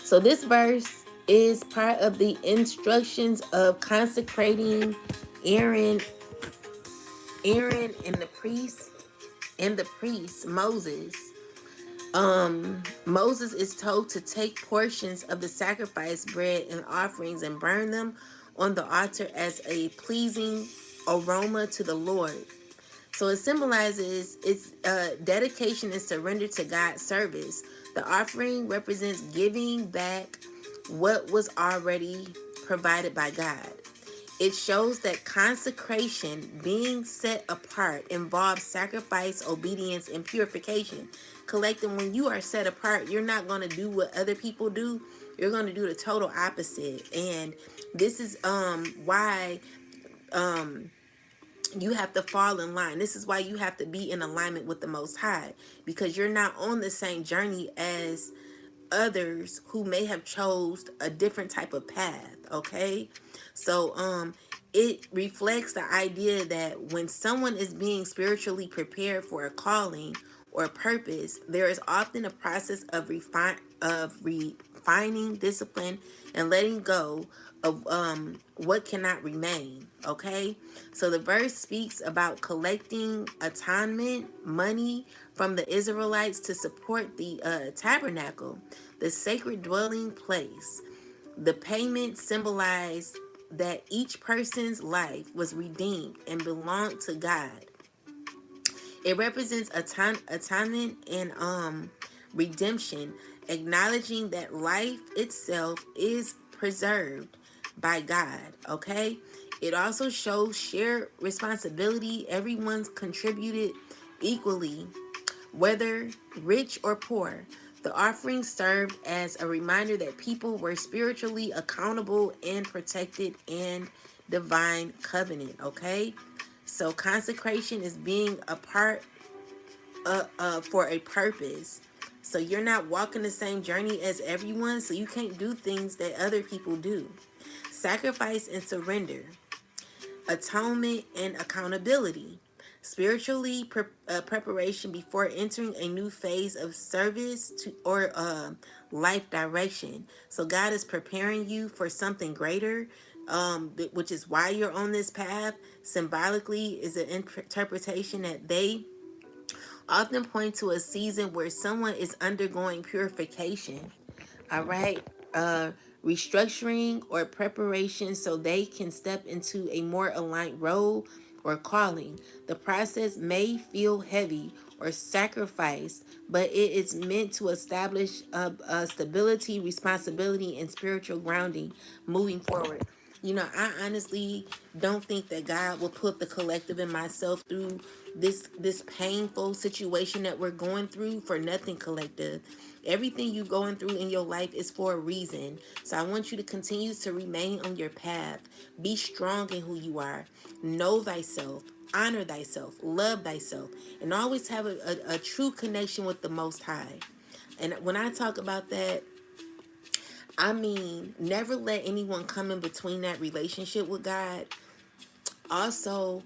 So this verse is part of the instructions of consecrating Aaron and the priest Moses. Moses is told to take portions of the sacrifice bread and offerings and burn them on the altar as a pleasing aroma to the Lord. So it symbolizes its dedication and surrender to God's service. The offering represents giving back what was already provided by God. It shows that consecration, being set apart, involves sacrifice, obedience, and purification. Collecting, when you are set apart, you're not going to do what other people do. You're going to do the total opposite. And this is why you have to fall in line. This is why you have to be in alignment with the Most High, because you're not on the same journey as others who may have chose a different type of path. Okay, so it reflects the idea that when someone is being spiritually prepared for a calling or purpose, there is often a process of refining discipline and letting go of what cannot remain. Okay, so the verse speaks about collecting atonement money from the Israelites to support the tabernacle, the sacred dwelling place. The payment symbolized that each person's life was redeemed and belonged to God. It represents atonement and redemption, acknowledging that life itself is preserved by God. Okay. It also shows shared responsibility. Everyone's contributed equally, whether rich or poor. The offering served as a reminder that people were spiritually accountable and protected in divine covenant. Okay. So consecration is being a part for a purpose. So you're not walking the same journey as everyone, so you can't do things that other people do. Sacrifice and surrender, atonement and accountability, spiritually preparation before entering a new phase of service to or life direction. So God is preparing you for something greater, which is why you're on this path. Symbolically is an interpretation that they often point to a season where someone is undergoing purification, all right, restructuring or preparation so they can step into a more aligned role or calling. The process may feel heavy or sacrifice, but it is meant to establish stability, responsibility, and spiritual grounding moving forward. You know, I honestly don't think that God will put the collective and myself through this painful situation that we're going through for nothing, collective. Everything you going through in your life is for a reason. So I want you to continue to remain on your path. Be strong in who you are. Know thyself. Honor thyself. Love thyself. And always have a true connection with the Most High. And when I talk about that, I mean, never let anyone come in between that relationship with God. Also,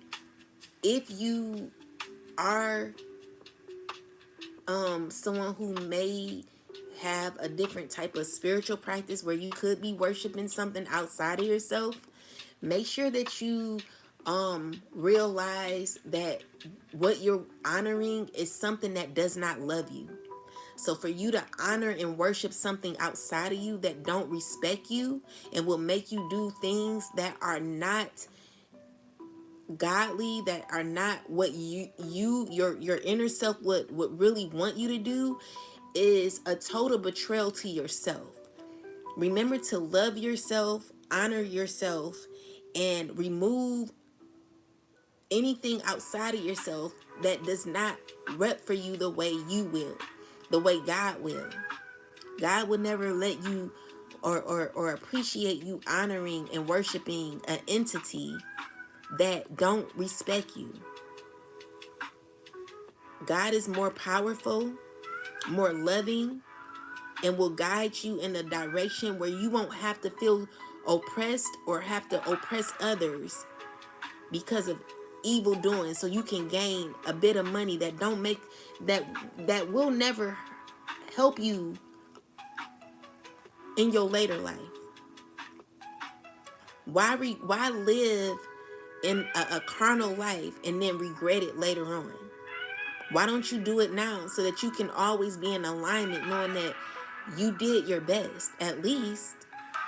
if you are someone who may have a different type of spiritual practice where you could be worshiping something outside of yourself, make sure that you realize that what you're honoring is something that does not love you. So for you to honor and worship something outside of you that don't respect you and will make you do things that are not godly, that are not what your inner self would really want you to do, is a total betrayal to yourself. Remember to love yourself, honor yourself, and remove anything outside of yourself that does not rep for you the way you will, the way God will. God would never let you or appreciate you honoring and worshiping an entity that don't respect you. God is more powerful, more loving, and will guide you in a direction where you won't have to feel oppressed or have to oppress others because of evil doing, so you can gain a bit of money that don't make that that will never help you in your later life. Why live in a carnal life and then regret it later on? Why don't you do it now so that you can always be in alignment, knowing that you did your best at least?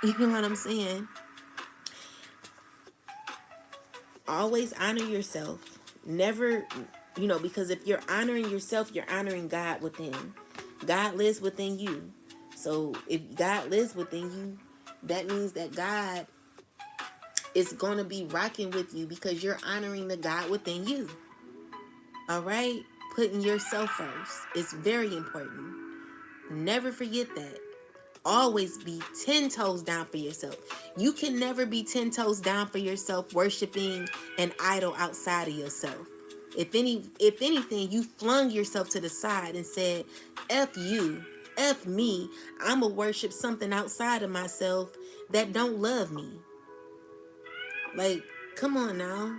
You know what I'm saying? Always honor yourself. Never, because if you're honoring yourself, you're honoring God within. God lives within you. So if God lives within you, that means that God is going to be rocking with you because you're honoring the God within you. All right? Putting yourself first is very important. Never forget that. always be 10 toes down for yourself. You can never be 10 toes down for yourself worshiping an idol outside of yourself. If anything, you flung yourself to the side and said, F you, F me, I'ma worship something outside of myself that don't love me. Like, come on now.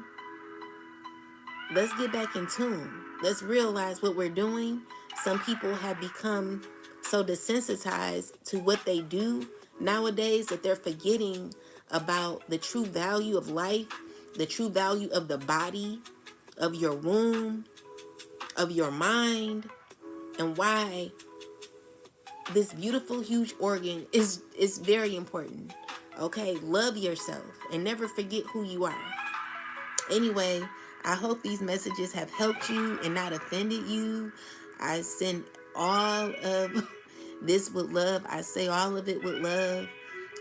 Let's get back in tune. Let's realize what we're doing. Some people have become so desensitized to what they do nowadays that they're forgetting about the true value of life, the true value of the body, of your womb, of your mind, and why this beautiful huge organ is very important. Okay, love yourself and never forget who you are. Anyway, I hope these messages have helped you and not offended you. I send all of this with love. I say all of it with love.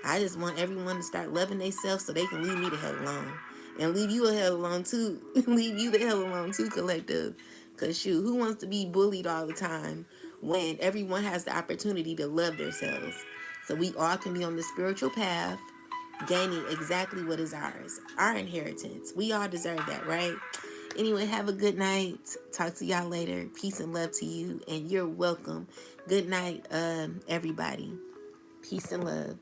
I just want everyone to start loving themselves so they can leave me the hell alone. And leave you the hell alone too. Leave you the hell alone too, collective. Because shoot, who wants to be bullied all the time when everyone has the opportunity to love themselves? So we all can be on the spiritual path, gaining exactly what is ours, our inheritance. We all deserve that, right? Anyway, have a good night. Talk to y'all later. Peace and love to you, and you're welcome. Good night, everybody. Peace and love.